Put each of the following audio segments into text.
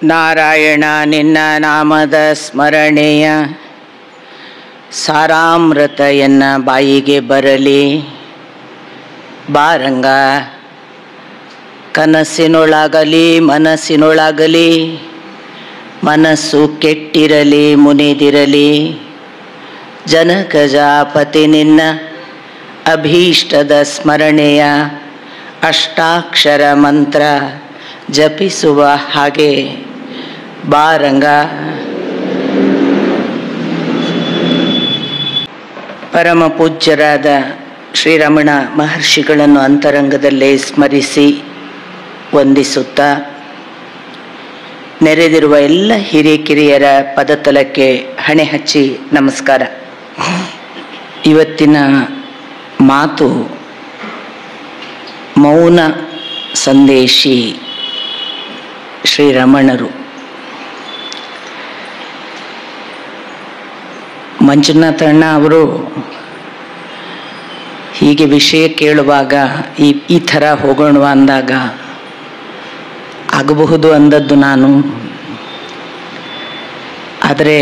ನಾರಾಯಣ ನಿನ್ನ ನಾಮದ ಸ್ಮರಣೆಯ ಸಾರಾಮೃತ ಎನ್ನ ಬಾಯಿಗೆ ಬರಲಿ. ಬಾರಂಗ ಕನಸಿನೊಳಗಲಿ ಮನಸ್ಸಿನೊಳಗಲಿ, ಮನಸ್ಸು ಕೆಟ್ಟಿರಲಿ ಮುನಿದಿರಲಿ. ಜನಕಜಾಪತಿ ನಿನ್ನ ಅಭೀಷ್ಟದ ಸ್ಮರಣೆಯ ಅಷ್ಟಾಕ್ಷರ ಮಂತ್ರ ಜಪಿಸುವ ಹಾಗೆ ಬಾರಂಗ. ಪರಮ ಪೂಜ್ಯರಾದ ಶ್ರೀರಮಣ ಮಹರ್ಷಿಗಳನ್ನು ಅಂತರಂಗದಲ್ಲೇ ಸ್ಮರಿಸಿ ವಂದಿಸುತ್ತಾ, ನೆರೆದಿರುವ ಎಲ್ಲ ಹಿರಿಕಿರಿಯರ ಪದತಲಕ್ಕೆ ಹಣೆ ಹಚ್ಚಿ ನಮಸ್ಕಾರ. ಇವತ್ತಿನ ಮಾತು ಮೌನ ಸಂದೇಶಿ ಶ್ರೀರಮಣರು. ಮಂಜುನಾಥಣ್ಣ ಅವರು ಹೀಗೆ ವಿಷಯ ಕೇಳುವಾಗ ಈ ಥರ ಹೋಗೋಣ ಅಂದಾಗ ಆಗಬಹುದು ಅಂದದ್ದು ನಾನು. ಆದರೆ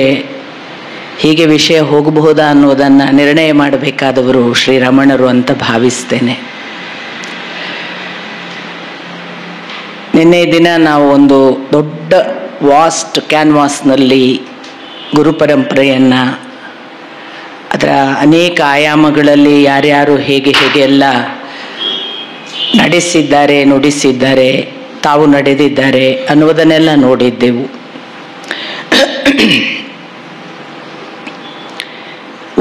ಹೀಗೆ ವಿಷಯ ಹೋಗಬಹುದಾ ಅನ್ನೋದನ್ನು ನಿರ್ಣಯ ಮಾಡಬೇಕಾದವರು ಶ್ರೀರಮಣರು ಅಂತ ಭಾವಿಸ್ತೇನೆ. ನಿನ್ನೆ ದಿನ ನಾವು ಒಂದು ದೊಡ್ಡ ವಾಸ್ಟ್ ಕ್ಯಾನ್ವಾಸ್ನಲ್ಲಿ ಗುರುಪರಂಪರೆಯನ್ನು, ಅದರ ಅನೇಕ ಆಯಾಮಗಳಲ್ಲಿ ಯಾರ್ಯಾರು ಹೇಗೆ ಎಲ್ಲ ನಡೆಸಿದ್ದಾರೆ, ನುಡಿಸಿದ್ದಾರೆ, ತಾವು ನಡೆದಿದ್ದಾರೆ ಅನ್ನುವುದನ್ನೆಲ್ಲ ನೋಡಿದ್ದೆವು.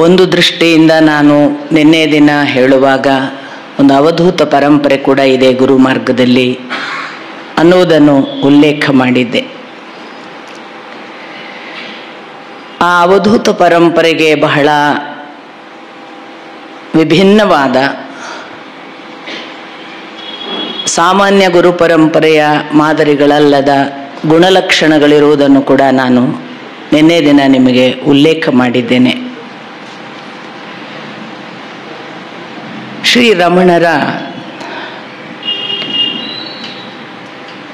ಒಂದು ದೃಷ್ಟಿಯಿಂದ ನಾನು ನಿನ್ನೆ ದಿನ ಹೇಳುವಾಗ ಒಂದು ಅವಧೂತ ಪರಂಪರೆ ಕೂಡ ಇದೆ ಗುರು ಮಾರ್ಗದಲ್ಲಿ ಅನ್ನುವುದನ್ನು ಉಲ್ಲೇಖ ಮಾಡಿದ್ದೆ. ಆ ಅವಧೂತ ಪರಂಪರೆಗೆ ಬಹಳ ವಿಭಿನ್ನವಾದ ಸಾಮಾನ್ಯ ಗುರು ಪರಂಪರೆಯ ಮಾದರಿಗಳಲ್ಲದ ಗುಣಲಕ್ಷಣಗಳಿರುವುದನ್ನು ಕೂಡ ನಾನು ನಿನ್ನೆ ದಿನ ನಿಮಗೆ ಉಲ್ಲೇಖ ಮಾಡಿದ್ದೇನೆ. ಶ್ರೀರಮಣರ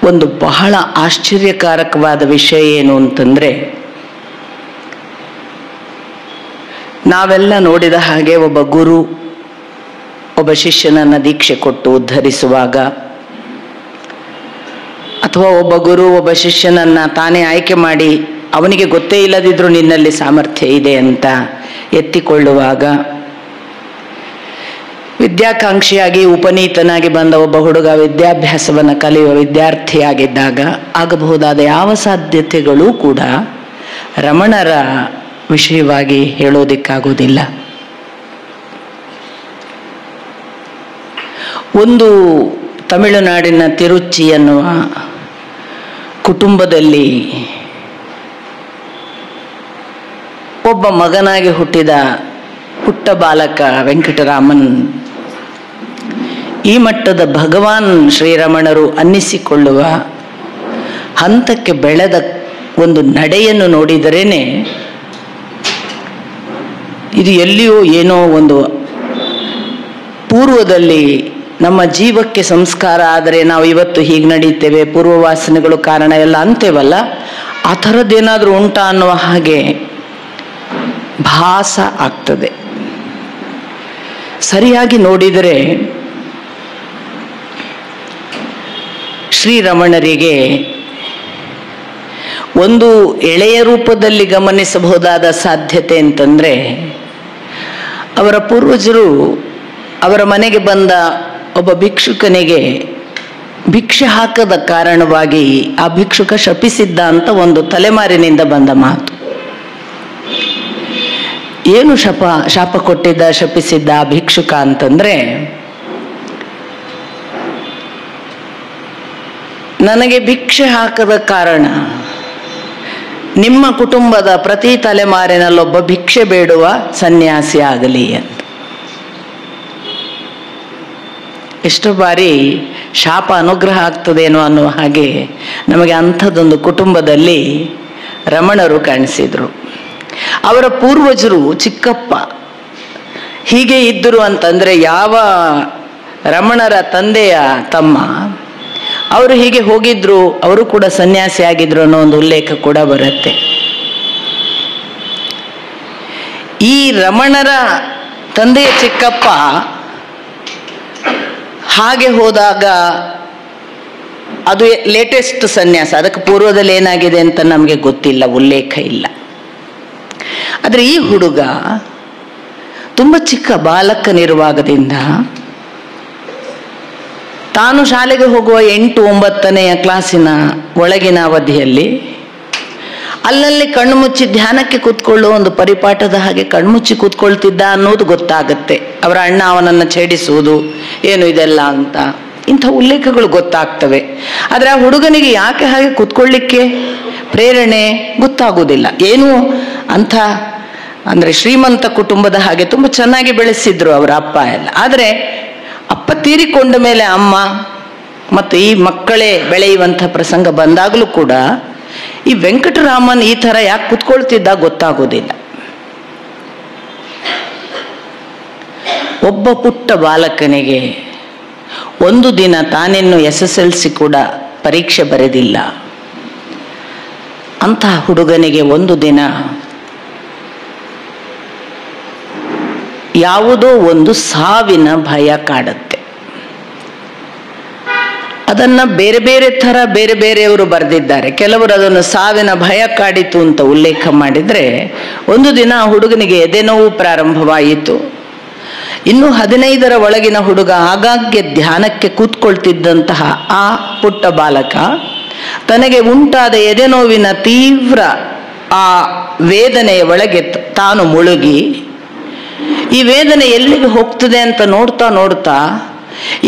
ಒಂದು ಬಹಳ ಆಶ್ಚರ್ಯಕಾರಕವಾದ ವಿಷಯ ಏನು ಅಂತಂದರೆ, ನಾವೆಲ್ಲ ನೋಡಿದ ಹಾಗೆ ಒಬ್ಬ ಗುರು ಒಬ್ಬ ಶಿಷ್ಯನನ್ನು ದೀಕ್ಷೆ ಕೊಟ್ಟು ಉದ್ಧರಿಸುವಾಗ, ಅಥವಾ ಒಬ್ಬ ಗುರು ಒಬ್ಬ ಶಿಷ್ಯನನ್ನು ತಾನೇ ಆಯ್ಕೆ ಮಾಡಿ ಅವನಿಗೆ ಗೊತ್ತೇ ಇಲ್ಲದಿದ್ರೂ ನಿನ್ನಲ್ಲಿ ಸಾಮರ್ಥ್ಯ ಇದೆ ಅಂತ ಎತ್ತಿಕೊಳ್ಳುವಾಗ, ವಿದ್ಯಾಕಾಂಕ್ಷಿಯಾಗಿ ಉಪನೀತನಾಗಿ ಬಂದ ಒಬ್ಬ ಹುಡುಗ ವಿದ್ಯಾಭ್ಯಾಸವನ್ನು ಕಲಿಯುವ ವಿದ್ಯಾರ್ಥಿಯಾಗಿದ್ದಾಗ ಆಗಬಹುದಾದ ಯಾವ ಸಾಧ್ಯತೆಗಳೂ ಕೂಡ ರಮಣರ ವಿಷಯವಾಗಿ ಹೇಳೋದಿಕ್ಕಾಗೋದಿಲ್ಲ. ಒಂದು ತಮಿಳುನಾಡಿನ ತಿರುಚಿ ಎನ್ನುವ ಕುಟುಂಬದಲ್ಲಿ ಒಬ್ಬ ಮಗನಾಗಿ ಹುಟ್ಟಿದ ಪುಟ್ಟ ಬಾಲಕ ವೆಂಕಟರಾಮನ್ ಈ ಮಟ್ಟದ ಭಗವಾನ್ ಶ್ರೀರಮಣರು ಅನ್ನಿಸಿಕೊಳ್ಳುವ ಹಂತಕ್ಕೆ ಬೆಳೆದ ಒಂದು ನಡೆಯನ್ನು ನೋಡಿದರೇನೆ ಇದು ಎಲ್ಲಿಯೋ ಏನೋ ಒಂದು ಪೂರ್ವದಲ್ಲಿ ನಮ್ಮ ಜೀವಕ್ಕೆ ಸಂಸ್ಕಾರ ಆದರೆ ನಾವು ಇವತ್ತು ಹೀಗೆ ನಡೀತೇವೆ, ಪೂರ್ವವಾಸನೆಗಳು ಕಾರಣ ಎಲ್ಲ ಅಂತೇವಲ್ಲ, ಆ ಥರದ್ದೇನಾದರೂ ಉಂಟಾ ಅನ್ನುವ ಹಾಗೆ ಭಾಸ ಆಗ್ತದೆ. ಸರಿಯಾಗಿ ನೋಡಿದರೆ ಶ್ರೀರಮಣರಿಗೆ ಒಂದು ಎಳೆಯ ರೂಪದಲ್ಲಿ ಗಮನಿಸಬಹುದಾದ ಸಾಧ್ಯತೆ ಅಂತಂದರೆ, ಅವರ ಪೂರ್ವಜರು ಅವರ ಮನೆಗೆ ಬಂದ ಒಬ್ಬ ಭಿಕ್ಷುಕನಿಗೆ ಭಿಕ್ಷೆ ಹಾಕದ ಕಾರಣವಾಗಿ ಆ ಭಿಕ್ಷುಕ ಶಪಿಸಿದ್ದ ಅಂತ ಒಂದು ತಲೆಮಾರಿನಿಂದ ಬಂದ ಮಾತು. ಏನು ಶಾಪ ಕೊಟ್ಟಿದ್ದ, ಶಪಿಸಿದ್ದ ಆ ಭಿಕ್ಷುಕ ಅಂತಂದ್ರೆ, ನನಗೆ ಭಿಕ್ಷೆ ಹಾಕದ ಕಾರಣ ನಿಮ್ಮ ಕುಟುಂಬದ ಪ್ರತಿ ತಲೆಮಾರಿನಲ್ಲೊಬ್ಬ ಭಿಕ್ಷೆ ಬೇಡುವ ಸನ್ಯಾಸಿ ಆಗಲಿ ಅಂತ. ಎಷ್ಟೋ ಬಾರಿ ಶಾಪ ಅನುಗ್ರಹ ಆಗ್ತದೇನೋ ಅನ್ನುವ ಹಾಗೆ ನಮಗೆ ಅಂಥದ್ದೊಂದು ಕುಟುಂಬದಲ್ಲಿ ರಮಣರು ಕಾಣಿಸಿದ್ರು. ಅವರ ಪೂರ್ವಜರು ಚಿಕ್ಕಪ್ಪ ಹೀಗೆ ಇದ್ದರು ಅಂತಂದರೆ, ಯಾವ ರಮಣರ ತಂದೆಯ ತಮ್ಮ ಅವರು ಹೀಗೆ ಹೋಗಿದ್ರು, ಅವರು ಕೂಡ ಸನ್ಯಾಸಿ ಆಗಿದ್ರು ಅನ್ನೋ ಒಂದು ಉಲ್ಲೇಖ ಕೂಡ ಬರುತ್ತೆ. ಈ ರಮಣರ ತಂದೆಯ ಚಿಕ್ಕಪ್ಪ ಹಾಗೆ ಹೋದಾಗ ಅದು ಲೇಟೆಸ್ಟ್ ಸನ್ಯಾಸ, ಅದಕ್ಕೆ ಪೂರ್ವದಲ್ಲಿ ಏನಾಗಿದೆ ಅಂತ ನಮಗೆ ಗೊತ್ತಿಲ್ಲ, ಉಲ್ಲೇಖ ಇಲ್ಲ. ಆದರೆ ಈ ಹುಡುಗ ತುಂಬ ಚಿಕ್ಕ ಬಾಲಕನಿರುವಾಗದಿಂದ ತಾನು ಶಾಲೆಗೆ ಹೋಗುವ 8-9ನೇ ಕ್ಲಾಸಿನ ಒಳಗಿನ ಅವಧಿಯಲ್ಲಿ ಅಲ್ಲಲ್ಲಿ ಕಣ್ಮುಚ್ಚಿ ಧ್ಯಾನಕ್ಕೆ ಕೂತ್ಕೊಳ್ಳೋ ಒಂದು ಪರಿಪಾಠದ ಹಾಗೆ ಕಣ್ಮುಚ್ಚಿ ಕೂತ್ಕೊಳ್ತಿದ್ದ ಅನ್ನೋದು ಗೊತ್ತಾಗುತ್ತೆ. ಅವರ ಅಣ್ಣ ಅವನನ್ನು ಛೇಡಿಸುವುದು ಏನು ಇದೆಲ್ಲ ಅಂತ ಇಂಥ ಉಲ್ಲೇಖಗಳು ಗೊತ್ತಾಗ್ತವೆ. ಆದರೆ ಆ ಹುಡುಗನಿಗೆ ಯಾಕೆ ಹಾಗೆ ಕೂತ್ಕೊಳ್ಳಿಕ್ಕೆ ಪ್ರೇರಣೆ ಗೊತ್ತಾಗುವುದಿಲ್ಲ. ಏನು ಅಂಥ ಅಂದರೆ ಶ್ರೀಮಂತ ಕುಟುಂಬದ ಹಾಗೆ ತುಂಬ ಚೆನ್ನಾಗಿ ಬೆಳೆಸಿದ್ರು ಅವರ ಅಪ್ಪ ಎಲ್ಲ. ಆದರೆ ಅಪ್ಪ ತೀರಿಕೊಂಡ ಮೇಲೆ ಅಮ್ಮ ಮತ್ತು ಈ ಮಕ್ಕಳೇ ಬೆಳೆಯುವಂಥ ಪ್ರಸಂಗ ಬಂದಾಗಲೂ ಕೂಡ ಈ ವೆಂಕಟರಾಮನ್ ಈ ಥರ ಯಾಕೆ ಕೂತ್ಕೊಳ್ತಿದ್ದ ಗೊತ್ತಾಗೋದಿಲ್ಲ. ಒಬ್ಬ ಪುಟ್ಟ ಬಾಲಕನಿಗೆ ಒಂದು ದಿನ ತಾನಿನ್ನು SSLC ಕೂಡ ಪರೀಕ್ಷೆ ಬರೆದಿಲ್ಲ ಅಂತಹ ಹುಡುಗನಿಗೆ ಒಂದು ದಿನ ಯಾವುದೋ ಒಂದು ಸಾವಿನ ಭಯ ಕಾಡುತ್ತೆ. ಅದನ್ನ ಬೇರೆ ಬೇರೆ ಥರ ಬೇರೆ ಬೇರೆಯವರು ಬರೆದಿದ್ದಾರೆ. ಕೆಲವರು ಅದನ್ನು ಸಾವಿನ ಭಯ ಕಾಡಿತು ಅಂತ ಉಲ್ಲೇಖ ಮಾಡಿದರೆ, ಒಂದು ದಿನ ಆ ಹುಡುಗನಿಗೆ ಎದೆನೋವು ಪ್ರಾರಂಭವಾಯಿತು. ಇನ್ನು 15ರ ಒಳಗಿನ ಹುಡುಗ ಆಗಾಗ್ಗೆ ಧ್ಯಾನಕ್ಕೆ ಕೂತ್ಕೊಳ್ತಿದ್ದಂತಹ ಆ ಪುಟ್ಟ ಬಾಲಕ ತನಗೆ ಉಂಟಾದ ಎದೆನೋವಿನ ತೀವ್ರ ಆ ವೇದನೆಯ ಒಳಗೆ ತಾನು ಮುಳುಗಿ ಈ ವೇದನೆ ಎಲ್ಲಿಗೆ ಹೋಗ್ತದೆ ಅಂತ ನೋಡ್ತಾ ನೋಡ್ತಾ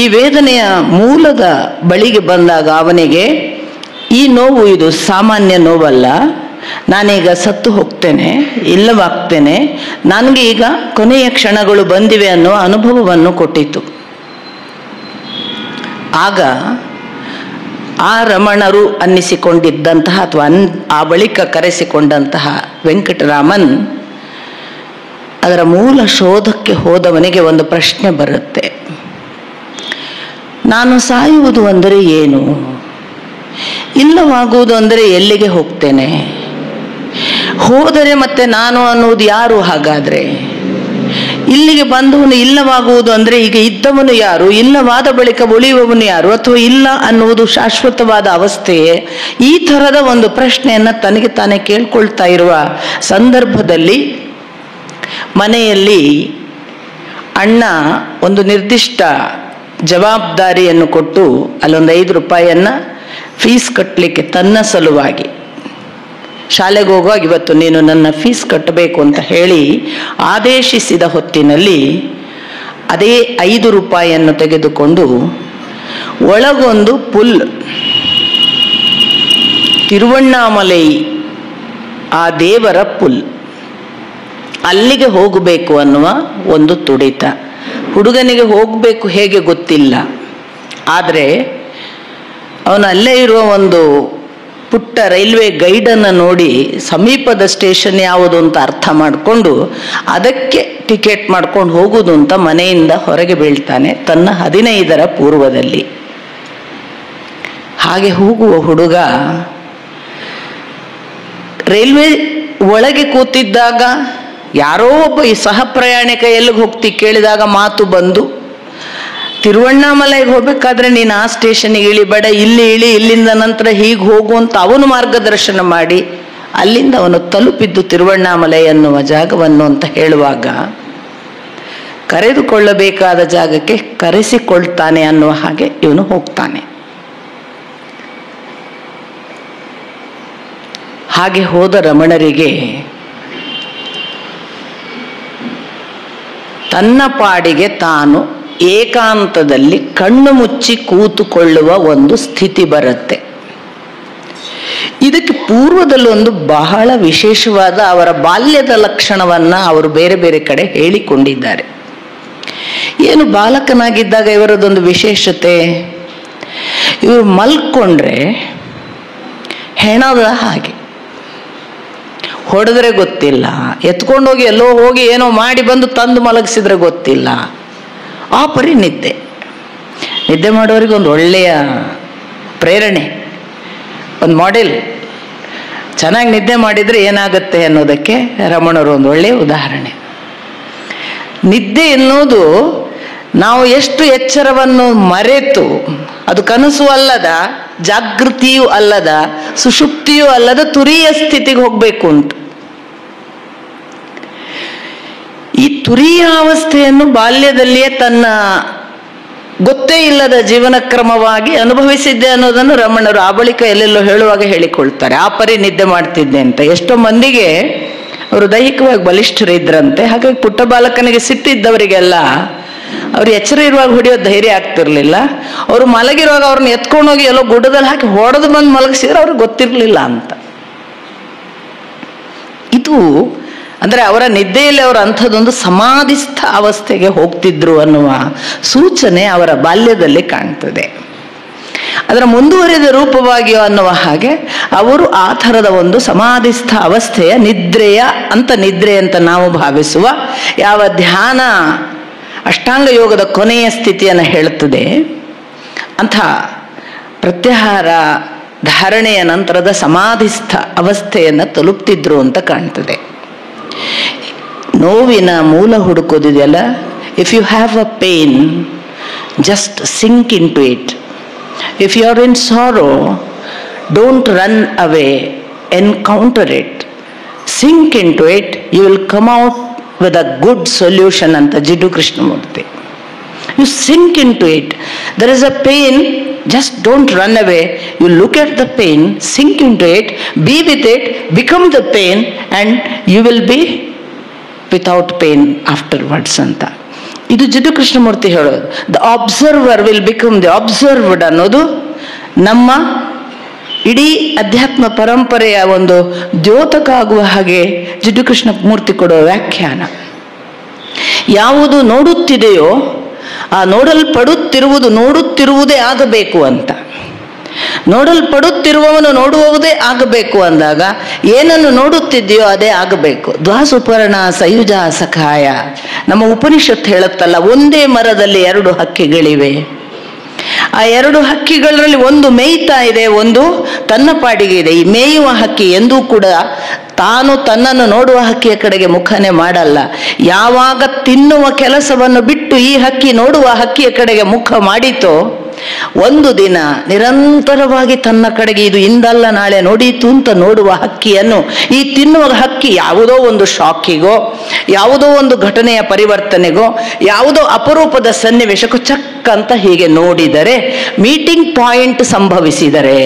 ಈ ವೇದನೆಯ ಮೂಲದ ಬಳಿಗೆ ಬಂದಾಗ ಅವನಿಗೆ ಈ ನೋವು ಇದು ಸಾಮಾನ್ಯ ನೋವಲ್ಲ, ನಾನೀಗ ಸತ್ತು ಹೋಗ್ತೇನೆ, ಇಲ್ಲವಾಗ್ತೇನೆ, ನನಗೆ ಈಗ ಕೊನೆಯ ಕ್ಷಣಗಳು ಬಂದಿವೆ ಅನ್ನೋ ಅನುಭವವನ್ನು ಕೊಟ್ಟಿತು. ಆಗ ಆ ರಮಣರು ಅನ್ನಿಸಿಕೊಂಡಿದ್ದಂತಹ ಅಥವಾ ಆ ಬಳಿಕ ಕರೆಸಿಕೊಂಡಂತಹ ವೆಂಕಟರಾಮನ್ ಅದರ ಮೂಲ ಶೋಧಕ್ಕೆ ಹೋದವನಿಗೆ ಒಂದು ಪ್ರಶ್ನೆ ಬರುತ್ತೆ. ನಾನು ಸಾಯುವುದು ಅಂದರೆ ಏನು? ಇಲ್ಲವಾಗುವುದು ಅಂದರೆ ಎಲ್ಲಿಗೆ ಹೋಗ್ತೇನೆ? ಹೋದರೆ ಮತ್ತೆ ನಾನು ಅನ್ನುವುದು ಯಾರು? ಹಾಗಾದ್ರೆ ಇಲ್ಲಿಗೆ ಬಂದವನು ಇಲ್ಲವಾಗುವುದು ಅಂದರೆ ಈಗ ಇದ್ದವನು ಯಾರು? ಇಲ್ಲವಾದ ಬಳಿಕ ಉಳಿಯುವವನು ಯಾರು? ಅಥವಾ ಇಲ್ಲ ಅನ್ನುವುದು ಶಾಶ್ವತವಾದ ಅವಸ್ಥೆಯೇ? ಈ ಥರದ ಒಂದು ಪ್ರಶ್ನೆಯನ್ನು ತನಗೆ ತಾನೇ ಕೇಳ್ಕೊಳ್ತಾ ಇರುವ ಸಂದರ್ಭದಲ್ಲಿ ಮನೆಯಲ್ಲಿ ಅಣ್ಣ ಒಂದು ನಿರ್ದಿಷ್ಟ ಜವಾಬ್ದಾರಿಯನ್ನು ಕೊಟ್ಟು ಅಲ್ಲೊಂದು 5 ರೂಪಾಯಿಯನ್ನು ಫೀಸ್ ಕಟ್ಟಲಿಕ್ಕೆ ತನ್ನ ಸಲುವಾಗಿ, ಶಾಲೆಗೆ ಹೋಗುವಾಗ ಇವತ್ತು ನೀನು ನನ್ನ ಫೀಸ್ ಕಟ್ಟಬೇಕು ಅಂತ ಹೇಳಿ ಆದೇಶಿಸಿದ ಹೊತ್ತಿನಲ್ಲಿ ಅದೇ 5 ರೂಪಾಯಿಯನ್ನು ತೆಗೆದುಕೊಂಡು ಒಳಗೊಂದು ಪುಲ್, ತಿರುವಣ್ಣಾಮಲೈ ಆ ದೇವರ ಪುಲ್, ಅಲ್ಲಿಗೆ ಹೋಗಬೇಕು ಅನ್ನುವ ಒಂದು ತುಡಿತ. ಹುಡುಗನಿಗೆ ಹೋಗಬೇಕು ಹೇಗೆ ಗೊತ್ತಿಲ್ಲ. ಆದರೆ ಅವನು ಅಲ್ಲೇ ಇರುವ ಒಂದು ಪುಟ್ಟ ರೈಲ್ವೆ ಗೈಡನ್ನು ನೋಡಿ ಸಮೀಪದ ಸ್ಟೇಷನ್ ಯಾವುದು ಅಂತ ಅರ್ಥ ಮಾಡಿಕೊಂಡು ಅದಕ್ಕೆ ಟಿಕೆಟ್ ಮಾಡ್ಕೊಂಡು ಹೋಗುವುದು ಅಂತ ಮನೆಯಿಂದ ಹೊರಗೆ ಬೀಳ್ತಾನೆ ತನ್ನ 15ರ ಪೂರ್ವದಲ್ಲಿ. ಹಾಗೆ ಹೋಗುವ ಹುಡುಗ ರೈಲ್ವೆ ಒಳಗೆ ಕೂತಿದ್ದಾಗ ಯಾರೋ ಒಬ್ಬ ಈ ಸಹ ಪ್ರಯಾಣಿಕ ಎಲ್ಲಿಗೆ ಹೋಗ್ತಿ ಕೇಳಿದಾಗ ಮಾತು ಬಂದು, ತಿರುವಣ್ಣಾಮಲೈಗೆ ಹೋಗ್ಬೇಕಾದ್ರೆ ನೀನು ಆ ಸ್ಟೇಷನ್ಗೆ ಇಳಿಬೇಡ, ಇಲ್ಲಿ ಇಳಿ, ಇಲ್ಲಿಂದ ನಂತರ ಹೀಗೆ ಹೋಗು ಅಂತ ಅವನು ಮಾರ್ಗದರ್ಶನ ಮಾಡಿ ಅಲ್ಲಿಂದ ಅವನು ತಲುಪಿದ್ದು ತಿರುವಣ್ಣಾಮಲೈ ಅನ್ನುವ ಜಾಗವನ್ನು ಅಂತ ಹೇಳುವಾಗ ಕರೆದುಕೊಳ್ಳಬೇಕಾದ ಜಾಗಕ್ಕೆ ಕರೆಸಿಕೊಳ್ತಾನೆ ಅನ್ನುವ ಹಾಗೆ ಇವನು ಹೋಗ್ತಾನೆ. ಹಾಗೆ ಹೋದ ರಮಣರಿಗೆ ತನ್ನ ಪಾಡಿಗೆ ತಾನು ಏಕಾಂತದಲ್ಲಿ ಕಣ್ಣು ಮುಚ್ಚಿ ಕೂತುಕೊಳ್ಳುವ ಒಂದು ಸ್ಥಿತಿ ಬರುತ್ತೆ. ಇದಕ್ಕೆ ಪೂರ್ವದಲ್ಲೊಂದು ಬಹಳ ವಿಶೇಷವಾದ ಅವರ ಬಾಲ್ಯದ ಲಕ್ಷಣವನ್ನು ಅವರು ಬೇರೆ ಬೇರೆ ಕಡೆ ಹೇಳಿಕೊಂಡಿದ್ದಾರೆ. ಏನು ಬಾಲಕನಾಗಿದ್ದಾಗ ಇವರದೊಂದು ವಿಶೇಷತೆ, ಇವರು ಮಲ್ಕೊಂಡ್ರೆ ಹೆಣದ ಹಾಗೆ, ಹೊಡೆದ್ರೆ ಗೊತ್ತಿಲ್ಲ, ಎತ್ಕೊಂಡೋಗಿ ಎಲ್ಲೋ ಹೋಗಿ ಏನೋ ಮಾಡಿ ಬಂದು ತಂದು ಮಲಗಿಸಿದ್ರೆ ಗೊತ್ತಿಲ್ಲ, ಆ ಪರಿ ನಿದ್ದೆ. ನಿದ್ದೆ ಮಾಡೋರಿಗೆ ಒಂದು ಒಳ್ಳೆಯ ಪ್ರೇರಣೆ, ಒಂದು ಮಾಡೆಲ್. ಚೆನ್ನಾಗಿ ನಿದ್ದೆ ಮಾಡಿದರೆ ಏನಾಗುತ್ತೆ ಅನ್ನೋದಕ್ಕೆ ರಮಣರು ಒಂದು ಒಳ್ಳೆಯ ಉದಾಹರಣೆ. ನಿದ್ದೆ ಎನ್ನುವುದು ನಾವು ಎಷ್ಟು ಎಚ್ಚರವನ್ನು ಮರೆತು, ಅದು ಕನಸು ಅಲ್ಲದ, ಜಾಗೃತಿಯೂ ಅಲ್ಲದ, ಸುಷುಪ್ತಿಯೂ ಅಲ್ಲದ ತುರಿಯ ಸ್ಥಿತಿಗೆ ಹೋಗಬೇಕು ಅಂತ. ಈ ತುರಿಯ ಅವಸ್ಥೆಯನ್ನು ಬಾಲ್ಯದಲ್ಲಿಯೇ ತನ್ನ ಗೊತ್ತೇ ಇಲ್ಲದ ಜೀವನ ಕ್ರಮವಾಗಿ ಅನುಭವಿಸಿದ್ದೆ ಅನ್ನೋದನ್ನು ರಮಣರು ಆ ಬಳಿಕ ಎಲ್ಲೆಲ್ಲೋ ಹೇಳುವಾಗ ಹೇಳಿಕೊಳ್ತಾರೆ. ಆ ಪರಿ ನಿದ್ದೆ ಮಾಡ್ತಿದ್ದೆ ಅಂತ. ಎಷ್ಟೋ ಮಂದಿಗೆ ಅವರು ದೈಹಿಕವಾಗಿ ಬಲಿಷ್ಠರಿದ್ರಂತೆ, ಹಾಗಾಗಿ ಪುಟ್ಟ ಬಾಲಕನಿಗೆ ಸಿಟ್ಟಿದ್ದವರಿಗೆಲ್ಲ ಅವ್ರು ಎಚ್ಚರ ಇರುವಾಗ ಹೊಡೆಯೋ ಧೈರ್ಯ ಆಗ್ತಿರ್ಲಿಲ್ಲ. ಅವರು ಮಲಗಿರುವಾಗ ಅವ್ರನ್ನ ಎತ್ಕೊಂಡೋಗಿ ಎಲ್ಲೋ ಗುಡ್ಡದಲ್ಲಿ ಹಾಕಿ ಹೊಡೆದು ಬಂದು ಮಲಗಿಸಿದ್ರೆ ಅವ್ರಿಗೆ ಗೊತ್ತಿರಲಿಲ್ಲ ಅಂತ. ಇದು ಅಂದರೆ ಅವರ ನಿದ್ದೆಯಲ್ಲಿ ಅವರು ಅಂಥದ್ದೊಂದು ಸಮಾಧಿಸ್ಥ ಅವಸ್ಥೆಗೆ ಹೋಗ್ತಿದ್ರು ಅನ್ನುವ ಸೂಚನೆ ಅವರ ಬಾಲ್ಯದಲ್ಲಿ ಕಾಣ್ತದೆ. ಅದರ ಮುಂದುವರಿದ ರೂಪವಾಗಿಯೋ ಅನ್ನುವ ಹಾಗೆ ಅವರು ಆ ಥರದ ಒಂದು ಸಮಾಧಿಸ್ಥ ಅವಸ್ಥೆಯ ನಿದ್ರೆಯ ನಿದ್ರೆ ಅಂತ ನಾವು ಭಾವಿಸುವ ಯಾವ ಧ್ಯಾನ ಅಷ್ಟಾಂಗ ಯೋಗದ ಕೊನೆಯ ಸ್ಥಿತಿಯನ್ನು ಹೇಳುತ್ತದೆ, ಅಂಥ ಪ್ರತ್ಯಾಹಾರ ಧಾರಣೆಯ ನಂತರದ ಸಮಾಧಿಸ್ಥ ಅವಸ್ಥೆಯನ್ನು ತಲುಪ್ತಿದ್ರು ಅಂತ ಕಾಣ್ತದೆ. ನೋವಿನ ಮೂಲ ಹುಡುಕೋದಿದೆಯಲ್ಲ, if you have a pain, just sink into it. If you are in sorrow, don't run away, encounter it, sink into it, you will come out with a good solution ಅಂತ Jiddu Krishnamurthy. You sink into it. There is a pain, just don't run away. You look at the pain, sink into it, be with it, become the pain, and you will be without pain afterwards ಅಂತ. ಇದು ಜಿಡ್ಡು ಕೃಷ್ಣಮೂರ್ತಿ ಹೇಳೋದು. The observer will become the observed ಅನ್ನೋದು ನಮ್ಮ ಇಡೀ ಅಧ್ಯಾತ್ಮ ಪರಂಪರೆಯ ಒಂದು ದ್ಯೋತಕ ಆಗುವ ಹಾಗೆ ಜಿಡ್ಡು ಕೃಷ್ಣಮೂರ್ತಿ ಕೊಡುವ ವ್ಯಾಖ್ಯಾನ. ಯಾವುದು ನೋಡುತ್ತಿದೆಯೋ ಆ ನೋಡಲ್ಪಡುತ್ತಿರುವುದು ನೋಡುತ್ತಿರುವುದೇ ಆಗಬೇಕು ಅಂತ. ನೋಡಲ್ಪಡುತ್ತಿರುವವನು ನೋಡುವುದೇ ಆಗಬೇಕು ಅಂದಾಗ ಏನನ್ನು ನೋಡುತ್ತಿದೆಯೋ ಅದೇ ಆಗಬೇಕು. ದ್ವಾಸುಪರ್ಣ ಸಯುಜ ಸಖಾಯ, ನಮ್ಮ ಉಪನಿಷತ್ತು ಹೇಳುತ್ತಲ್ಲ, ಒಂದೇ ಮರದಲ್ಲಿ 2 ಹಕ್ಕಿಗಳಿವೆ. ಆ 2 ಹಕ್ಕಿಗಳಲ್ಲಿ ಒಂದು ಮೇಯ್ತಾ ಇದೆ, ಒಂದು ತನ್ನ ಪಾಡಿಗೆ ಇದೆ. ಈ ಮೇಯುವ ಹಕ್ಕಿ ಎಂದೂ ಕೂಡ ತಾನು ತನ್ನನ್ನು ನೋಡುವ ಹಕ್ಕಿಯ ಕಡೆಗೆ ಮುಖನೇ ಮಾಡಲ್ಲ. ಯಾವಾಗ ತಿನ್ನುವ ಕೆಲಸವನ್ನು ಬಿಟ್ಟು ಈ ಹಕ್ಕಿ ನೋಡುವ ಹಕ್ಕಿಯ ಕಡೆಗೆ ಮುಖ ಮಾಡಿತೋ, ಒಂದು ದಿನ ನಿರಂತರವಾಗಿ ತನ್ನ ಕಡೆಗೆ ಇದು ಇಂದಲ್ಲ ನಾಳೆ ನೋಡೀತು ಅಂತ ನೋಡುವ ಹಕ್ಕಿಯನ್ನು ಈ ತಿನ್ನುವ ಹಕ್ಕಿ ಯಾವುದೋ ಒಂದು ಶಾಕಿಗೋ, ಯಾವುದೋ ಒಂದು ಘಟನೆಯ ಪರಿವರ್ತನೆಗೋ, ಯಾವುದೋ ಅಪರೂಪದ ಸನ್ನಿವೇಶಕ್ಕೂ ಚಕ್ ಅಂತ ಹೀಗೆ ನೋಡಿದರೆ, ಮೀಟಿಂಗ್ ಪಾಯಿಂಟ್ ಸಂಭವಿಸಿದರೆ,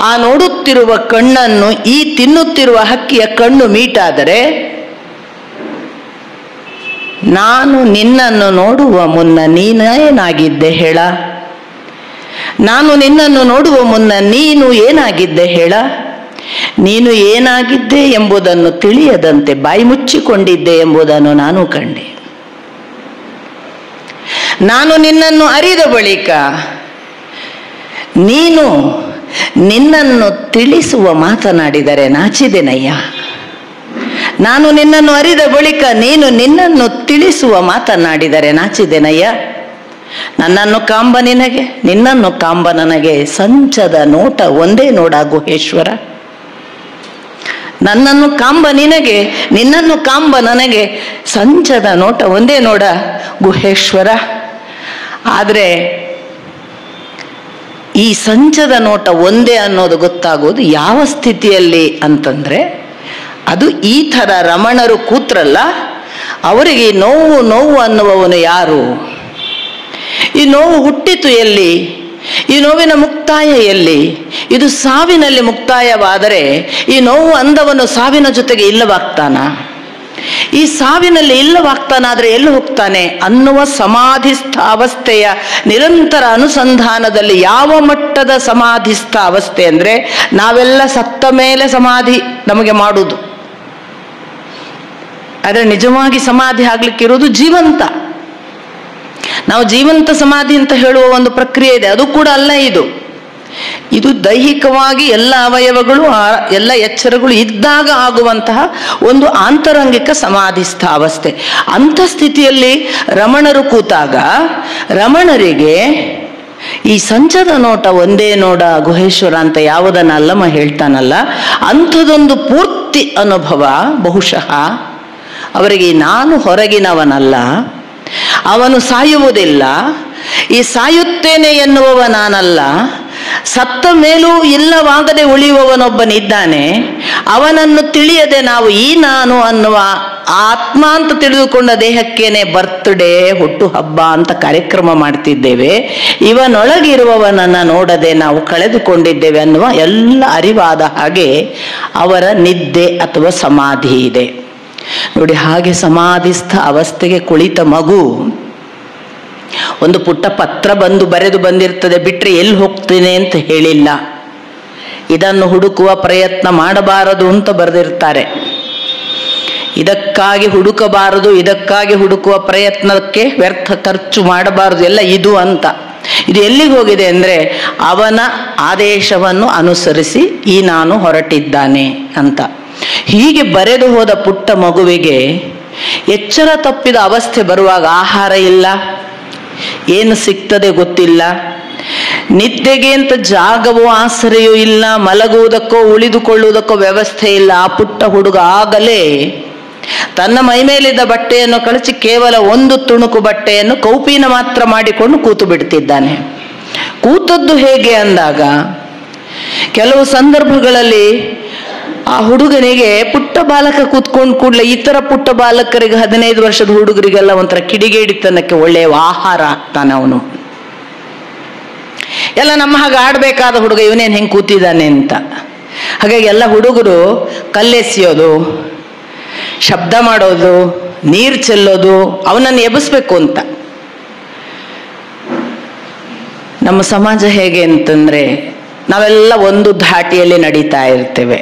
ಆ ನೋಡುತ್ತಿರುವ ಕಣ್ಣನ್ನು ಈ ತಿನ್ನುತ್ತಿರುವ ಹಕ್ಕಿಯ ಕಣ್ಣು ಮೀಟಾದರೆ, ನಾನು ನಿನ್ನನ್ನು ನೋಡುವ ಮುನ್ನ ನೀನೇನಾಗಿದ್ದೆ ಹೇಳ? ನಾನು ನಿನ್ನನ್ನು ನೋಡುವ ಮುನ್ನ ನೀನು ಏನಾಗಿದ್ದೆ ಹೇಳ? ನೀನು ಏನಾಗಿದ್ದೆ ಎಂಬುದನ್ನು ತಿಳಿಯದಂತೆ ಬಾಯಿ ಮುಚ್ಚಿಕೊಂಡಿದ್ದೆ ಎಂಬುದನ್ನು ನಾನು ಕಂಡೆ. ನಾನು ನಿನ್ನನ್ನು ಅರಿದ ಬಳಿಕ ನೀನು ನಿನ್ನನ್ನು ತಿಳಿಸುವ ಮಾತನಾಡಿದರೆ ನಾಚಿದೆನಯ್ಯ. ನಾನು ನಿನ್ನನ್ನು ಅರಿದ ಬಳಿಕ ನೀನು ನಿನ್ನನ್ನು ತಿಳಿಸುವ ಮಾತನಾಡಿದರೆ ನಾಚಿದೆನಯ್ಯ. ನನ್ನನ್ನು ಕಾಂಬ ನಿನಗೆ, ನಿನ್ನನ್ನು ಕಾಂಬ ನನಗೆ, ಸಂಚದ ನೋಟ ಒಂದೇ ನೋಡ ಗುಹೇಶ್ವರ. ನನ್ನನ್ನು ಕಾಂಬ ನಿನಗೆ, ನಿನ್ನನ್ನು ಕಾಂಬ ನನಗೆ, ಸಂಚದ ನೋಟ ಒಂದೇ ನೋಡ ಗುಹೇಶ್ವರ. ಆದರೆ ಈ ಸಂಚದ ನೋಟ ಒಂದೇ ಅನ್ನೋದು ಗೊತ್ತಾಗೋದು ಯಾವ ಸ್ಥಿತಿಯಲ್ಲಿ ಅಂತಂದ್ರೆ, ಅದು ಈ ಥರ ರಮಣರು ಕೂತ್ರಲ್ಲ, ಅವರಿಗೆ ನೋವು ನೋವು ಅನ್ನುವವನು ಯಾರು? ಈ ನೋವು ಹುಟ್ಟಿತು ಎಲ್ಲಿ? ಈ ನೋವಿನ ಮುಕ್ತಾಯ ಎಲ್ಲಿ? ಇದು ಸಾವಿನಲ್ಲಿ ಮುಕ್ತಾಯವಾದರೆ ಈ ನೋವು ಅಂದವನು ಸಾವಿನ ಜೊತೆಗೆ ಇಲ್ಲವಾಗ್ತಾನ? ಈ ಸಾವಿನಲ್ಲಿ ಇಲ್ಲವಾಗ್ತಾನಾದ್ರೆ ಎಲ್ಲಿ ಹೋಗ್ತಾನೆ ಅನ್ನುವ ಸಮಾಧಿಸ್ಥ ಅವಸ್ಥೆಯ ನಿರಂತರ ಅನುಸಂಧಾನದಲ್ಲಿ, ಯಾವ ಮಟ್ಟದ ಸಮಾಧಿಸ್ಥ ಅವಸ್ಥೆ ಅಂದ್ರೆ, ನಾವೆಲ್ಲ ಸತ್ತ ಮೇಲೆ ಸಮಾಧಿ ನಮಗೆ ಮಾಡುವುದು, ಆದರೆ ನಿಜವಾಗಿ ಸಮಾಧಿ ಆಗ್ಲಿಕ್ಕಿರೋದು ಜೀವಂತ. ನಾವು ಜೀವಂತ ಸಮಾಧಿ ಅಂತ ಹೇಳುವ ಒಂದು ಪ್ರಕ್ರಿಯೆ ಇದೆ, ಅದು ಕೂಡ ಅಲ್ಲ. ಇದು ದೈಹಿಕವಾಗಿ ಎಲ್ಲ ಅವಯವಗಳು, ಎಲ್ಲ ಎಚ್ಚರಗಳು ಇದ್ದಾಗ ಆಗುವಂತಹ ಒಂದು ಆಂತರಂಗಿಕ ಸಮಾಧಿಸ್ಥ ಅವಸ್ಥೆ. ಅಂಥ ಸ್ಥಿತಿಯಲ್ಲಿ ರಮಣರು ಕೂತಾಗ ರಮಣರಿಗೆ ಈ ಸಂಚದ ನೋಟ ಒಂದೇ ನೋಡ ಗುಹೇಶ್ವರ ಅಂತ ಯಾವುದನ್ನ ಅಲ್ಲಮ್ಮ ಹೇಳ್ತಾನಲ್ಲ, ಅಂಥದೊಂದು ಪೂರ್ತಿ ಅನುಭವ ಬಹುಶಃ ಅವರಿಗೆ ನಾನು ಹೊರಗಿನವನಲ್ಲ, ಅವನು ಸಾಯುವುದಿಲ್ಲ, ಈ ಸಾಯುತ್ತೇನೆ ಎನ್ನುವವ ನಾನಲ್ಲ, ಸತ್ತ ಮೇಲೂ ಇಲ್ಲವಾಗದೆ ಉಳಿಯುವವನೊಬ್ಬನಿದ್ದಾನೆ, ಅವನನ್ನು ತಿಳಿಯದೆ ನಾವು ಈ ನಾನು ಅನ್ನುವ ಆತ್ಮ ಅಂತ ತಿಳಿದುಕೊಂಡ ದೇಹಕ್ಕೇನೆ ಬರ್ತ್ಡೇ ಹುಟ್ಟು ಹಬ್ಬ ಅಂತ ಕಾರ್ಯಕ್ರಮ ಮಾಡ್ತಿದ್ದೇವೆ, ಇವನೊಳಗಿರುವವನನ್ನ ನೋಡದೆ ನಾವು ಕಳೆದುಕೊಂಡಿದ್ದೇವೆ ಅನ್ನುವ ಎಲ್ಲ ಅರಿವಾದ ಹಾಗೆ ಅವರ ನಿದ್ದೆ ಅಥವಾ ಸಮಾಧಿ ಇದೆ ನೋಡಿ. ಹಾಗೆ ಸಮಾಧಿಸ್ಥ ಅವಸ್ಥೆಗೆ ಕುಳಿತ ಮಗು ಒಂದು ಪುಟ್ಟ ಪತ್ರ ಬರೆದು ಬಂದಿರ್ತದೆ, ಬಿಟ್ರೆ ಎಲ್ಲಿ ಹೋಗ್ತೇನೆ ಅಂತ ಹೇಳಿಲ್ಲ, ಇದನ್ನು ಹುಡುಕುವ ಪ್ರಯತ್ನ ಮಾಡಬಾರದು ಅಂತ ಬರೆದಿರ್ತಾರೆ. ಇದಕ್ಕಾಗಿ ಹುಡುಕಬಾರದು, ಇದಕ್ಕಾಗಿ ಹುಡುಕುವ ಪ್ರಯತ್ನಕ್ಕೆ ವ್ಯರ್ಥ ಖರ್ಚು ಮಾಡಬಾರದು, ಎಲ್ಲ ಇದು ಅಂತ. ಇದು ಎಲ್ಲಿಗೆ ಹೋಗಿದೆ ಅಂದ್ರೆ ಅವನ ಆದೇಶವನ್ನು ಅನುಸರಿಸಿ ಈ ನಾನು ಹೊರಟಿದ್ದಾನೆ ಅಂತ. ಹೀಗೆ ಬರೆದು ಹೋದ ಪುಟ್ಟ ಮಗುವಿಗೆ ಎಚ್ಚರ ತಪ್ಪಿದ ಅವಸ್ಥೆ ಬರುವಾಗ ಆಹಾರ ಇಲ್ಲ, ಏನು ಸಿಗ್ತದೆ ಗೊತ್ತಿಲ್ಲ, ನಿದ್ದೆಗೆ ಅಂತ ಜಾಗವೋ ಆಸರೆಯೂ ಇಲ್ಲ, ಮಲಗುವುದಕ್ಕೋ ಉಳಿದುಕೊಳ್ಳುವುದಕ್ಕೋ ವ್ಯವಸ್ಥೆ ಇಲ್ಲ. ಆ ಪುಟ್ಟ ಹುಡುಗ ಆಗಲೇ ತನ್ನ ಮೈಮೇಲಿದ್ದ ಬಟ್ಟೆಯನ್ನು ಕಳಚಿ ಕೇವಲ ಒಂದು ತುಣುಕು ಬಟ್ಟೆಯನ್ನು ಕೌಪೀನ ಮಾತ್ರ ಮಾಡಿಕೊಂಡು ಕೂತು ಬಿಡ್ತಿದ್ದಾನೆ. ಕೂತದ್ದು ಹೇಗೆ ಅಂದಾಗ ಕೆಲವು ಸಂದರ್ಭಗಳಲ್ಲಿ ಆ ಹುಡುಗನಿಗೆ ಪುಟ್ಟ ಬಾಲಕ ಕೂತ್ಕೊಂಡು ಕೂಡಲೇ ಇತರ ಪುಟ್ಟ ಬಾಲಕರಿಗೆ 15 ವರ್ಷದ ಹುಡುಗರಿಗೆಲ್ಲ ಒಂಥರ ಕಿಡಿಗೇಡಿತನಕ್ಕೆ ಒಳ್ಳೆಯ ಆಹಾರ ಆಗ್ತಾನೆ ಅವನು. ಎಲ್ಲ ನಮ್ಮ ಹಾಗೆ ಆಡ್ಬೇಕಾದ ಹುಡುಗ ಇವನೇನು ಹೆಂಗೆ ಕೂತಿದ್ದಾನೆ ಅಂತ. ಹಾಗಾಗಿ ಎಲ್ಲ ಹುಡುಗರು ಕಲ್ಲೆಸೆಯೋದು, ಶಬ್ದ ಮಾಡೋದು, ನೀರು ಚೆಲ್ಲೋದು, ಅವನನ್ನು ಎಬ್ಬಿಸ್ಬೇಕು ಅಂತ. ನಮ್ಮ ಸಮಾಜ ಹೇಗೆ ಅಂತಂದ್ರೆ ನಾವೆಲ್ಲ ಒಂದು ಧಾಟಿಯಲ್ಲಿ ನಡೀತಾ ಇರ್ತೇವೆ.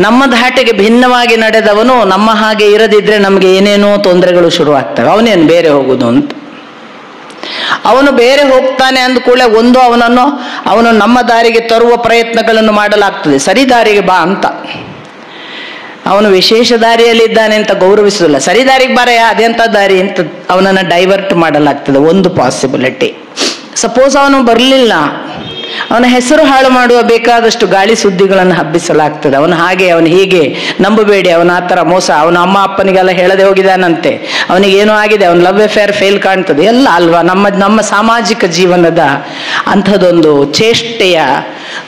ನಮ್ಮ ಧಾಟಿಗೆ ಭಿನ್ನವಾಗಿ ನಡೆದವನು ನಮ್ಮ ಹಾಗೆ ಇರದಿದ್ರೆ ನಮ್ಗೆ ಏನೇನೋ ತೊಂದರೆಗಳು ಶುರುವಾಗ್ತವೆ. ಅವನೇನು ಬೇರೆ ಹೋಗುದು ಅಂತ. ಅವನು ಬೇರೆ ಹೋಗ್ತಾನೆ ಅಂದ ಕೂಡಲೇ ಅವನು ನಮ್ಮ ದಾರಿಗೆ ತರುವ ಪ್ರಯತ್ನಗಳನ್ನು ಮಾಡಲಾಗ್ತದೆ. ಸರಿ ದಾರಿಗೆ ಬಾ ಅಂತ. ಅವನು ವಿಶೇಷ ದಾರಿಯಲ್ಲಿದ್ದಾನೆ ಅಂತ ಗೌರವಿಸೋದಿಲ್ಲ. ಸರಿ ದಾರಿಗೆ ಬಾರಯ್ಯ, ಅದೆಂತ ದಾರಿ ಅಂತ ಅವನನ್ನು ಡೈವರ್ಟ್ ಮಾಡಲಾಗ್ತದೆ. ಒಂದು ಪಾಸಿಬಿಲಿಟಿ. ಸಪೋಸ್ ಅವನು ಬರಲಿಲ್ಲ, ಅವನ ಹೆಸರು ಹಾಳು ಮಾಡುವ ಬೇಕಾದಷ್ಟು ಗಾಳಿ ಸುದ್ದಿಗಳನ್ನು ಹಬ್ಬಿಸಲಾಗ್ತದೆ. ಅವನು ಹಾಗೆ, ಅವನು ಹೀಗೆ, ನಂಬಬೇಡಿ, ಅವನ ಆ ಥರ ಮೋಸ, ಅವನ ಅಮ್ಮ ಅಪ್ಪನಿಗೆಲ್ಲ ಹೇಳದೆ ಹೋಗಿದಾನಂತೆ, ಅವನಿಗೇನೋ ಆಗಿದೆ, ಅವನ ಲವ್ ಅಫೇರ್ ಫೇಲ್ ಕಾಣ್ತದೆ, ಎಲ್ಲ ಅಲ್ವಾ ನಮ್ಮ ಸಾಮಾಜಿಕ ಜೀವನದ ಅಂಥದ್ದೊಂದು ಚೇಷ್ಟೆಯ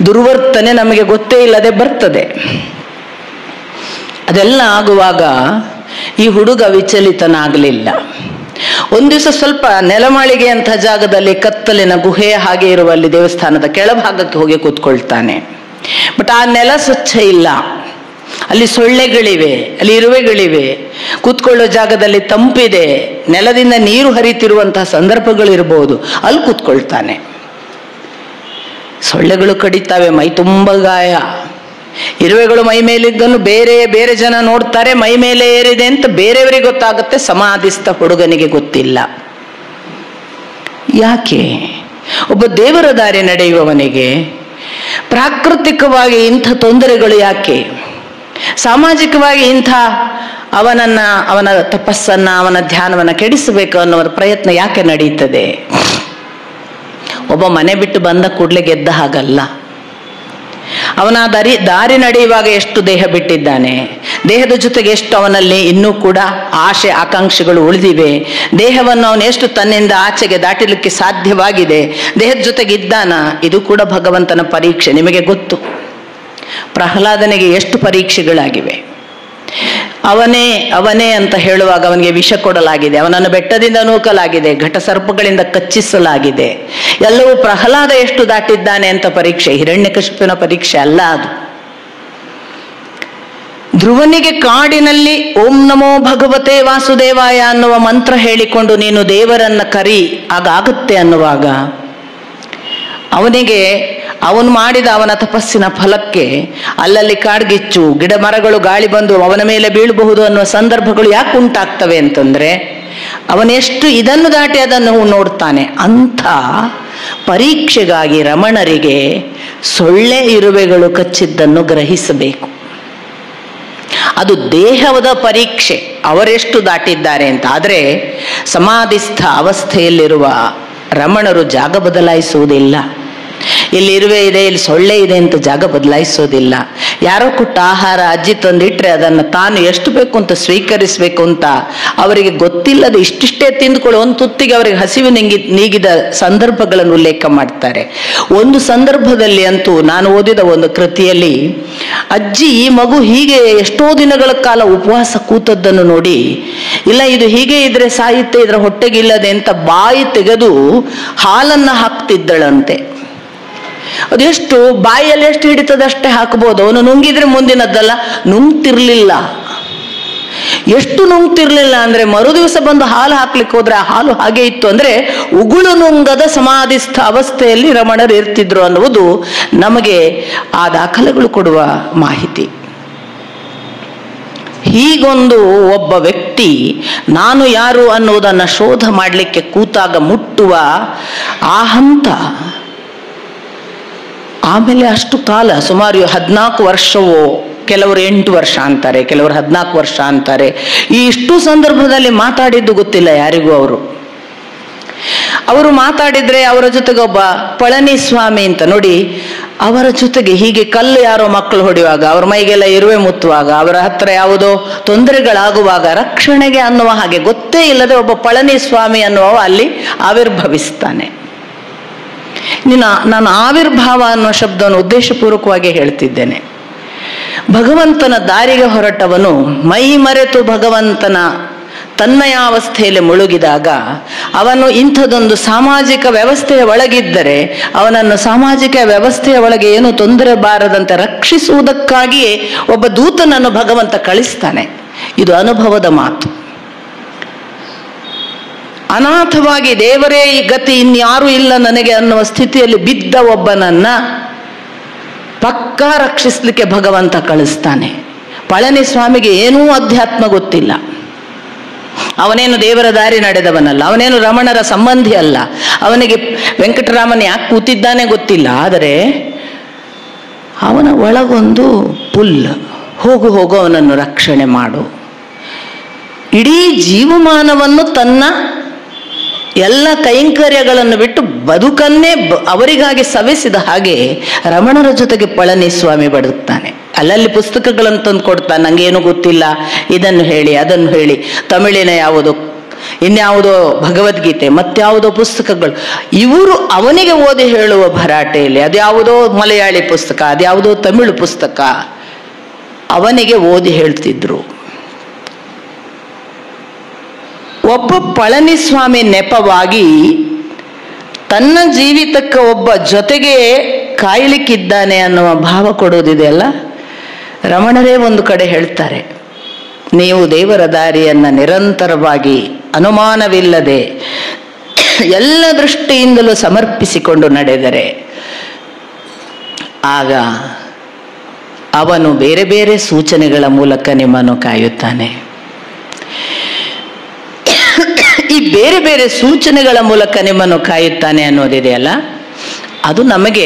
ದುರ್ವರ್ತನೆ ನಮಗೆ ಗೊತ್ತೇ ಇಲ್ಲದೆ ಬರ್ತದೆ. ಅದೆಲ್ಲ ಆಗುವಾಗ ಈ ಹುಡುಗ ವಿಚಲಿತನಾಗಲಿಲ್ಲ. ಒಂದು ದಿವಸ ಸ್ವಲ್ಪ ನೆಲಮಾಳಿಗೆ ಅಂತ ಜಾಗದಲ್ಲಿ ಕತ್ತಲಿನ ಗುಹೆಯ ಹಾಗೆ ಇರುವಲ್ಲಿ ದೇವಸ್ಥಾನದ ಕೆಳಭಾಗಕ್ಕೆ ಹೋಗಿ ಕೂತ್ಕೊಳ್ತಾನೆ. ಬಟ್ ಆ ನೆಲ ಸ್ವಚ್ಛ ಇಲ್ಲ, ಅಲ್ಲಿ ಸೊಳ್ಳೆಗಳಿವೆ, ಅಲ್ಲಿ ಇರುವೆಗಳಿವೆ, ಕೂತ್ಕೊಳ್ಳೋ ಜಾಗದಲ್ಲಿ ತಂಪಿದೆ, ನೆಲದಿಂದ ನೀರು ಹರಿತಿರುವಂತಹ ಸಂದರ್ಭಗಳಿರ್ಬೋದು. ಅಲ್ಲಿ ಕೂತ್ಕೊಳ್ತಾನೆ. ಸೊಳ್ಳೆಗಳು ಕಡಿತಾವೆ, ಮೈ ತುಂಬ ಗಾಯ, ಇರುವೆಗಳು ಮೈ ಮೇಲಿದ್ದನ್ನು ಬೇರೆ ಬೇರೆ ಜನ ನೋಡ್ತಾರೆ, ಮೈ ಮೇಲೆ ಏರಿದೆ ಅಂತ ಬೇರೆಯವರಿಗೆ ಗೊತ್ತಾಗುತ್ತೆ, ಸಮಾಧಿಸ್ಥ ಹುಡುಗನಿಗೆ ಗೊತ್ತಿಲ್ಲ. ಯಾಕೆ? ಒಬ್ಬ ದೇವರ ದಾರಿ ನಡೆಯುವವನಿಗೆ ಪ್ರಾಕೃತಿಕವಾಗಿ ಇಂಥ ತೊಂದರೆಗಳು ಯಾಕೆ? ಸಾಮಾಜಿಕವಾಗಿ ಇಂಥ ಅವನ ತಪಸ್ಸನ್ನ, ಅವನ ಧ್ಯಾನವನ್ನ ಕೆಡಿಸಬೇಕು ಅನ್ನೋ ಪ್ರಯತ್ನ ಯಾಕೆ ನಡೀತದೆ? ಒಬ್ಬ ಮನೆ ಬಿಟ್ಟು ಬಂದ ಕೂಡಲೇ ಗೆದ್ದ ಹಾಗಲ್ಲ. ಅವನ ದಾರಿ ನಡೆಯುವಾಗ ಎಷ್ಟು ದೇಹ ಬಿಟ್ಟಿದ್ದಾನೆ, ದೇಹದ ಜೊತೆಗೆ ಎಷ್ಟು ಅವನಲ್ಲಿ ಇನ್ನೂ ಕೂಡ ಆಶೆ ಆಕಾಂಕ್ಷೆಗಳು ಉಳಿದಿವೆ, ದೇಹವನ್ನು ಅವನು ಎಷ್ಟು ತನ್ನಿಂದ ಆಚೆಗೆ ದಾಟಲಿಕ್ಕೆ ಸಾಧ್ಯವಾಗಿದೆ, ದೇಹದ ಜೊತೆಗೆ ಇದ್ದಾನ, ಇದು ಕೂಡ ಭಗವಂತನ ಪರೀಕ್ಷೆ. ನಿಮಗೆ ಗೊತ್ತು, ಪ್ರಹ್ಲಾದನಿಗೆ ಎಷ್ಟು ಪರೀಕ್ಷೆಗಳಾಗಿವೆ. ಅವನೇ ಅಂತ ಹೇಳುವಾಗ ಅವನಿಗೆ ವಿಷ ಕೊಡಲಾಗಿದೆ, ಅವನನ್ನು ಬೆಟ್ಟದಿಂದ ನೂಕಲಾಗಿದೆ, ಘಟಸರ್ಪಗಳಿಂದ ಕಚ್ಚಿಸಲಾಗಿದೆ. ಎಲ್ಲವೂ ಪ್ರಹ್ಲಾದ ಎಷ್ಟು ದಾಟಿದ್ದಾನೆ ಅಂತ ಪರೀಕ್ಷೆ, ಹಿರಣ್ಯಕಶಿಪುವಿನ ಪರೀಕ್ಷೆ ಅಲ್ಲ ಅದು. ಧ್ರುವನಿಗೆ ಕಾಡಿನಲ್ಲಿ ಓಂ ನಮೋ ಭಗವತೆ ವಾಸುದೇವಾಯ ಅನ್ನುವ ಮಂತ್ರ ಹೇಳಿಕೊಂಡು ನೀನು ದೇವರನ್ನ ಕರಿ ಆಗುತ್ತೆ ಅನ್ನುವಾಗ ಅವನು ಮಾಡಿದ ಅವನ ತಪಸ್ಸಿನ ಫಲಕ್ಕೆ ಅಲ್ಲಲ್ಲಿ ಕಾಡ್ಗಿಚ್ಚು, ಗಿಡ ಮರಗಳು, ಗಾಳಿ ಬಂದು ಅವನ ಮೇಲೆ ಬೀಳಬಹುದು ಅನ್ನುವ ಸಂದರ್ಭಗಳು ಯಾಕೆ ಉಂಟಾಗ್ತವೆ ಅಂತಂದ್ರೆ ಅವನೆಷ್ಟು ಇದನ್ನು ದಾಟಿ ಅದನ್ನು ನೋಡ್ತಾನೆ. ಅಂಥ ಪರೀಕ್ಷೆಗಾಗಿ ರಮಣರಿಗೆ ಸೊಳ್ಳೆ ಇರುವೆಗಳು ಕಚ್ಚಿದ್ದನ್ನು ಗ್ರಹಿಸಬೇಕು. ಅದು ದೇಹದ ಪರೀಕ್ಷೆ, ಅವರೆಷ್ಟು ದಾಟಿದ್ದಾರೆ ಅಂತ. ಆದರೆ ಸಮಾಧಿಸ್ಥ ಅವಸ್ಥೆಯಲ್ಲಿರುವ ರಮಣರು ಜಾಗ ಬದಲಾಯಿಸುವುದಿಲ್ಲ. ಇಲ್ಲಿ ಇರುವೆ ಇದೆ, ಇಲ್ಲಿ ಸೊಳ್ಳೆ ಇದೆ ಅಂತ ಜಾಗ ಬದಲಾಯಿಸೋದಿಲ್ಲ. ಯಾರೋ ಕೊಟ್ಟ ಆಹಾರ ಅಜ್ಜಿ ತಂದಿಟ್ರೆ ಅದನ್ನು ತಾನು ಎಷ್ಟು ಬೇಕು ಅಂತ ಸ್ವೀಕರಿಸಬೇಕು ಅಂತ ಅವರಿಗೆ ಗೊತ್ತಿಲ್ಲದೆ ಇಷ್ಟಿಷ್ಟೇ ತಿಂದುಕೊಳ್ಳಿ ಒಂದು ತುತ್ತಿಗೆ ಅವರಿಗೆ ಹಸಿವು ನೀಗಿದ ಸಂದರ್ಭಗಳನ್ನು ಉಲ್ಲೇಖ ಮಾಡ್ತಾರೆ. ಒಂದು ಸಂದರ್ಭದಲ್ಲಿ ಅಂತೂ ನಾನು ಓದಿದ ಒಂದು ಕೃತಿಯಲ್ಲಿ ಅಜ್ಜಿ ಈ ಮಗು ಹೀಗೆ ಎಷ್ಟೋ ದಿನಗಳ ಕಾಲ ಉಪವಾಸ ಕೂತದ್ದನ್ನು ನೋಡಿ, ಇಲ್ಲ ಇದು ಹೀಗೆ ಇದ್ರೆ ಸಾಯುತ್ತೆ, ಇದರ ಹೊಟ್ಟೆಗಿಲ್ಲದೆ ಅಂತ ಬಾಯಿ ತೆಗೆದು ಹಾಲನ್ನು ಹಾಕ್ತಿದ್ದಳಂತೆ. ಅದೆಷ್ಟು ಬಾಯಲ್ಲಿ ಎಷ್ಟು ಹಿಡಿತದಷ್ಟೇ ಹಾಕಬಹುದು, ಅವನು ನುಂಗಿದ್ರೆ ಮುಂದಿನದ್ದಲ್ಲ, ನುಂಗ್ತಿರ್ಲಿಲ್ಲ. ಎಷ್ಟು ನುಂಗ್ತಿರ್ಲಿಲ್ಲ ಅಂದ್ರೆ ಮರುದಿವಸ ಬಂದು ಹಾಲು ಹಾಕ್ಲಿಕ್ಕೆ ಹೋದ್ರೆ ಆ ಹಾಲು ಹಾಗೆ ಇತ್ತು. ಅಂದ್ರೆ ಉಗುಳು ನುಂಗದ ಸಮಾಧಿಸ್ಥ ಅವಸ್ಥೆಯಲ್ಲಿ ರಮಣರು ಇರ್ತಿದ್ರು ಅನ್ನುವುದು ನಮಗೆ ಆ ದಾಖಲೆಗಳು ಕೊಡುವ ಮಾಹಿತಿ. ಹೀಗೊಂದು ಒಬ್ಬ ವ್ಯಕ್ತಿ ನಾನು ಯಾರು ಅನ್ನುವುದನ್ನು ಶೋಧ ಮಾಡಲಿಕ್ಕೆ ಕೂತಾಗ ಮುಟ್ಟುವ ಆ ಹಂತ, ಆಮೇಲೆ ಅಷ್ಟು ಕಾಲ ಸುಮಾರು 14 ವರ್ಷವೋ, ಕೆಲವರು 8 ವರ್ಷ ಅಂತಾರೆ, ಕೆಲವರು 14 ವರ್ಷ ಅಂತಾರೆ. ಈ ಇಷ್ಟು ಸಂದರ್ಭದಲ್ಲಿ ಮಾತಾಡಿದ್ದು ಗೊತ್ತಿಲ್ಲ ಯಾರಿಗೂ. ಅವರು ಮಾತಾಡಿದ್ರೆ ಅವರ ಜೊತೆಗೆ ಒಬ್ಬ ಪಳನಿಸ್ವಾಮಿ ಅಂತ ನೋಡಿ, ಅವರ ಜೊತೆಗೆ ಹೀಗೆ ಕಲ್ಲು ಯಾರೋ ಮಕ್ಕಳು ಹೊಡೆಯುವಾಗ, ಅವರ ಮೈಗೆಲ್ಲ ಇರುವೆ ಮುತ್ತುವಾಗ, ಅವರ ಹತ್ರ ಯಾವುದೋ ತೊಂದರೆಗಳಾಗುವಾಗ ರಕ್ಷಣೆಗೆ ಅನ್ನುವ ಹಾಗೆ ಗೊತ್ತೇ ಇಲ್ಲದೆ ಒಬ್ಬ ಪಳನಿಸ್ವಾಮಿ ಅನ್ನುವ ಅಲ್ಲಿ ಆವಿರ್ಭವಿಸ್ತಾನೆ. ನಾನು ಆವಿರ್ಭಾವ ಅನ್ನುವ ಶಬ್ದವನ್ನು ಉದ್ದೇಶಪೂರ್ವಕವಾಗಿ ಹೇಳ್ತಿದ್ದೇನೆ. ಭಗವಂತನ ದಾರಿಗೆ ಹೊರಟವನು ಮೈ ಮರೆತು ಭಗವಂತನ ತನ್ಮಯಾವಸ್ಥೆಯಲ್ಲಿ ಮುಳುಗಿದಾಗ ಅವನು ಇಂಥದೊಂದು ಸಾಮಾಜಿಕ ವ್ಯವಸ್ಥೆಯ ಒಳಗಿದ್ದರೆ ಅವನನ್ನು ಸಾಮಾಜಿಕ ವ್ಯವಸ್ಥೆಯ ಒಳಗೆ ಏನು ತೊಂದರೆ ಬಾರದಂತೆ ರಕ್ಷಿಸುವುದಕ್ಕಾಗಿಯೇ ಒಬ್ಬ ದೂತನನ್ನು ಭಗವಂತ ಕಳಿಸ್ತಾನೆ. ಇದು ಅನುಭವದ ಮಾತು. ಅನಾಥವಾಗಿ ದೇವರೇ ಈ ಗತಿ ಇನ್ಯಾರೂ ಇಲ್ಲ ನನಗೆ ಅನ್ನುವ ಸ್ಥಿತಿಯಲ್ಲಿ ಬಿದ್ದ ಒಬ್ಬನನ್ನ ಪಕ್ಕಾ ರಕ್ಷಿಸಲಿಕ್ಕೆ ಭಗವಂತ ಕಳಿಸ್ತಾನೆ. ಪಳನಿಸ್ವಾಮಿಗೆ ಏನೂ ಅಧ್ಯಾತ್ಮ ಗೊತ್ತಿಲ್ಲ, ಅವನೇನು ದೇವರ ದಾರಿ ನಡೆದವನಲ್ಲ, ಅವನೇನು ರಮಣರ ಸಂಬಂಧಿ ಅಲ್ಲ, ಅವನಿಗೆ ವೆಂಕಟರಾಮನ್ ಯಾಕೆ ಕೂತಿದ್ದಾನೆ ಗೊತ್ತಿಲ್ಲ. ಆದರೆ ಅವನ ಒಳಗೊಂದು ಪುಲ್, ಹೋಗು ಅವನನ್ನು ರಕ್ಷಣೆ ಮಾಡು. ಇಡೀ ಜೀವಮಾನವನ್ನು ತನ್ನ ಎಲ್ಲ ಕೈಂಕರ್ಯಗಳನ್ನು ಬಿಟ್ಟು ಬದುಕನ್ನೇ ಅವರಿಗಾಗಿ ಸವೆಸಿದ ಹಾಗೆ ರಮಣರ ಜೊತೆಗೆ ಪಳನಿಸ್ವಾಮಿ ಬದುಕ್ತಾನೆ. ಅಲ್ಲಲ್ಲಿ ಪುಸ್ತಕಗಳನ್ನು ತಂದು ಕೊಡ್ತಾನೆ, ನಂಗೇನು ಗೊತ್ತಿಲ್ಲ, ಇದನ್ನು ಹೇಳಿ ಅದನ್ನು ಹೇಳಿ, ತಮಿಳಿನ ಯಾವುದೋ ಇನ್ಯಾವುದೋ ಭಗವದ್ಗೀತೆ ಮತ್ಯಾವುದೋ ಪುಸ್ತಕಗಳು ಇವರು ಅವನಿಗೆ ಓದಿ ಹೇಳುವ ಭರಾಟೆಯಲ್ಲಿ, ಅದ್ಯಾವುದೋ ಮಲಯಾಳಿ ಪುಸ್ತಕ, ಅದ್ಯಾವುದೋ ತಮಿಳು ಪುಸ್ತಕ ಅವನಿಗೆ ಓದಿ ಹೇಳ್ತಿದ್ರು. ಒಬ್ಬ ಪಳನಿಸ್ವಾಮಿ ನೆಪವಾಗಿ ತನ್ನ ಜೀವಿತಕ್ಕೆ ಒಬ್ಬ ಜೊತೆಗೆ ಕಾಯಲಿಕ್ಕಿದ್ದಾನೆ ಅನ್ನುವ ಭಾವ ಕೊಡೋದಿದೆಯಲ್ಲ, ರಮಣರೇ ಒಂದು ಕಡೆ ಹೇಳ್ತಾರೆ, ನೀವು ದೇವರ ದಾರಿಯನ್ನು ನಿರಂತರವಾಗಿ ಅನುಮಾನವಿಲ್ಲದೆ ಎಲ್ಲ ದೃಷ್ಟಿಯಿಂದಲೂ ಸಮರ್ಪಿಸಿಕೊಂಡು ನಡೆದರೆ ಆಗ ಅವನು ಬೇರೆ ಬೇರೆ ಸೂಚನೆಗಳ ಮೂಲಕ ನಿಮ್ಮನ್ನು ಕಾಯುತ್ತಾನೆ. ಈ ಬೇರೆ ಬೇರೆ ಸೂಚನೆಗಳ ಮೂಲಕ ನಿಮ್ಮನ್ನು ಕಾಯುತ್ತಾನೆ ಅನ್ನೋದಿದೆಯಲ್ಲ, ಅದು ನಮಗೆ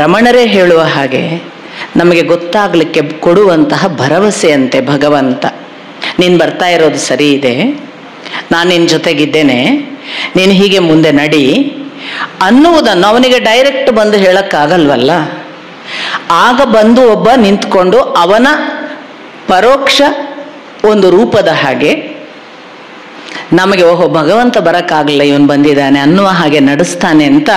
ರಮಣರೇ ಹೇಳುವ ಹಾಗೆ ನಮಗೆ ಗೊತ್ತಾಗಲಿಕ್ಕೆ ಕೊಡುವಂತಹ ಭರವಸೆಯಂತೆ. ಭಗವಂತ ನೀನು ಬರ್ತಾ ಇರೋದು ಸರಿ ಇದೆ, ನಾನು ನಿನ್ನ ಜೊತೆಗಿದ್ದೇನೆ, ನೀನು ಹೀಗೆ ಮುಂದೆ ನಡಿ ಅನ್ನುವುದನ್ನು ಅವನಿಗೆ ಡೈರೆಕ್ಟ್ ಬಂದು ಹೇಳಕ್ಕಾಗಲ್ವಲ್ಲ. ಆಗ ಬಂದು ಒಬ್ಬ ನಿಂತ್ಕೊಂಡು ಅವನ ಪರೋಕ್ಷ ಒಂದು ರೂಪದ ಹಾಗೆ ನಮಗೆ ಓಹೋ ಭಗವಂತ ಬರಕ್ಕಾಗಲ್ಲ, ಇವನು ಬಂದಿದ್ದಾನೆ ಅನ್ನುವ ಹಾಗೆ ನಡೆಸ್ತಾನೆ ಅಂತ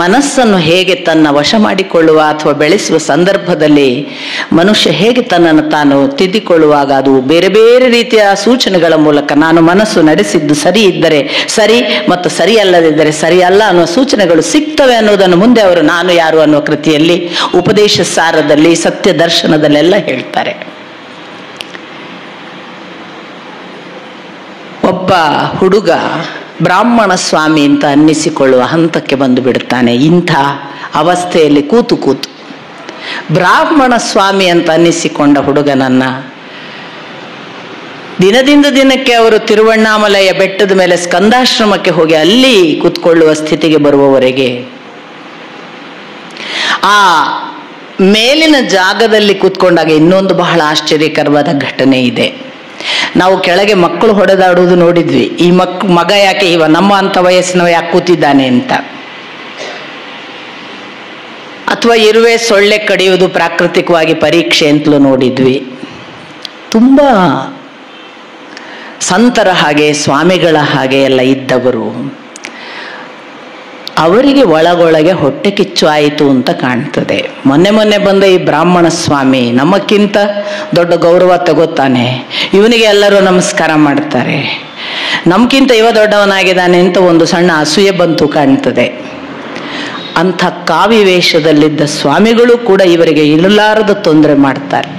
ಮನಸ್ಸನ್ನು ಹೇಗೆ ತನ್ನ ವಶ ಮಾಡಿಕೊಳ್ಳುವ ಅಥವಾ ಬೆಳೆಸುವ ಸಂದರ್ಭದಲ್ಲಿ ಮನುಷ್ಯ ಹೇಗೆ ತನ್ನನ್ನು ತಾನು ತಿದ್ದಿಕೊಳ್ಳುವಾಗ ಅದು ಬೇರೆ ಬೇರೆ ರೀತಿಯ ಸೂಚನೆಗಳ ಮೂಲಕ ನಾನು ಮನಸ್ಸು ನಡೆಸಿದ್ದು ಸರಿ ಇದ್ದರೆ ಸರಿ ಮತ್ತು ಸರಿ ಅಲ್ಲದಿದ್ದರೆ ಸರಿ ಅಲ್ಲ ಅನ್ನುವ ಸೂಚನೆಗಳು ಸಿಗ್ತವೆ ಅನ್ನೋದನ್ನು ಮುಂದೆ ಅವರು ನಾನು ಯಾರು ಅನ್ನುವ ಕೃತಿಯಲ್ಲಿ ಉಪದೇಶ ಸಾರದಲ್ಲಿ ಸತ್ಯ ದರ್ಶನದಲ್ಲೆಲ್ಲ ಹೇಳ್ತಾರೆ. ಒಬ್ಬ ಹುಡುಗ ಬ್ರಾಹ್ಮಣ ಸ್ವಾಮಿ ಅಂತ ಅನ್ನಿಸಿಕೊಳ್ಳುವ ಹಂತಕ್ಕೆ ಬಂದು ಬಿಡುತ್ತಾನೆ. ಇಂಥ ಅವಸ್ಥೆಯಲ್ಲಿ ಕೂತು ಬ್ರಾಹ್ಮಣ ಸ್ವಾಮಿ ಅಂತ ಅನ್ನಿಸಿಕೊಂಡ ಹುಡುಗನನ್ನ ದಿನದಿಂದ ದಿನಕ್ಕೆ ಅವರು ತಿರುವಣ್ಣಾಮಲಯ ಬೆಟ್ಟದ ಮೇಲೆ ಸ್ಕಂದಾಶ್ರಮಕ್ಕೆ ಹೋಗಿ ಅಲ್ಲಿ ಕೂತ್ಕೊಳ್ಳುವ ಸ್ಥಿತಿಗೆ ಬರುವವರೆಗೆ ಆ ಮೇಲಿನ ಜಾಗದಲ್ಲಿ ಕೂತ್ಕೊಂಡಾಗ ಇನ್ನೊಂದು ಬಹಳ ಆಶ್ಚರ್ಯಕರವಾದ ಘಟನೆ ಇದೆ. ನಾವು ಕೆಳಗೆ ಮಕ್ಕಳು ಹೊಡೆದಾಡುವುದು ನೋಡಿದ್ವಿ. ಈ ಮಗ ಯಾಕೆ ನಮ್ಮ ಅಂತ ವಯಸ್ಸಿನವ ಯಾಕೆ ಕೂತಿದ್ದಾನೆ ಅಂತ. ಅಥವಾ ಇರುವೆ ಸೊಳ್ಳೆ ಕಡಿಯುವುದು ಪ್ರಾಕೃತಿಕವಾಗಿ ಪರೀಕ್ಷೆ ಅಂತಲೂ ನೋಡಿದ್ವಿ. ತುಂಬ ಸಂತರ ಹಾಗೆ ಸ್ವಾಮಿಗಳ ಹಾಗೆ ಎಲ್ಲ ಇದ್ದವರು ಅವರಿಗೆ ಒಳಗೊಳಗೆ ಹೊಟ್ಟೆ ಕಿಚ್ಚು ಆಯಿತು ಅಂತ ಕಾಣ್ತದೆ. ಮೊನ್ನೆ ಬಂದ ಈ ಬ್ರಾಹ್ಮಣ ಸ್ವಾಮಿ ನಮಕ್ಕಿಂತ ದೊಡ್ಡ ಗೌರವ ತಗೋತಾನೆ, ಇವನಿಗೆ ಎಲ್ಲರೂ ನಮಸ್ಕಾರ ಮಾಡ್ತಾರೆ, ನಮ್ಗಿಂತ ಇವ ದೊಡ್ಡವನಾಗಿದ್ದಾನೆ ಅಂತ ಒಂದು ಸಣ್ಣ ಅಸೂಯೆ ಬಂತು ಕಾಣ್ತದೆ. ಅಂಥ ಕಾವಿ ವೇಷದಲ್ಲಿದ್ದ ಸ್ವಾಮಿಗಳು ಕೂಡ ಇವರಿಗೆ ಇರಲಾರದ ತೊಂದರೆ ಮಾಡ್ತಾರೆ.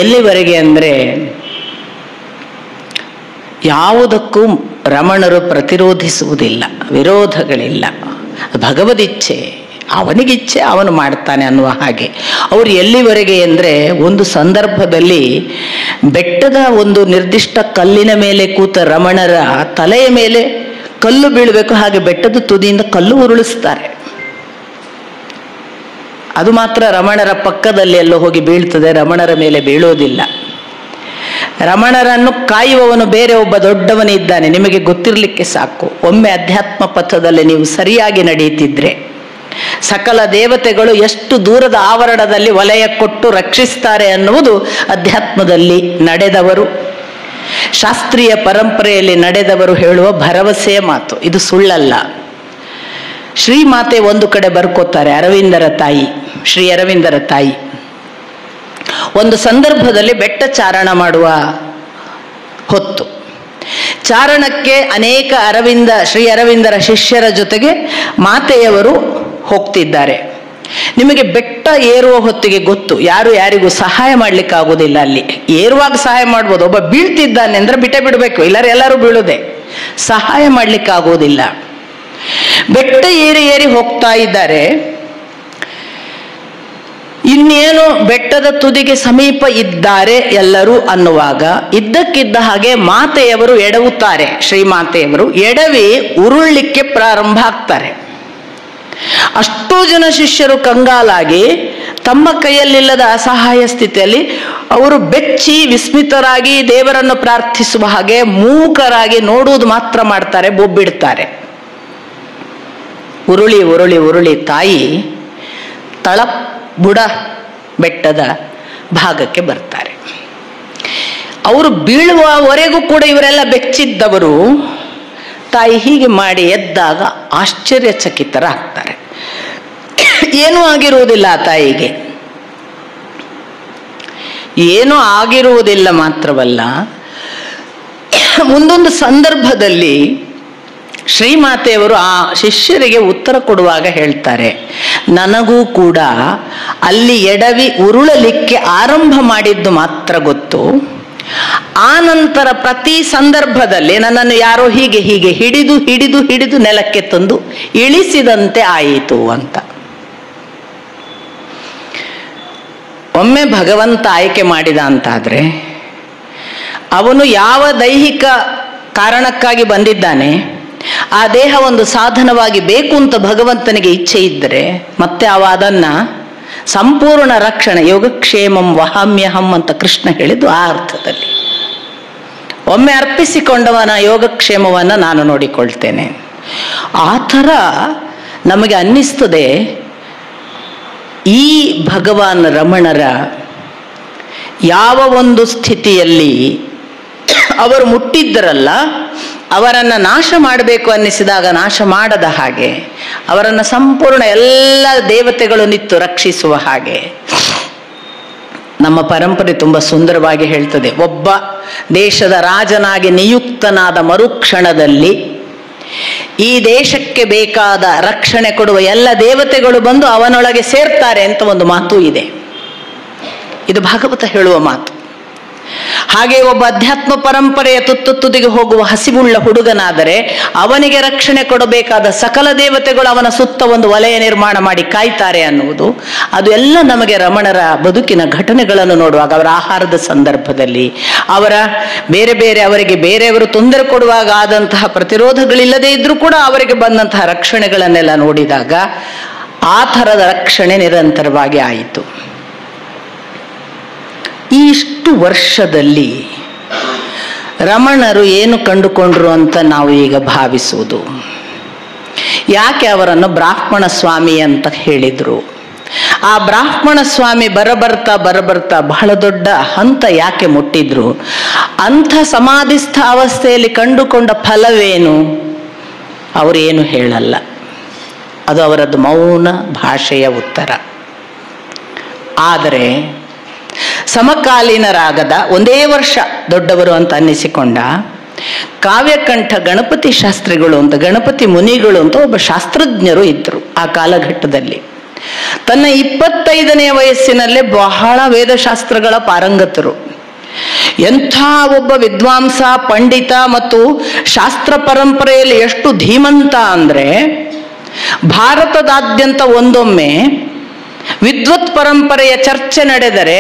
ಎಲ್ಲಿವರೆಗೆ ಅಂದರೆ ಯಾವುದಕ್ಕೂ ರಮಣರು ಪ್ರತಿರೋಧಿಸುವುದಿಲ್ಲ, ವಿರೋಧಗಳಿಲ್ಲ. ಭಗವದಿಚ್ಛೆ, ಅವನಿಗಿಚ್ಛೆ ಅವನು ಮಾಡ್ತಾನೆ ಅನ್ನುವ ಹಾಗೆ. ಅವರು ಎಲ್ಲಿವರೆಗೆ ಅಂದರೆ ಒಂದು ಸಂದರ್ಭದಲ್ಲಿ ಬೆಟ್ಟದ ಒಂದು ನಿರ್ದಿಷ್ಟ ಕಲ್ಲಿನ ಮೇಲೆ ಕೂತ ರಮಣರ ತಲೆಯ ಮೇಲೆ ಕಲ್ಲು ಬೀಳಬೇಕು, ಹಾಗೆ ಬೆಟ್ಟದ ತುದಿಯಿಂದ ಕಲ್ಲು ಉರುಳಿಸ್ತಾರೆ. ಅದು ಮಾತ್ರ ರಮಣರ ಪಕ್ಕದಲ್ಲಿ ಎಲ್ಲೋ ಹೋಗಿ ಬೀಳ್ತದೆ, ರಮಣರ ಮೇಲೆ ಬೀಳೋದಿಲ್ಲ. ರಮಣರನ್ನು ಕಾಯುವವನು ಬೇರೆ ಒಬ್ಬ ದೊಡ್ಡವನಿದ್ದಾನೆ, ನಿಮಗೆ ಗೊತ್ತಿರಲಿಕ್ಕೆ ಸಾಕು. ಒಮ್ಮೆ ಅಧ್ಯಾತ್ಮ ಪಥದಲ್ಲಿ ನೀವು ಸರಿಯಾಗಿ ನಡೆಯುತ್ತಿದ್ರೆ ಸಕಲ ದೇವತೆಗಳು ಎಷ್ಟು ದೂರದ ಆವರಣದಲ್ಲಿ ವಲಯ ಕೊಟ್ಟು ರಕ್ಷಿಸ್ತಾರೆ ಅನ್ನುವುದು ಅಧ್ಯಾತ್ಮದಲ್ಲಿ ನಡೆದವರು, ಶಾಸ್ತ್ರೀಯ ಪರಂಪರೆಯಲ್ಲಿ ನಡೆದವರು ಹೇಳುವ ಭರವಸೆಯ ಮಾತು, ಇದು ಸುಳ್ಳಲ್ಲ. ಶ್ರೀಮಾತೆ ಒಂದು ಕಡೆ ಬರ್ಕೋತಾರೆ, ಅರವಿಂದರ ತಾಯಿ, ಶ್ರೀ ಅರವಿಂದರ ತಾಯಿ. ಒಂದು ಸಂದರ್ಭದಲ್ಲಿ ಬೆಟ್ಟ ಚಾರಣ ಮಾಡುವ ಹೊತ್ತು, ಚಾರಣಕ್ಕೆ ಅನೇಕ ಶ್ರೀ ಅರವಿಂದರ ಶಿಷ್ಯರ ಜೊತೆಗೆ ಮಾತೆಯವರು ಹೋಗ್ತಿದ್ದಾರೆ. ನಿಮಗೆ ಬೆಟ್ಟ ಏರುವ ಹೊತ್ತಿಗೆ ಗೊತ್ತು, ಯಾರಿಗೂ ಸಹಾಯ ಮಾಡ್ಲಿಕ್ಕೆ ಆಗುದಿಲ್ಲ. ಅಲ್ಲಿ ಏರುವಾಗ ಸಹಾಯ ಮಾಡ್ಬೋದು, ಒಬ್ಬ ಬೀಳ್ತಿದ್ದಾನೆ ಅಂದ್ರೆ ಬಿಡಬೇಕು, ಇಲ್ಲರ ಎಲ್ಲರೂ ಬೀಳುದೆ, ಸಹಾಯ ಮಾಡ್ಲಿಕ್ಕೆ ಆಗೋದಿಲ್ಲ. ಬೆಟ್ಟ ಏರಿ ಹೋಗ್ತಾ ಇದ್ದಾರೆ. ಇನ್ನೇನು ಬೆಟ್ಟದ ತುದಿಗೆ ಸಮೀಪ ಇದ್ದಾರೆ ಎಲ್ಲರೂ ಅನ್ನುವಾಗ ಇದ್ದಕ್ಕಿದ್ದ ಹಾಗೆ ಮಾತೆಯವರು ಎಡವುತ್ತಾರೆ. ಶ್ರೀಮಾತೆಯವರು ಎಡವಿ ಉರುಳ್ಳಿಕ್ಕೆ ಪ್ರಾರಂಭ ಆಗ್ತಾರೆ. ಅಷ್ಟೋ ಜನ ಶಿಷ್ಯರು ಕಂಗಾಲಾಗಿ ತಮ್ಮ ಕೈಯಲ್ಲಿಲ್ಲದ ಅಸಹಾಯ ಸ್ಥಿತಿಯಲ್ಲಿ ಅವರು ಬೆಚ್ಚಿ ವಿಸ್ಮಿತರಾಗಿ ದೇವರನ್ನು ಪ್ರಾರ್ಥಿಸುವ ಹಾಗೆ ಮೂಕರಾಗಿ ನೋಡುವುದು ಮಾತ್ರ ಮಾಡ್ತಾರೆ, ಬೊಬ್ಬಿಡ್ತಾರೆ. ಉರುಳಿ ತಾಯಿ ಬುಡ ಬೆಟ್ಟದ ಭಾಗಕ್ಕೆ ಬರ್ತಾರೆ. ಅವರು ಬೀಳುವವರೆಗೂ ಕೂಡ ಇವರೆಲ್ಲ ಬೆಚ್ಚಿದ್ದವರು ತಾಯಿ ಹೀಗೆ ಮಾಡಿ ಎದ್ದಾಗ ಆಶ್ಚರ್ಯಚಕಿತರಾಗ್ತಾರೆ. ಏನೂ ಆಗಿರುವುದಿಲ್ಲ ಆ ತಾಯಿಗೆ, ಏನೂ ಆಗಿರುವುದಿಲ್ಲ ಮಾತ್ರವಲ್ಲ, ಮುಂದೊಂದು ಸಂದರ್ಭದಲ್ಲಿ ಶ್ರೀಮಾತೆಯವರು ಆ ಶಿಷ್ಯರಿಗೆ ಉತ್ತರ ಕೊಡುವಾಗ ಹೇಳ್ತಾರೆ, ನನಗೂ ಕೂಡ ಅಲ್ಲಿ ಎಡವಿ ಉರುಳಲಿಕ್ಕೆ ಆರಂಭ ಮಾಡಿದ್ದು ಮಾತ್ರ ಗೊತ್ತು, ಆ ನಂತರ ಪ್ರತಿ ಸಂದರ್ಭದಲ್ಲಿ ನನ್ನನ್ನು ಯಾರೋ ಹೀಗೆ ಹಿಡಿದು ನೆಲಕ್ಕೆ ತಂದು ಇಳಿಸಿದಂತೆ ಆಯಿತು ಅಂತ. ಒಮ್ಮೆ ಭಗವಂತ ಆಯ್ಕೆ ಮಾಡಿದ ಅಂತಾದ್ರೆ ಅವನು ಯಾವ ದೈಹಿಕ ಕಾರಣಕ್ಕಾಗಿ ಬಂದಿದ್ದಾನೆ, ಆ ದೇಹ ಒಂದು ಸಾಧನವಾಗಿ ಬೇಕು ಅಂತ ಭಗವಂತನಿಗೆ ಇಚ್ಛೆ ಇದ್ದರೆ ಮತ್ತೆ ಅದನ್ನ ಸಂಪೂರ್ಣ ರಕ್ಷಣೆ, ಯೋಗಕ್ಷೇಮಂ ವಹಾಮ್ಯಹಂ ಅಂತ ಕೃಷ್ಣ ಹೇಳಿದ್ದು ಆ ಅರ್ಥದಲ್ಲಿ. ಒಮ್ಮೆ ಅರ್ಪಿಸಿಕೊಂಡವನ ಯೋಗಕ್ಷೇಮವನ್ನು ನಾನು ನೋಡಿಕೊಳ್ತೇನೆ. ಆ ಥರ ನಮಗೆ ಅನ್ನಿಸ್ತದೆ ಈ ಭಗವಾನ್ ರಮಣರ ಯಾವ ಒಂದು ಸ್ಥಿತಿಯಲ್ಲಿ ಅವರು ಮುಟ್ಟಿದ್ದರಲ್ಲ, ಅವರನ್ನು ನಾಶ ಮಾಡಬೇಕು ಅನ್ನಿಸಿದಾಗ ನಾಶ ಮಾಡದ ಹಾಗೆ, ಅವರನ್ನು ಸಂಪೂರ್ಣ ಎಲ್ಲ ದೇವತೆಗಳು ನಿಂತು ರಕ್ಷಿಸುವ ಹಾಗೆ ನಮ್ಮ ಪರಂಪರೆ ತುಂಬ ಸುಂದರವಾಗಿ ಹೇಳ್ತದೆ. ಒಬ್ಬ ದೇಶದ ರಾಜನಾಗಿ ನಿಯುಕ್ತನಾದ ಮರುಕ್ಷಣದಲ್ಲಿ ಈ ದೇಶಕ್ಕೆ ಬೇಕಾದ ರಕ್ಷಣೆ ಕೊಡುವ ಎಲ್ಲ ದೇವತೆಗಳು ಬಂದು ಅವನೊಳಗೆ ಸೇರ್ತಾರೆ ಅಂತ ಒಂದು ಮಾತು ಇದೆ. ಇದು ಭಾಗವತ ಹೇಳುವ ಮಾತು. ಹಾಗೆ ಒಬ್ಬ ಅಧ್ಯಾತ್ಮ ಪರಂಪರೆಯ ತುದಿಗೆ ಹೋಗುವ ಹಸಿವುಳ್ಳ ಹುಡುಗನಾದರೆ ಅವನಿಗೆ ರಕ್ಷಣೆ ಕೊಡಬೇಕಾದ ಸಕಲ ದೇವತೆಗಳು ಅವನ ಸುತ್ತ ಒಂದು ವಲಯ ನಿರ್ಮಾಣ ಮಾಡಿ ಕಾಯ್ತಾರೆ ಅನ್ನುವುದು, ಅದು ಎಲ್ಲ ನಮಗೆ ರಮಣರ ಬದುಕಿನ ಘಟನೆಗಳನ್ನು ನೋಡುವಾಗ, ಅವರ ಆಹಾರದ ಸಂದರ್ಭದಲ್ಲಿ, ಅವರ ಅವರಿಗೆ ಬೇರೆಯವರು ತೊಂದರೆ ಕೊಡುವಾಗ ಆದಂತಹ ಪ್ರತಿರೋಧಗಳಿಲ್ಲದೆ ಇದ್ರೂ ಕೂಡ ಅವರಿಗೆ ಬಂದಂತಹ ರಕ್ಷಣೆಗಳನ್ನೆಲ್ಲ ನೋಡಿದಾಗ ಆ ಥರದ ರಕ್ಷಣೆ ನಿರಂತರವಾಗಿ ಆಯಿತು. ಇಷ್ಟು ವರ್ಷದಲ್ಲಿ ರಮಣರು ಏನು ಕಂಡುಕೊಂಡ್ರು ಅಂತ ನಾವು ಈಗ ಭಾವಿಸುವುದು. ಯಾಕೆ ಅವರನ್ನು ಬ್ರಾಹ್ಮಣ ಸ್ವಾಮಿ ಅಂತ ಹೇಳಿದ್ರು? ಆ ಬ್ರಾಹ್ಮಣ ಸ್ವಾಮಿ ಬರಬರ್ತಾ ಬಹಳ ದೊಡ್ಡ ಹಂತ ಯಾಕೆ ಮುಟ್ಟಿದ್ರು? ಅಂಥ ಸಮಾಧಿಸ್ಥ ಅವಸ್ಥೆಯಲ್ಲಿ ಕಂಡುಕೊಂಡ ಫಲವೇನು? ಅವರೇನು ಹೇಳಲ್ಲ. ಅದು ಅವರದ್ದು ಮೌನ ಭಾಷೆಯ ಉತ್ತರ. ಆದರೆ ಸಮಕಾಲೀನರಾಗದ, ಒಂದೇ ವರ್ಷ ದೊಡ್ಡವರು ಅಂತ ಅನ್ನಿಸಿಕೊಂಡ ಕಾವ್ಯಕಂಠ ಗಣಪತಿ ಶಾಸ್ತ್ರಿಗಳು ಅಂತ, ಗಣಪತಿ ಮುನಿಗಳು ಅಂತ ಒಬ್ಬ ಶಾಸ್ತ್ರಜ್ಞರು ಇದ್ದರು ಆ ಕಾಲಘಟ್ಟದಲ್ಲಿ. ತನ್ನ 25ನೇ ವಯಸ್ಸಿನಲ್ಲೇ ಬಹಳ ವೇದಶಾಸ್ತ್ರಗಳ ಪಾರಂಗತರು. ಎಂಥ ಒಬ್ಬ ವಿದ್ವಾಂಸ, ಪಂಡಿತ ಮತ್ತು ಶಾಸ್ತ್ರ ಪರಂಪರೆಯಲ್ಲಿ ಎಷ್ಟು ಧೀಮಂತ ಅಂದರೆ, ಭಾರತದಾದ್ಯಂತ ಒಂದೊಮ್ಮೆ ವಿದ್ವತ್ ಪರಂಪರೆಯ ಚರ್ಚೆ ನಡೆದರೆ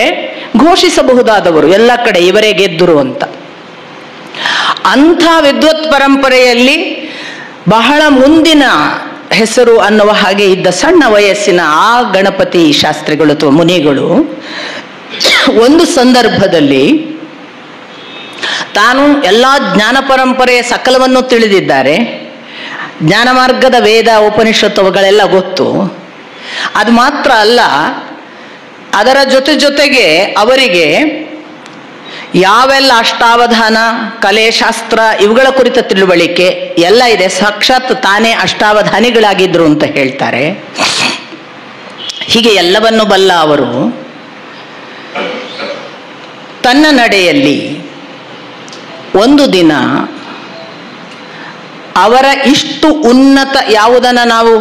ಘೋಷಿಸಬಹುದಾದವರು ಎಲ್ಲ ಕಡೆ ಇವರೇ ಗೆದ್ದರು ಅಂತ. ಅಂಥ ವಿದ್ವತ್ ಪರಂಪರೆಯಲ್ಲಿ ಬಹಳ ಮುಂದಿನ ಹೆಸರು ಅನ್ನುವ ಹಾಗೆ ಇದ್ದ ಸಣ್ಣ ವಯಸ್ಸಿನ ಆ ಗಣಪತಿ ಶಾಸ್ತ್ರಿಗಳು ಅಥವಾ ಮುನಿಗಳು ಒಂದು ಸಂದರ್ಭದಲ್ಲಿ ತಾನು ಎಲ್ಲ ಜ್ಞಾನ ಪರಂಪರೆಯ ಸಕಲವನ್ನು ತಿಳಿದಿದ್ದಾರೆ, ಜ್ಞಾನ ಮಾರ್ಗದ ವೇದ ಉಪನಿಷತ್ತುಗಳೆಲ್ಲ ಗೊತ್ತು. ಅದು ಮಾತ್ರ ಅಲ್ಲ, ಅದರ ಜೊತೆಗೆ ಅವರಿಗೆ ಯಾವೆಲ್ಲ ಅಷ್ಟಾವಧಾನ, ಕಲೆಶಾಸ್ತ್ರ ಇವುಗಳ ಕುರಿತ ತಿಳುವಳಿಕೆ ಎಲ್ಲ ಇದೆ. ಸಾಕ್ಷಾತ್ ತಾನೇ ಅಷ್ಟಾವಧಾನಿಗಳಾಗಿದ್ರು ಅಂತ ಹೇಳ್ತಾರೆ. ಹೀಗೆ ಎಲ್ಲವನ್ನು ಬಲ್ಲ ಅವರು ತನ್ನ ನಡೆಯಲ್ಲಿ ಒಂದು ದಿನ ಅವರ ಇಷ್ಟು ಉನ್ನತ ಯಾವುದನ್ನು ನಾವು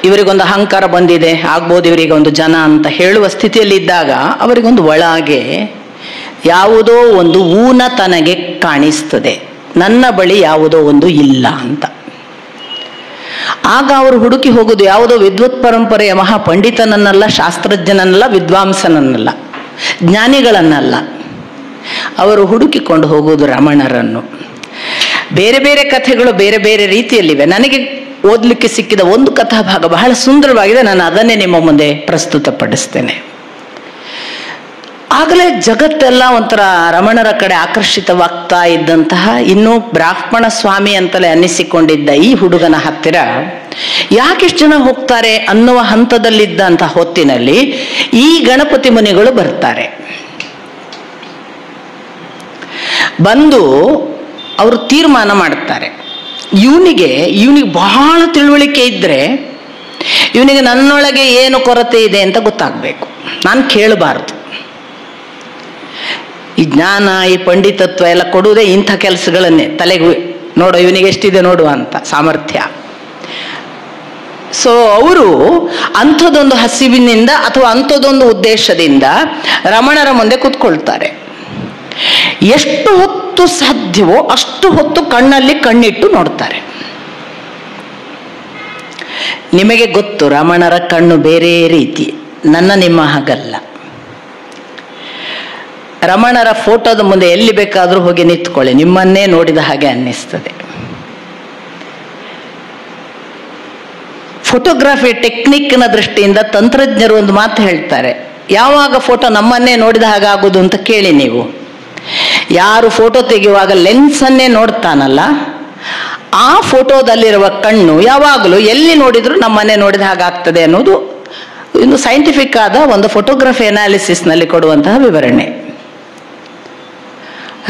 ಇವರಿಗೊಂದು ಅಹಂಕಾರ ಬಂದಿದೆ, ಆಗ್ಬೋದು ಇವರಿಗೆ ಒಂದು ಜನ ಅಂತ ಹೇಳುವ ಸ್ಥಿತಿಯಲ್ಲಿದ್ದಾಗ ಅವರಿಗೊಂದು ಒಳಗೆ ಯಾವುದೋ ಒಂದು ಊನ ತನಗೆ ಕಾಣಿಸ್ತದೆ, ನನ್ನ ಬಳಿ ಯಾವುದೋ ಒಂದು ಇಲ್ಲ ಅಂತ. ಆಗ ಅವರು ಹುಡುಕಿ ಹೋಗುದು ಯಾವುದೋ ವಿದ್ವತ್ ಪರಂಪರೆಯ ಮಹಾಪಂಡಿತನನ್ನಲ್ಲ, ಶಾಸ್ತ್ರಜ್ಞನನ್ನಲ್ಲ, ವಿದ್ವಾಂಸನನ್ನಲ್ಲ, ಜ್ಞಾನಿಗಳನ್ನಲ್ಲ. ಅವರು ಹುಡುಕಿಕೊಂಡು ಹೋಗುವುದು ರಮಣರನ್ನು. ಬೇರೆ ಬೇರೆ ಕಥೆಗಳು ಬೇರೆ ಬೇರೆ ರೀತಿಯಲ್ಲಿವೆ. ನನಗೆ ಓದಲಿಕ್ಕೆ ಸಿಕ್ಕಿದ ಒಂದು ಕಥಾಭಾಗ ಬಹಳ ಸುಂದರವಾಗಿದೆ, ನಾನು ಅದನ್ನೇ ನಿಮ್ಮ ಮುಂದೆ ಪ್ರಸ್ತುತಪಡಿಸ್ತೇನೆ. ಆಗಲೇ ಜಗತ್ತೆಲ್ಲ ಒಂಥರ ರಮಣರ ಕಡೆ ಆಕರ್ಷಿತವಾಗ್ತಾ ಇದ್ದಂತಹ, ಇನ್ನೂ ಬ್ರಾಹ್ಮಣ ಸ್ವಾಮಿ ಅಂತಲೇ ಅನ್ನಿಸಿಕೊಂಡಿದ್ದ ಈ ಹುಡುಗನ ಹತ್ತಿರ ಯಾಕೆಷ್ಟು ಜನ ಹೋಗ್ತಾರೆ ಅನ್ನುವ ಹಂತದಲ್ಲಿದ್ದಂತಹ ಹೊತ್ತಿನಲ್ಲಿ ಈ ಗಣಪತಿ ಮುನಿಗಳು ಬರ್ತಾರೆ. ಬಂದು ಅವರು ತೀರ್ಮಾನ ಮಾಡ್ತಾರೆ, ಇವನಿಗೆ ಬಹಳ ತಿಳುವಳಿಕೆ ಇದ್ರೆ ಇವನಿಗೆ ನನ್ನೊಳಗೆ ಏನು ಕೊರತೆ ಇದೆ ಅಂತ ಗೊತ್ತಾಗಬೇಕು, ನಾನು ಕೇಳಬಾರ್ದು. ಈ ಜ್ಞಾನ, ಈ ಪಂಡಿತತ್ವ ಎಲ್ಲ ಕೊಡುವುದೇ ಇಂಥ ಕೆಲಸಗಳನ್ನೇ, ತಲೆಗೆ ನೋಡೋ ಇವನಿಗೆ ಎಷ್ಟಿದೆ ನೋಡುವ ಅಂತ ಸಾಮರ್ಥ್ಯ. ಸೊ ಅವರು ಅಂಥದ್ದೊಂದು ಹಸಿವಿನಿಂದ ಅಥವಾ ಅಂಥದ್ದೊಂದು ಉದ್ದೇಶದಿಂದ ರಮಣರ ಮುಂದೆ ಕೂತ್ಕೊಳ್ತಾರೆ. ಎಷ್ಟು ಹೊತ್ತು ಸಾಧ್ಯವೋ ಅಷ್ಟು ಹೊತ್ತು ಕಣ್ಣಲ್ಲಿ ಕಣ್ಣಿಟ್ಟು ನೋಡ್ತಾರೆ. ನಿಮಗೆ ಗೊತ್ತು, ರಮಣರ ಕಣ್ಣು ಬೇರೆ ರೀತಿ, ನಿಮ್ಮ ಹಾಗಲ್ಲ. ರಮಣರ ಫೋಟೋದ ಮುಂದೆ ಎಲ್ಲಿ ಬೇಕಾದರೂ ಹೋಗಿ ನಿಂತ್ಕೊಳ್ಳಿ, ನಿಮ್ಮನ್ನೇ ನೋಡಿದ ಹಾಗೆ ಅನ್ನಿಸ್ತದೆ. ಫೋಟೋಗ್ರಫಿ ಟೆಕ್ನಿಕ್ನ ದೃಷ್ಟಿಯಿಂದ ತಂತ್ರಜ್ಞರು ಒಂದು ಮಾತು ಹೇಳ್ತಾರೆ, ಯಾವಾಗ ಫೋಟೋ ನಮ್ಮನ್ನೇ ನೋಡಿದ ಹಾಗಾಗುವುದು ಅಂತ ಕೇಳಿ ನೀವು. ಯಾರು ಫೋಟೋ ತೆಗೆಯುವಾಗ ಲೆನ್ಸನ್ನೇ ನೋಡ್ತಾನಲ್ಲ, ಆ ಫೋಟೋದಲ್ಲಿರುವ ಕಣ್ಣು ಯಾವಾಗಲೂ ಎಲ್ಲಿ ನೋಡಿದ್ರು ನಮ್ಮನ್ನೇ ನೋಡಿದ ಹಾಗಾಗ್ತದೆ ಅನ್ನೋದು ಇನ್ನು ಸೈಂಟಿಫಿಕ್ ಆದ ಒಂದು ಫೋಟೋಗ್ರಫಿ ಅನಾಲಿಸಿಸ್ನಲ್ಲಿ ಕೊಡುವಂತಹ ವಿವರಣೆ.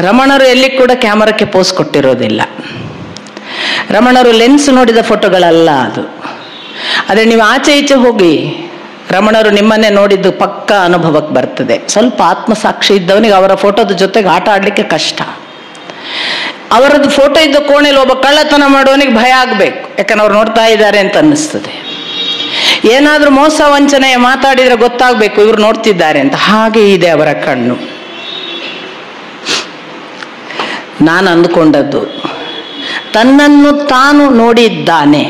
ರಮಣರು ಎಲ್ಲಿ ಕೂಡ ಕ್ಯಾಮರಾಕ್ಕೆ ಪೋಸ್ ಕೊಟ್ಟಿರೋದಿಲ್ಲ. ರಮಣರು ಲೆನ್ಸ್ ನೋಡಿದ ಫೋಟೋಗಳಲ್ಲ ಅದು. ಆದರೆ ನೀವು ಆಚೆ ಈಚೆ ಹೋಗಿ ರಮಣರು ನಿಮ್ಮನ್ನೇ ನೋಡಿದ್ದು ಪಕ್ಕ ಅನುಭವಕ್ಕೆ ಬರ್ತದೆ. ಸ್ವಲ್ಪ ಆತ್ಮಸಾಕ್ಷಿ ಇದ್ದವನಿಗೆ ಅವರ ಫೋಟೋದ ಜೊತೆಗೆ ಆಟ ಆಡಲಿಕ್ಕೆ ಕಷ್ಟ. ಅವರದ್ದು ಫೋಟೋ ಇದ್ದ ಕೋಣೆಯಲ್ಲಿ ಒಬ್ಬ ಕಳ್ಳತನ ಮಾಡುವವನಿಗೆ ಭಯ ಆಗಬೇಕು, ಯಾಕಂದ್ರೆ ಅವ್ರು ನೋಡ್ತಾ ಇದ್ದಾರೆ ಅಂತ ಅನ್ನಿಸ್ತದೆ. ಏನಾದರೂ ಮೋಸ ವಂಚನೆ ಮಾತಾಡಿದರೆ ಗೊತ್ತಾಗಬೇಕು ಇವ್ರು ನೋಡ್ತಿದ್ದಾರೆ ಅಂತ. ಹಾಗೆ ಇದೆ ಅವರ ಕಣ್ಣು. ನಾನು ಅಂದುಕೊಂಡದ್ದು, ತನ್ನನ್ನು ತಾನು ನೋಡಿದ್ದಾನೆ,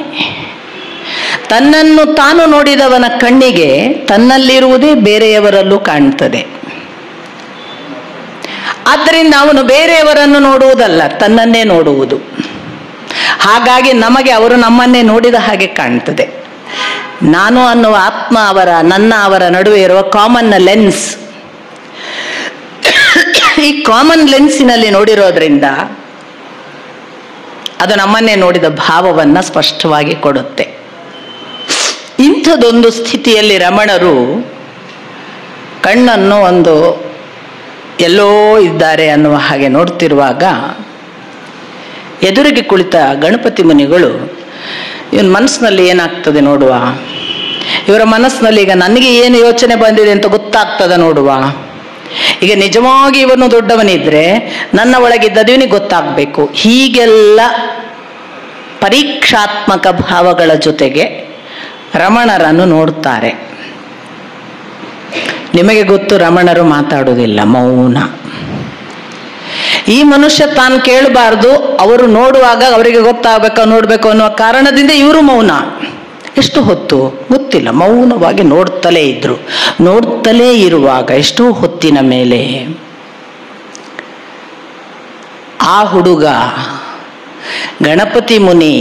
ತನ್ನನ್ನು ತಾನು ನೋಡಿದವನ ಕಣ್ಣಿಗೆ ತನ್ನಲ್ಲಿರುವುದೇ ಬೇರೆಯವರಲ್ಲೂ ಕಾಣ್ತದೆ. ಆದ್ದರಿಂದ ಅವನು ಬೇರೆಯವರನ್ನು ನೋಡುವುದಲ್ಲ, ತನ್ನನ್ನೇ ನೋಡುವುದು. ಹಾಗಾಗಿ ನಮಗೆ ಅವರು ನಮ್ಮನ್ನೇ ನೋಡಿದ ಹಾಗೆ ಕಾಣ್ತದೆ. ನಾನು ಅನ್ನುವ ಆತ್ಮ ಅವರ ನಡುವೆ ಇರುವ ಕಾಮನ್ ಲೆನ್ಸ್. ಈ ಕಾಮನ್ ಲೆನ್ಸಿನಲ್ಲಿ ನೋಡಿರೋದ್ರಿಂದ ಅದು ನಮ್ಮನ್ನೇ ನೋಡಿದ ಭಾವವನ್ನ ಸ್ಪಷ್ಟವಾಗಿ ಕೊಡುತ್ತೆ. ಇಂಥದೊಂದು ಸ್ಥಿತಿಯಲ್ಲಿ ರಮಣರು ಕಣ್ಣನ್ನು ಒಂದು ಎಲ್ಲೋ ಇದ್ದಾರೆ ಅನ್ನುವ ಹಾಗೆ ನೋಡ್ತಿರುವಾಗ ಎದುರಿಗೆ ಕುಳಿತ ಗಣಪತಿ ಮುನಿಗಳು ಇವನ ಮನಸ್ಸಿನಲ್ಲಿ ಏನಾಗ್ತದೆ ನೋಡುವ, ಇವರ ಮನಸ್ಸಿನಲ್ಲಿ ಈಗ ನನಗೆ ಏನು ಯೋಚನೆ ಬಂದಿದೆ ಅಂತ ಗೊತ್ತಾಗ್ತದ ನೋಡುವ, ಈಗ ನಿಜವಾಗಿ ಇವನು ದೊಡ್ಡವನಿದ್ರೆ ನನ್ನ ಒಳಗಿದ್ದದು ಇವನಿಗೆ ಗೊತ್ತಾಗಬೇಕು. ಹೀಗೆಲ್ಲ ಪರೀಕ್ಷಾತ್ಮಕ ಭಾವಗಳ ಜೊತೆಗೆ ರಮಣರನ್ನು ನೋಡ್ತಾರೆ. ನಿಮಗೆ ಗೊತ್ತು, ರಮಣರು ಮಾತಾಡುವುದಿಲ್ಲ, ಮೌನ. ಈ ಮನುಷ್ಯ ತಾನು ಕೇಳಬಾರ್ದು, ಅವರು ನೋಡುವಾಗ ಅವರಿಗೆ ಗೊತ್ತಾಗಬೇಕು ನೋಡ್ಬೇಕು ಅನ್ನುವ ಕಾರಣದಿಂದ ಇವರು ಮೌನ. ಎಷ್ಟು ಹೊತ್ತು ಗೊತ್ತಿಲ್ಲ, ಮೌನವಾಗಿ ನೋಡ್ತಲೇ ಇದ್ರು. ನೋಡ್ತಲೇ ಇರುವಾಗ ಎಷ್ಟೋ ಹೊತ್ತಿನ ಮೇಲೆ ಆ ಹುಡುಗ ಗಣಪತಿ ಮುನಿ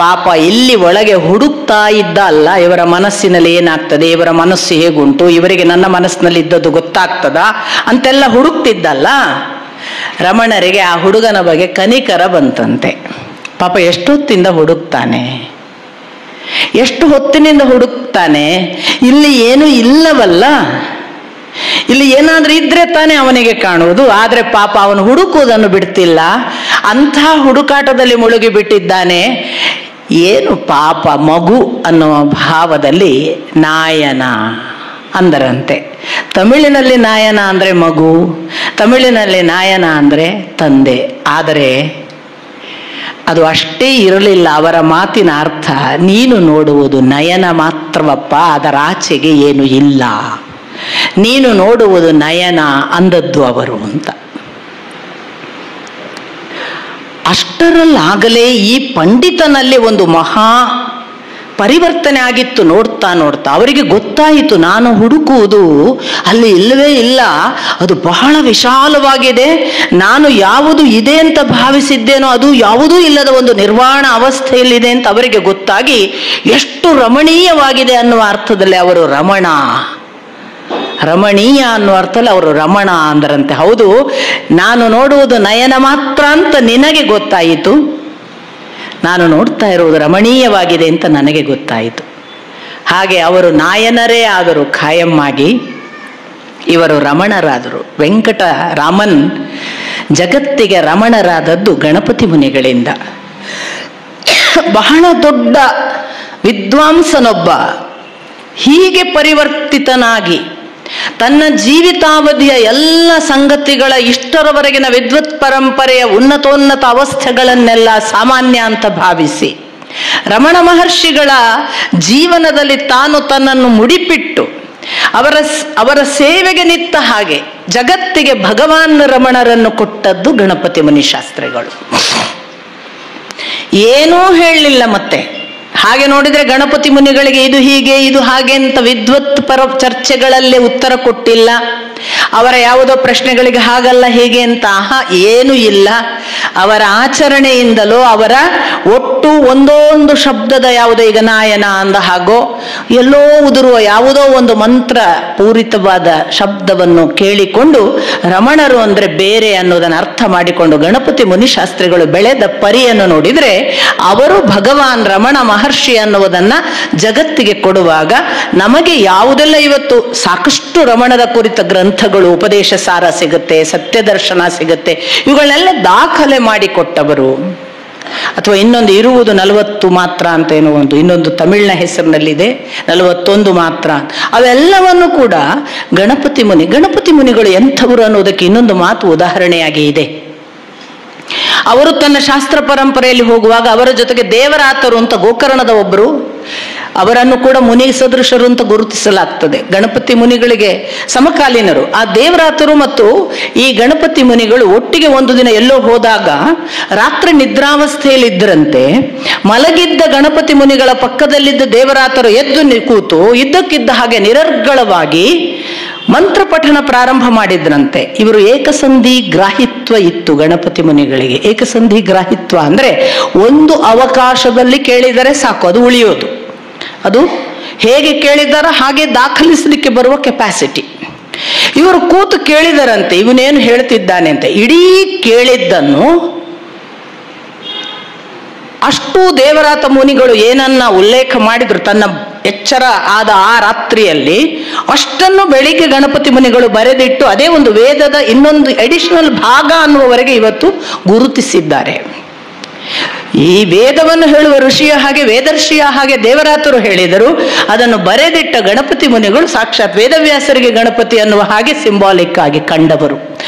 ಪಾಪ ಇಲ್ಲಿ ಒಳಗೆ ಹುಡುಕ್ತಾ ಇದ್ದ ಅಲ್ಲ, ಇವರ ಮನಸ್ಸಿನಲ್ಲಿ ಏನಾಗ್ತದೆ, ಇವರ ಮನಸ್ಸು ಹೇಗುಂಟು, ಇವರಿಗೆ ನನ್ನ ಮನಸ್ಸಿನಲ್ಲಿ ಇದ್ದದ್ದು ಗೊತ್ತಾಗ್ತದ ಅಂತೆಲ್ಲ ಹುಡುಕ್ತಿದ್ದಲ್ಲ. ರಮಣರಿಗೆ ಆ ಹುಡುಗನ ಬಗ್ಗೆ ಕನಿಕರ ಬಂತಂತೆ. ಪಾಪ ಎಷ್ಟೊತ್ತಿಂದ ಹುಡುಕ್ತಾನೆ, ಎಷ್ಟು ಹೊತ್ತಿನಿಂದ ಹುಡುಕ್ತಾನೆ, ಇಲ್ಲಿ ಏನು ಇಲ್ಲವಲ್ಲ, ಇಲ್ಲಿ ಏನಾದ್ರೂ ಇದ್ರೆ ತಾನೇ ಅವನಿಗೆ ಕಾಣುವುದು. ಆದ್ರೆ ಪಾಪ ಅವನು ಹುಡುಕುವುದನ್ನು ಬಿಡ್ತಿಲ್ಲ, ಅಂಥ ಹುಡುಕಾಟದಲ್ಲಿ ಮುಳುಗಿ ಬಿಟ್ಟಿದ್ದಾನೆ. ಏನು ಪಾಪ ಮಗು ಅನ್ನುವ ಭಾವದಲ್ಲಿ ನಾಯನ ಅಂದರಂತೆ. ತಮಿಳಿನಲ್ಲಿ ನಾಯನ ಅಂದ್ರೆ ಮಗು, ತಮಿಳಿನಲ್ಲಿ ನಾಯನ ಅಂದ್ರೆ ತಂದೆ. ಆದರೆ ಅದು ಅಷ್ಟೇ ಇರಲಿಲ್ಲ ಅವರ ಮಾತಿನ ಅರ್ಥ. ನೀನು ನೋಡುವುದು ನಯನ ಮಾತ್ರವಪ್ಪ, ಅದರ ಆಚೆಗೆ ಏನು ಇಲ್ಲ, ನೀನು ನೋಡುವುದು ನಯನ ಅಂದದ್ದು ಅವರು ಅಂತ. ಅಷ್ಟರಲ್ಲಾಗಲೇ ಈ ಪಂಡಿತನಲ್ಲಿ ಒಂದು ಮಹಾ ಪರಿವರ್ತನೆ ಆಗಿತ್ತು. ನೋಡ್ತಾ ನೋಡ್ತಾ ಅವರಿಗೆ ಗೊತ್ತಾಯಿತು, ನಾನು ಹುಡುಕುವುದು ಅಲ್ಲಿ ಇಲ್ಲವೇ ಇಲ್ಲ, ಅದು ಬಹಳ ವಿಶಾಲವಾಗಿದೆ. ನಾನು ಯಾವುದು ಇದೆ ಅಂತ ಭಾವಿಸಿದ್ದೇನೋ ಅದು ಯಾವುದೂ ಇಲ್ಲದ ಒಂದು ನಿರ್ವಾಣ ಅವಸ್ಥೆಯಲ್ಲಿದೆ ಅಂತ ಅವರಿಗೆ ಗೊತ್ತಾಗಿ ಎಷ್ಟು ರಮಣೀಯವಾಗಿದೆ ಅನ್ನುವ ಅರ್ಥದಲ್ಲಿ ಅವರು ರಮಣೀಯ ಅನ್ನುವ ಅರ್ಥದಲ್ಲಿ ಅವರು ರಮಣ ಅಂದರಂತೆ. ಹೌದು, ನಾನು ನೋಡುವುದು ನಯನ ಮಾತ್ರ ಅಂತ ನಿನಗೆ ಗೊತ್ತಾಯಿತು, ನಾನು ನೋಡ್ತಾ ಇರುವುದು ರಮಣೀಯವಾಗಿದೆ ಅಂತ ನನಗೆ ಗೊತ್ತಾಯಿತು. ಹಾಗೆ ಅವರು ನಾಯನರೇ ಆದರು ಖಾಯಮ್ಮಾಗಿ, ಇವರು ರಮಣರಾದರು. ವೆಂಕಟರಾಮನ್ ಜಗತ್ತಿಗೆ ರಮಣರಾದದ್ದು ಗಣಪತಿ ಮುನಿಗಳಿಂದ. ಬಹಳ ದೊಡ್ಡ ವಿದ್ವಾಂಸನೊಬ್ಬ ಹೀಗೆ ಪರಿವರ್ತಿತನಾಗಿ ತನ್ನ ಜೀವಿತಾವಧಿಯ ಎಲ್ಲ ಸಂಗತಿಗಳ ಇಷ್ಟರವರೆಗಿನ ವಿದ್ವತ್ ಪರಂಪರೆಯ ಉನ್ನತೋನ್ನತ ಅವಸ್ಥೆಗಳನ್ನೆಲ್ಲ ಸಾಮಾನ್ಯ ಅಂತ ಭಾವಿಸಿ ರಮಣ ಮಹರ್ಷಿಗಳ ಜೀವನದಲ್ಲಿ ತಾನು ತನ್ನನ್ನು ಮುಡಿಪಿಟ್ಟು ಅವರ ಸೇವೆಗೆ ನಿಂತ ಹಾಗೆ ಜಗತ್ತಿಗೆ ಭಗವಾನ್ ರಮಣರನ್ನು ಕೊಟ್ಟದ್ದು ಗಣಪತಿ ಮುನಿಶಾಸ್ತ್ರಿಗಳು. ಏನೂ ಹೇಳಲಿಲ್ಲ. ಮತ್ತೆ ಹಾಗೆ ನೋಡಿದ್ರೆ ಗಣಪತಿ ಮುನಿಗಳಿಗೆ ಇದು ಹೀಗೆ ಇದು ಹಾಗೆ ಅಂತ ವಿದ್ವತ್ ಪರ ಚರ್ಚೆಗಳಲ್ಲೇ ಉತ್ತರ ಕೊಟ್ಟಿಲ್ಲ. ಅವರ ಯಾವುದೋ ಪ್ರಶ್ನೆಗಳಿಗೆ ಹಾಗಲ್ಲ ಹೀಗೆ ಅಂತ ಏನೂ ಇಲ್ಲ. ಅವರ ಆಚರಣೆಯಿಂದಲೋ ಅವರ ಒಟ್ಟು ಒಂದೊಂದು ಶಬ್ದದ ಯಾವುದೋ ಈಗ ನಾಯನ ಅಂದ ಹಾಗೋ ಎಲ್ಲೋ ಉದುರುವ ಯಾವುದೋ ಒಂದು ಮಂತ್ರ ಪೂರಿತವಾದ ಶಬ್ದವನ್ನು ಕೇಳಿಕೊಂಡು ರಮಣರು ಅಂದ್ರೆ ಬೇರೆ ಅನ್ನೋದನ್ನು ಅರ್ಥ ಮಾಡಿಕೊಂಡು ಗಣಪತಿ ಮುನಿಶಾಸ್ತ್ರಿಗಳು ಬೆಳೆದ ಪರಿಯನ್ನು ನೋಡಿದ್ರೆ ಅವರು ಭಗವಾನ್ ರಮಣ ಮಹರ್ಷಿ ಅನ್ನುವುದನ್ನ ಜಗತ್ತಿಗೆ ಕೊಡುವಾಗ ನಮಗೆ ಯಾವುದೆಲ್ಲ ಇವತ್ತು ಸಾಕಷ್ಟು ರಮಣರ ಕುರಿತ ಗ್ರಂಥಗಳು, ಉಪದೇಶ ಸಾರ ಸಿಗುತ್ತೆ, ಸತ್ಯದರ್ಶನ ಸಿಗುತ್ತೆ, ಇವುಗಳನ್ನೆಲ್ಲ ದಾಖಲೆ ಮಾಡಿಕೊಟ್ಟವರು. ಅಥವಾ ಇನ್ನೊಂದು ಇರುವುದು 40 ಮಾತ್ರ ಅಂತ ಏನೋ ಇನ್ನೊಂದು ತಮಿಳಿನ ಹೆಸರಿನಲ್ಲಿದೆ, 41 ಮಾತ್ರ. ಅವೆಲ್ಲವನ್ನು ಕೂಡ ಗಣಪತಿ ಮುನಿಗಳು ಎಂಥವರು ಅನ್ನೋದಕ್ಕೆ ಇನ್ನೊಂದು ಮಾತು ಉದಾಹರಣೆಯಾಗಿ ಇದೆ. ಅವರು ತನ್ನ ಶಾಸ್ತ್ರ ಪರಂಪರೆಯಲ್ಲಿ ಹೋಗುವಾಗ ಅವರ ಜೊತೆಗೆ ದೇವರಾತರು ಅಂತ ಗೋಕರ್ಣದ ಒಬ್ಬರು, ಅವರನ್ನು ಕೂಡ ಮುನಿ ಸದೃಶರು ಅಂತ ಗುರುತಿಸಲಾಗ್ತದೆ. ಗಣಪತಿ ಮುನಿಗಳಿಗೆ ಸಮಕಾಲೀನರು. ಆ ದೇವರಾತರು ಮತ್ತು ಈ ಗಣಪತಿ ಮುನಿಗಳು ಒಟ್ಟಿಗೆ ಒಂದು ದಿನ ಎಲ್ಲೋ ಹೋದಾಗ ರಾತ್ರಿ ನಿದ್ರಾವಸ್ಥೆಯಲ್ಲಿ ಇದ್ದರಂತೆ. ಮಲಗಿದ್ದ ಗಣಪತಿ ಮುನಿಗಳ ಪಕ್ಕದಲ್ಲಿದ್ದ ದೇವರಾತರು ಎದ್ದು ಕೂತು ಇದ್ದಕ್ಕಿದ್ದ ಹಾಗೆ ನಿರರ್ಗಳವಾಗಿ ಮಂತ್ರ ಪಠಣ ಪ್ರಾರಂಭ ಮಾಡಿದ್ರಂತೆ. ಇವರು ಏಕಸಂಧಿ ಗ್ರಾಹಿತ್ವ ಇತ್ತು ಗಣಪತಿ ಮುನಿಗಳಿಗೆ. ಏಕಸಂಧಿ ಗ್ರಾಹಿತ್ವ ಅಂದ್ರೆ ಒಂದು ಅವಕಾಶದಲ್ಲಿ ಕೇಳಿದರೆ ಸಾಕು, ಅದು ಉಳಿಯೋದು. ಅದು ಹೇಗೆ ಕೇಳಿದಾರ ಹಾಗೆ ದಾಖಲಿಸಲಿಕ್ಕೆ ಬರುವ ಕೆಪಾಸಿಟಿ. ಇವರು ಕೂತು ಕೇಳಿದರಂತೆ ಇವನೇನು ಹೇಳ್ತಿದ್ದಾನೆ ಅಂತ. ಇಡೀ ಕೇಳಿದ್ದನ್ನು ಅಷ್ಟು ದೇವರಾತ ಮುನಿಗಳು ಏನನ್ನ ಉಲ್ಲೇಖ ಮಾಡಿದ್ರು ತನ್ನ ಎಚ್ಚರ ಆದ ಆ ರಾತ್ರಿಯಲ್ಲಿ, ಅಷ್ಟನ್ನು ಬೆಳಿಗ್ಗೆ ಗಣಪತಿ ಮುನಿಗಳು ಬರೆದಿಟ್ಟು ಅದೇ ಒಂದು ವೇದದ ಇನ್ನೊಂದು ಅಡಿಷನಲ್ ಭಾಗ ಅನ್ನುವವರೆಗೆ ಇವತ್ತು ಗುರುತಿಸಿದ್ದಾರೆ. ಈ ವೇದವನ್ನು ಹೇಳುವ ಋಷಿಯ ಹಾಗೆ ವೇದರ್ಷಿಯ ಹಾಗೆ ದೇವರಾತರು ಹೇಳಿದರು. ಅದನ್ನು ಬರೆದಿಟ್ಟ ಗಣಪತಿ ಮುನಿಗಳು ಸಾಕ್ಷಾತ್ ವೇದವ್ಯಾಸರಿಗೆ ಗಣಪತಿ ಅನ್ನುವ ಹಾಗೆ ಸಿಂಬಾಲಿಕ್ ಆಗಿ ಕಂಡವರು.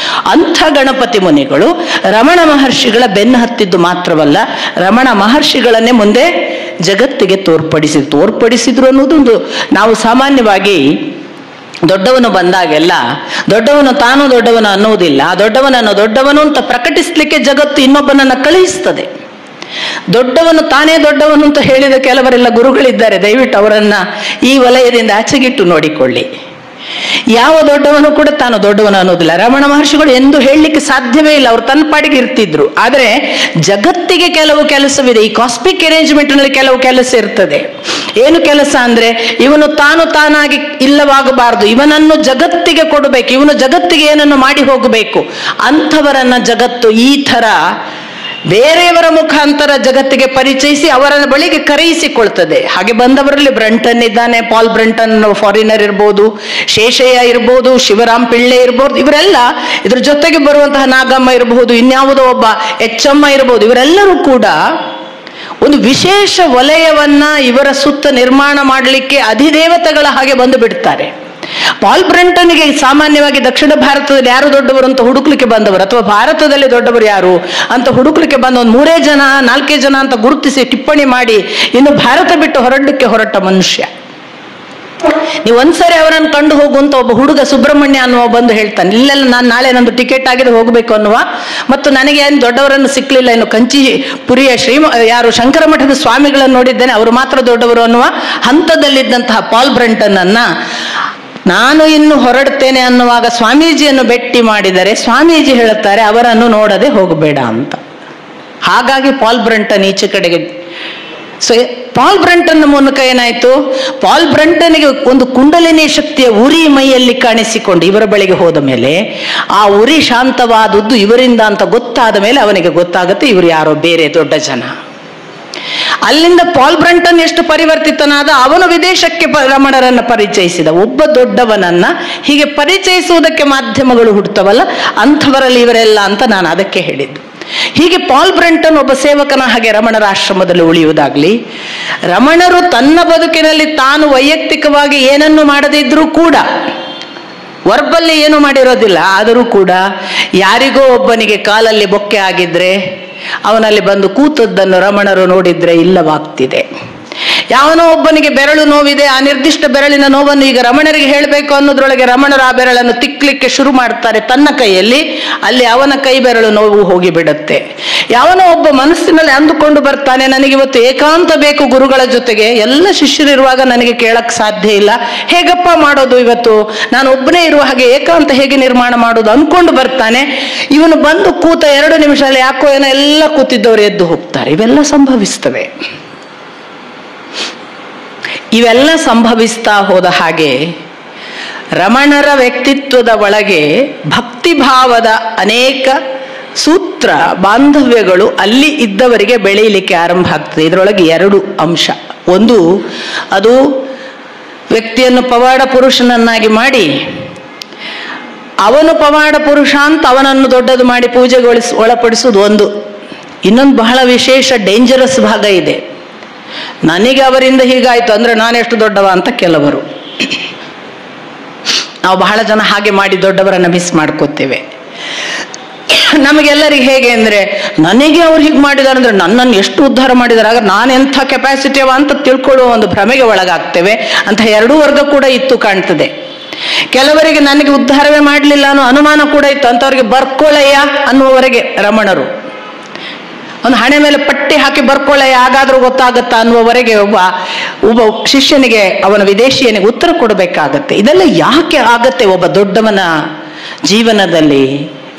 ಅಂಥ ಗಣಪತಿ ಮುನಿಗಳು ರಮಣ ಮಹರ್ಷಿಗಳ ಬೆನ್ನು ಹತ್ತಿದ್ದು ಮಾತ್ರವಲ್ಲ, ರಮಣ ಮಹರ್ಷಿಗಳನ್ನೇ ಮುಂದೆ ಜಗತ್ತಿಗೆ ತೋರ್ಪಡಿಸಿದ್ರು ಅನ್ನೋದೊಂದು. ನಾವು ಸಾಮಾನ್ಯವಾಗಿ ದೊಡ್ಡವನು ಬಂದಾಗೆಲ್ಲ ದೊಡ್ಡವನು ತಾನು ದೊಡ್ಡವನು ಅನ್ನುವುದಿಲ್ಲ, ದೊಡ್ಡವನನ್ನು ದೊಡ್ಡವನು ಅಂತ ಪ್ರಕಟಿಸಲಿಕ್ಕೆ ಜಗತ್ತು ಇನ್ನೊಬ್ಬನನ್ನು ಕಳುಹಿಸ್ತದೆ. ದೊಡ್ಡವನು ತಾನೇ ದೊಡ್ಡವನು ಅಂತ ಹೇಳಿದ ಕೆಲವರೆಲ್ಲ ಗುರುಗಳಿದ್ದಾರೆ, ದಯವಿಟ್ಟು ಅವರನ್ನ ಈ ವಲಯದಿಂದ ಆಚೆಗಿಟ್ಟು ನೋಡಿಕೊಳ್ಳಿ. ಯಾವ ದೊಡ್ಡವನು ಕೂಡ ತಾನು ದೊಡ್ಡವನು ಅನ್ನೋದಿಲ್ಲ. ರಮಣ ಮಹರ್ಷಿಗಳು ಎಂದು ಹೇಳಲಿಕ್ಕೆ ಸಾಧ್ಯವೇ ಇಲ್ಲ, ಅವರು ತನ್ನ ಪಾಡಿಗೆ ಇರ್ತಿದ್ರು. ಆದರೆ ಜಗತ್ತಿಗೆ ಕೆಲವು ಕೆಲಸವಿದೆ, ಈ ಕಾಸ್ಮಿಕ್ ಅರೇಂಜ್ಮೆಂಟ್ ನಲ್ಲಿ ಕೆಲವು ಕೆಲಸ ಇರ್ತದೆ. ಏನು ಕೆಲಸ ಅಂದ್ರೆ, ಇವನು ತಾನಾಗಿ ಇಲ್ಲವಾಗಬಾರದು, ಇವನನ್ನು ಜಗತ್ತಿಗೆ ಕೊಡಬೇಕು, ಇವನು ಜಗತ್ತಿಗೆ ಏನನ್ನು ಮಾಡಿ ಹೋಗಬೇಕು. ಅಂಥವರನ್ನ ಜಗತ್ತು ಈ ಥರ ಬೇರೆಯವರ ಮುಖಾಂತರ ಜಗತ್ತಿಗೆ ಪರಿಚಯಿಸಿ ಅವರ ಬಳಿಗೆ ಕರೆಯಿಸಿಕೊಳ್ತದೆ. ಹಾಗೆ ಬಂದವರಲ್ಲಿ ಬ್ರಂಟನ್ ಇದ್ದಾನೆ, ಪಾಲ್ ಬ್ರಂಟನ್ ಫಾರಿನರ್ ಇರ್ಬೋದು, ಶೇಷಯ್ಯ ಇರ್ಬೋದು, ಶಿವರಾಮ್ ಪಿಳ್ಳೆ ಇರ್ಬೋದು, ಇವರೆಲ್ಲ ಇದ್ರ ಜೊತೆಗೆ ಬರುವಂತಹ ನಾಗಮ್ಮ ಇರಬಹುದು, ಇನ್ಯಾವುದೋ ಒಬ್ಬ ಎಚ್ಚಮ್ಮ ಇರಬಹುದು. ಇವರೆಲ್ಲರೂ ಕೂಡ ಒಂದು ವಿಶೇಷ ವಲಯವನ್ನ ಇವರ ಸುತ್ತ ನಿರ್ಮಾಣ ಮಾಡಲಿಕ್ಕೆ ಅಧಿದೇವತೆಗಳ ಹಾಗೆ ಬಂದು ಬಿಡ್ತಾರೆ. ಪಾಲ್ ಬ್ರಂಟನ್ಗೆ ಸಾಮಾನ್ಯವಾಗಿ ದಕ್ಷಿಣ ಭಾರತದಲ್ಲಿ ಯಾರು ದೊಡ್ಡವರು ಅಂತ ಹುಡುಕ್ಲಿಕ್ಕೆ ಬಂದವರು, ಅಥವಾ ಭಾರತದಲ್ಲಿ ದೊಡ್ಡವರು ಯಾರು ಅಂತ ಹುಡುಕ್ಲಿಕ್ಕೆ ಬಂದ ಒಂದು 3 ಜನ 4 ಜನ ಅಂತ ಗುರುತಿಸಿ ಟಿಪ್ಪಣಿ ಮಾಡಿ ಇನ್ನು ಭಾರತ ಬಿಟ್ಟು ಹೊರಟ ಮನುಷ್ಯ. ನೀವು ಒಂದ್ಸರಿ ಅವರನ್ನು ಕಂಡು ಹೋಗುವಂತ ಒಬ್ಬ ಹುಡುಗ ಸುಬ್ರಹ್ಮಣ್ಯ ಅನ್ನುವ ಬಂದು ಹೇಳ್ತಾನೆ, ಇಲ್ಲೆಲ್ಲ ನಾನು ನಾಳೆ ನಂದು ಟಿಕೆಟ್ ಆಗಿದೆ ಹೋಗಬೇಕು ಅನ್ನುವ, ಮತ್ತು ನನಗೆ ಏನು ದೊಡ್ಡವರನ್ನು ಸಿಕ್ಕಲಿಲ್ಲ, ಇನ್ನು ಕಂಚಿಪುರಿಯ ಯಾರು ಶಂಕರ ಮಠದ ಸ್ವಾಮಿಗಳನ್ನು ನೋಡಿದ್ದೇನೆ, ಅವರು ಮಾತ್ರ ದೊಡ್ಡವರು ಅನ್ನುವ ಹಂತದಲ್ಲಿದ್ದಂತಹ ಪಾಲ್ ಬ್ರಂಟನ್ ಅನ್ನ ನಾನು ಇನ್ನು ಹೊರಡ್ತೇನೆ ಅನ್ನುವಾಗ ಸ್ವಾಮೀಜಿಯನ್ನು ಭೇಟಿ ಮಾಡಿದರೆ ಸ್ವಾಮೀಜಿ ಹೇಳುತ್ತಾರೆ ಅವರನ್ನು ನೋಡದೆ ಹೋಗಬೇಡ ಅಂತ. ಹಾಗಾಗಿ ಪಾಲ್ ಬ್ರಂಟನ್ ಈಚೆ ಕಡೆಗೆ. ಸೊ ಪಾಲ್ ಬ್ರಂಟನ್ ಮೂಲಕ ಏನಾಯ್ತು, ಪಾಲ್ ಬ್ರಂಟನ್ಗೆ ಒಂದು ಕುಂಡಲಿನಿ ಶಕ್ತಿಯ ಉರಿ ಮೈಯಲ್ಲಿ ಕಾಣಿಸಿಕೊಂಡು ಇವರ ಬಳಿಗೆ ಹೋದ ಮೇಲೆ ಆ ಉರಿ ಶಾಂತವಾದದ್ದು ಇವರಿಂದ ಅಂತ ಗೊತ್ತಾದ ಮೇಲೆ ಅವನಿಗೆ ಗೊತ್ತಾಗುತ್ತೆ ಇವರು ಯಾರೋ ಬೇರೆ ದೊಡ್ಡ ಜನ. ಅಲ್ಲಿಂದ ಪಾಲ್ ಬ್ರಂಟನ್ ಎಷ್ಟು ಪರಿವರ್ತಿತನಾದ, ಅವನು ವಿದೇಶಕ್ಕೆ ರಮಣರನ್ನು ಪರಿಚಯಿಸಿದ. ಒಬ್ಬ ದೊಡ್ಡವನನ್ನ ಹೀಗೆ ಪರಿಚಯಿಸುವುದಕ್ಕೆ ಮಾಧ್ಯಮಗಳು ಹುಡ್ತವಲ್ಲ, ಅಂಥವರಲ್ಲಿ ಇವರೆಲ್ಲ ಅಂತ ನಾನು ಅದಕ್ಕೆ ಹೇಳಿದ್ದು. ಹೀಗೆ ಪಾಲ್ ಬ್ರಂಟನ್ ಒಬ್ಬ ಸೇವಕನ ಹಾಗೆ ರಮಣರ ಆಶ್ರಮದಲ್ಲಿ ಉಳಿಯುವುದಾಗ್ಲಿ, ರಮಣರು ತನ್ನ ಬದುಕಿನಲ್ಲಿ ತಾನು ವೈಯಕ್ತಿಕವಾಗಿ ಏನನ್ನು ಮಾಡದಿದ್ರೂ ಕೂಡ, ವರ್ಬಲ್ಲಿ ಏನು ಮಾಡಿರೋದಿಲ್ಲ, ಆದರೂ ಕೂಡ ಯಾರಿಗೋ ಒಬ್ಬನಿಗೆ ಕಾಲಲ್ಲಿ ಬೊಕ್ಕೆ ಆಗಿದ್ರೆ ಅವನಲ್ಲಿ ಬಂದು ಕೂತದ್ದನ್ನು ರಮಣರು ನೋಡಿದ್ರೆ ಇಲ್ಲವಾಗ್ತಿದೆ. ಯಾವನೋ ಒಬ್ಬನಿಗೆ ಬೆರಳು ನೋವಿದೆ, ಆ ನಿರ್ದಿಷ್ಟ ಬೆರಳಿನ ನೋವನ್ನು ಈಗ ರಮಣರಿಗೆ ಹೇಳಬೇಕು ಅನ್ನೋದ್ರೊಳಗೆ ರಮಣರು ಆ ಬೆರಳನ್ನು ತಿಕ್ಕಲಿಕ್ಕೆ ಶುರು ಮಾಡ್ತಾರೆ ತನ್ನ ಕೈಯಲ್ಲಿ, ಅಲ್ಲಿ ಅವನ ಕೈ ಬೆರಳು ನೋವು ಹೋಗಿಬಿಡುತ್ತೆ. ಯಾವನೋ ಒಬ್ಬ ಮನಸ್ಸಿನಲ್ಲಿ ಅಂದುಕೊಂಡು ಬರ್ತಾನೆ, ನನಗಿವತ್ತು ಏಕಾಂತ ಬೇಕು ಗುರುಗಳ ಜೊತೆಗೆ, ಎಲ್ಲ ಶಿಷ್ಯರಿರುವಾಗ ನನಗೆ ಕೇಳಕ್ ಸಾಧ್ಯ ಇಲ್ಲ, ಹೇಗಪ್ಪ ಮಾಡೋದು, ಇವತ್ತು ನಾನು ಒಬ್ಬನೇ ಇರುವ ಹಾಗೆ ಏಕಾಂತ ಹೇಗೆ ನಿರ್ಮಾಣ ಮಾಡೋದು ಅನ್ಕೊಂಡು ಬರ್ತಾನೆ. ಇವನು ಬಂದು ಕೂತ 2 ನಿಮಿಷದಲ್ಲಿ ಯಾಕೋ ಏನೋ ಎಲ್ಲ ಕೂತಿದ್ದವರು ಎದ್ದು ಹೋಗ್ತಾರೆ. ಇವೆಲ್ಲ ಸಂಭವಿಸ್ತವೆ. ಇವೆಲ್ಲ ಸಂಭವಿಸ್ತಾ ಹೋದ ಹಾಗೆ ರಮಣರ ವ್ಯಕ್ತಿತ್ವದ ಒಳಗೆ ಭಕ್ತಿಭಾವದ ಅನೇಕ ಸೂತ್ರ ಬಾಂಧವ್ಯಗಳು ಅಲ್ಲಿ ಇದ್ದವರಿಗೆ ಬೆಳೆಯಲಿಕ್ಕೆ ಆರಂಭ ಆಗ್ತದೆ. ಇದರೊಳಗೆ 2 ಅಂಶ. ಒಂದು, ಅದು ವ್ಯಕ್ತಿಯನ್ನು ಪವಾಡ ಪುರುಷನನ್ನಾಗಿ ಮಾಡಿ ಅವನು ಪವಾಡ ಪುರುಷ ಅಂತ ಅವನನ್ನು ದೊಡ್ಡದು ಮಾಡಿ ಪೂಜೆಗೆ ಒಳಪಡಿಸುವುದು ಒಂದು. ಇನ್ನೊಂದು ಬಹಳ ವಿಶೇಷ ಡೇಂಜರಸ್ ಭಾಗ ಇದೆ. ನನಗೆ ಅವರಿಂದ ಹೀಗಾಯ್ತು ಅಂದ್ರೆ ನಾನೆಷ್ಟು ದೊಡ್ಡವ ಅಂತ ಕೆಲವರು. ನಾವು ಬಹಳ ಜನ ಹಾಗೆ ಮಾಡಿ ದೊಡ್ಡವರನ್ನ ಮಿಸ್ ಮಾಡ್ಕೋತೇವೆ. ನಮಗೆಲ್ಲರಿಗೆ ಹೇಗೆ ಅಂದ್ರೆ, ನನಗೆ ಅವ್ರು ಹೀಗೆ ಮಾಡಿದಾರೆ ಅಂದ್ರೆ ನನ್ನನ್ನು ಎಷ್ಟು ಉದ್ಧಾರ ಮಾಡಿದಾರೆ, ಆಗ ನಾನೆಂಥ ಕೆಪಾಸಿಟಿ ಅವ ಅಂತ ತಿಳ್ಕೊಳ್ಳುವ ಒಂದು ಭ್ರಮೆಗೆ ಒಳಗಾಗ್ತೇವೆ. ಅಂತ 2 ವರ್ಗ ಕೂಡ ಇತ್ತು ಕಾಣ್ತದೆ. ಕೆಲವರಿಗೆ ನನಗೆ ಉದ್ಧಾರವೇ ಮಾಡಲಿಲ್ಲ ಅನ್ನೋ ಅನುಮಾನ ಕೂಡ ಇತ್ತು, ಅಂತವ್ರಿಗೆ ಬರ್ಕೊಳ್ಳಯ್ಯ ಅನ್ನುವವರೆಗೆ ರಮಣರು ಒಂದು ಹಣೆ ಮೇಲೆ ಪಟ್ಟಿ ಹಾಕಿ ಬರ್ಕೊಳ್ಳಯ್ಯ ಆಗಾದ್ರೂ ಗೊತ್ತಾಗತ್ತಾ ಅನ್ನುವವರೆಗೆ ಒಬ್ಬ ಶಿಷ್ಯನಿಗೆ, ಅವನ ವಿದೇಶಿಯನಿಗೆ ಉತ್ತರ ಕೊಡಬೇಕಾಗತ್ತೆ. ಇದೆಲ್ಲ ಯಾಕೆ ಆಗತ್ತೆ ಒಬ್ಬ ದೊಡ್ಡವನ ಜೀವನದಲ್ಲಿ?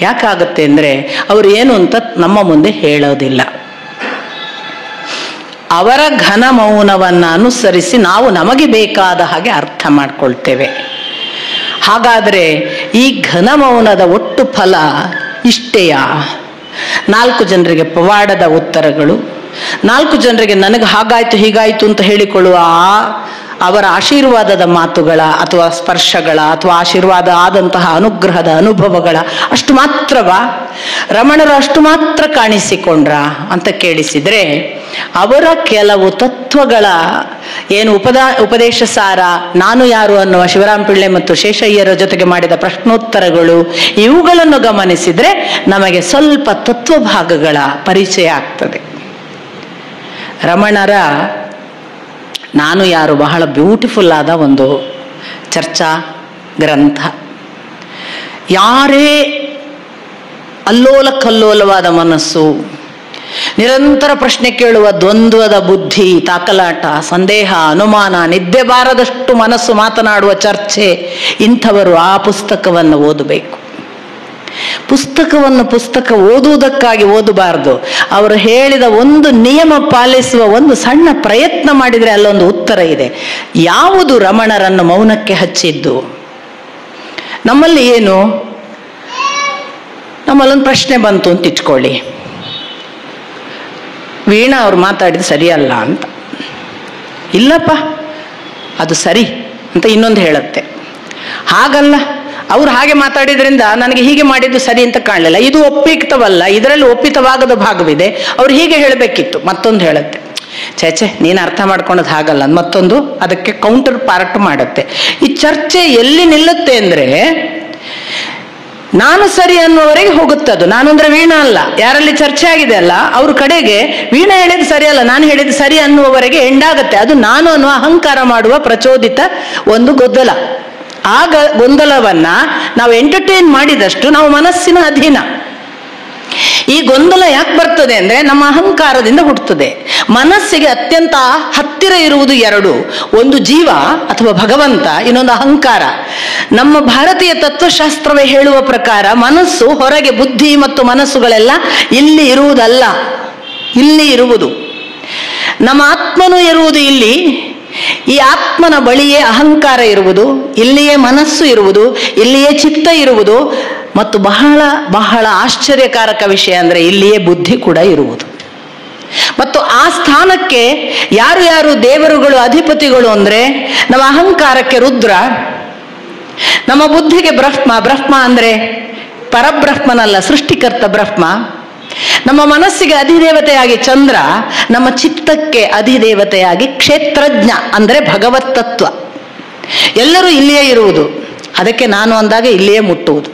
ಯಾಕಾಗತ್ತೆ ಅಂದ್ರೆ ಅವರು ಏನು ಅಂತ ನಮ್ಮ ಮುಂದೆ ಹೇಳೋದಿಲ್ಲ. ಅವರ ಘನ ಮೌನವನ್ನ ಅನುಸರಿಸಿ ನಾವು ನಮಗೆ ಬೇಕಾದ ಹಾಗೆ ಅರ್ಥ ಮಾಡ್ಕೊಳ್ತೇವೆ. ಹಾಗಾದರೆ ಈ ಘನ ಮೌನದ ಒಟ್ಟು ಫಲ ಇಷ್ಟೆಯಾ? 4 ಜನರಿಗೆ ಪವಾಡದ ಉತ್ತರಗಳು, 4 ಜನರಿಗೆ ನನಗೆ ಹಾಗಾಯ್ತು ಹೀಗಾಯ್ತು ಅಂತ ಹೇಳಿಕೊಳ್ಳುವ ಅವರ ಆಶೀರ್ವಾದದ ಮಾತುಗಳ ಅಥವಾ ಸ್ಪರ್ಶಗಳ ಅಥವಾ ಆಶೀರ್ವಾದ ಆದಂತಹ ಅನುಗ್ರಹದ ಅನುಭವಗಳ ಅಷ್ಟು ಮಾತ್ರವಾ? ರಮಣರು ಅಷ್ಟು ಮಾತ್ರ ಕಾಣಿಸಿಕೊಂಡ್ರ ಅಂತ ಕೇಳಿಸಿದ್ರೆ, ಅವರ ಕೆಲವು ತತ್ವಗಳ ಏನು ಉಪದೇಶ ಸಾರ, ನಾನು ಯಾರು ಅನ್ನುವ ಶಿವರಾಮ ಪಿಳ್ಳೆ ಮತ್ತು ಶೇಷಯ್ಯರ ಜೊತೆಗೆ ಮಾಡಿದ ಪ್ರಶ್ನೋತ್ತರಗಳು, ಇವುಗಳನ್ನು ಗಮನಿಸಿದ್ರೆ ನಮಗೆ ಸ್ವಲ್ಪ ತತ್ವಭಾಗಗಳ ಪರಿಚಯ ಆಗ್ತದೆ. ರಮಣರ ನಾನು ಯಾರು ಬಹಳ ಬ್ಯೂಟಿಫುಲ್ ಆದ ಒಂದು ಚರ್ಚಾ ಗ್ರಂಥ. ಯಾರೇ ಅಲ್ಲೋಲ ಕಲ್ಲೋಲವಾದ ಮನಸ್ಸು, ನಿರಂತರ ಪ್ರಶ್ನೆ ಕೇಳುವ ದ್ವಂದ್ವದ ಬುದ್ಧಿ, ತಾಕಲಾಟ, ಸಂದೇಹ, ಅನುಮಾನ, ನಿದ್ದೆ ಬಾರದಷ್ಟು ಮನಸ್ಸು ಮಾತನಾಡುವ ಚರ್ಚೆ, ಇಂಥವರು ಆ ಪುಸ್ತಕವನ್ನು ಓದಬೇಕು. ಪುಸ್ತಕ ಓದುವುದಕ್ಕಾಗಿ ಓದಬಾರದು. ಅವರು ಹೇಳಿದ ಒಂದು ನಿಯಮ ಪಾಲಿಸುವ ಒಂದು ಸಣ್ಣ ಪ್ರಯತ್ನ ಮಾಡಿದರೆ ಅಲ್ಲೊಂದು ಉತ್ತರ ಇದೆ. ಯಾವುದು ರಮಣರನ್ನು ಮೌನಕ್ಕೆ ಹಚ್ಚಿದ್ದು? ನಮ್ಮಲ್ಲಿ ಏನು, ನಮ್ಮಲ್ಲೊಂದು ಪ್ರಶ್ನೆ ಬಂತು ಅಂತ ಇಟ್ಕೊಳ್ಳಿ, ವೀಣಾ ಅವ್ರು ಮಾತಾಡಿದ್ದು ಸರಿಯಲ್ಲ ಅಂತ. ಇಲ್ಲಪ್ಪ ಅದು ಸರಿ ಅಂತ ಇನ್ನೊಂದು ಹೇಳುತ್ತೆ. ಹಾಗಲ್ಲ, ಅವ್ರು ಹಾಗೆ ಮಾತಾಡಿದ್ರಿಂದ ನನಗೆ ಹೀಗೆ ಮಾಡಿದ್ದು ಸರಿ ಅಂತ ಕಾಣಲಿಲ್ಲ, ಇದು ಒಪ್ಪಿತವಲ್ಲ, ಇದರಲ್ಲಿ ಒಪ್ಪಿತವಾಗದ ಭಾಗವಿದೆ, ಅವ್ರು ಹೀಗೆ ಹೇಳಬೇಕಿತ್ತು. ಮತ್ತೊಂದು ಹೇಳುತ್ತೆ, ಛೇ ನೀನು ಅರ್ಥ ಮಾಡ್ಕೊಳೋದು ಹಾಗಲ್ಲ, ಮತ್ತೊಂದು ಅದಕ್ಕೆ ಕೌಂಟರ್ ಪಾರ್ಟ್ ಮಾಡುತ್ತೆ. ಈ ಚರ್ಚೆ ಎಲ್ಲಿ ನಿಲ್ಲುತ್ತೆ ಅಂದ್ರೆ, ನಾನು ಸರಿ ಅನ್ನುವವರೆಗೆ ಹೋಗುತ್ತೆ ಅದು. ನಾನು ಅಂದ್ರೆ ವೀಣಾ ಅಲ್ಲ, ಯಾರಲ್ಲಿ ಚರ್ಚೆ ಆಗಿದೆ ಅಲ್ಲ ಅವ್ರ ಕಡೆಗೆ ವೀಣಾ ಹೇಳಿದ್ದು ಸರಿ ಅಲ್ಲ, ನಾನು ಹೇಳಿದ್ದು ಸರಿ ಅನ್ನುವವರೆಗೆ ಎಂಡಾಗತ್ತೆ. ಅದು ನಾನು ಅನ್ನುವ ಅಹಂಕಾರ ಮಾಡುವ ಪ್ರಚೋದಿತ ಒಂದು ಗೊಂದಲ. ಆ ಗೊಂದಲವನ್ನ ನಾವು ಎಂಟರ್ಟೈನ್ ಮಾಡಿದಷ್ಟು ನಾವು ಮನಸ್ಸಿನ ಅಧೀನ. ಈ ಗೊಂದಲ ಯಾಕೆ ಬರ್ತದೆ ಅಂದ್ರೆ ನಮ್ಮ ಅಹಂಕಾರದಿಂದ ಹುಟ್ಟುತ್ತದೆ. ಮನಸ್ಸಿಗೆ ಅತ್ಯಂತ ಹತ್ತಿರ ಇರುವುದು ಎರಡು, ಒಂದು ಜೀವ ಅಥವಾ ಭಗವಂತ, ಇನ್ನೊಂದು ಅಹಂಕಾರ. ನಮ್ಮ ಭಾರತೀಯ ತತ್ವಶಾಸ್ತ್ರವೇ ಹೇಳುವ ಪ್ರಕಾರ ಮನಸ್ಸು ಹೊರಗೆ, ಬುದ್ಧಿ ಮತ್ತು ಮನಸ್ಸುಗಳೆಲ್ಲ ಇಲ್ಲಿ ಇರುವುದಲ್ಲ, ಇಲ್ಲಿ ಇರುವುದು. ನಮ್ಮ ಆತ್ಮನೂ ಇರುವುದು ಇಲ್ಲಿ. ಈ ಆತ್ಮನ ಬಳಿಯೇ ಅಹಂಕಾರ ಇರುವುದು, ಇಲ್ಲಿಯೇ ಮನಸ್ಸು ಇರುವುದು, ಇಲ್ಲಿಯೇ ಚಿತ್ತ ಇರುವುದು, ಮತ್ತು ಬಹಳ ಬಹಳ ಆಶ್ಚರ್ಯಕಾರಕ ವಿಷಯ ಅಂದ್ರೆ ಇಲ್ಲಿಯೇ ಬುದ್ಧಿ ಕೂಡ ಇರುವುದು. ಮತ್ತು ಆ ಸ್ಥಾನಕ್ಕೆ ಯಾರು ಯಾರು ದೇವರುಗಳು, ಅಧಿಪತಿಗಳು ಅಂದ್ರೆ, ನಮ್ಮ ಅಹಂಕಾರಕ್ಕೆ ರುದ್ರ, ನಮ್ಮ ಬುದ್ಧಿಗೆ ಬ್ರಹ್ಮ. ಬ್ರಹ್ಮ ಅಂದ್ರೆ ಪರಬ್ರಹ್ಮನಲ್ಲ, ಸೃಷ್ಟಿಕರ್ತ ಬ್ರಹ್ಮ. ನಮ್ಮ ಮನಸ್ಸಿಗೆ ಅಧಿದೇವತೆಯಾಗಿ ಚಂದ್ರ, ನಮ್ಮ ಚಿತ್ತಕ್ಕೆ ಅಧಿದೇವತೆಯಾಗಿ ಕ್ಷೇತ್ರಜ್ಞ ಅಂದ್ರೆ ಭಗವತ್ ತತ್ವ. ಎಲ್ಲರೂ ಇಲ್ಲಿಯೇ ಇರುವುದು. ಅದಕ್ಕೆ ನಾನು ಅಂದಾಗ ಇಲ್ಲಿಯೇ ಮುಟ್ಟುವುದು.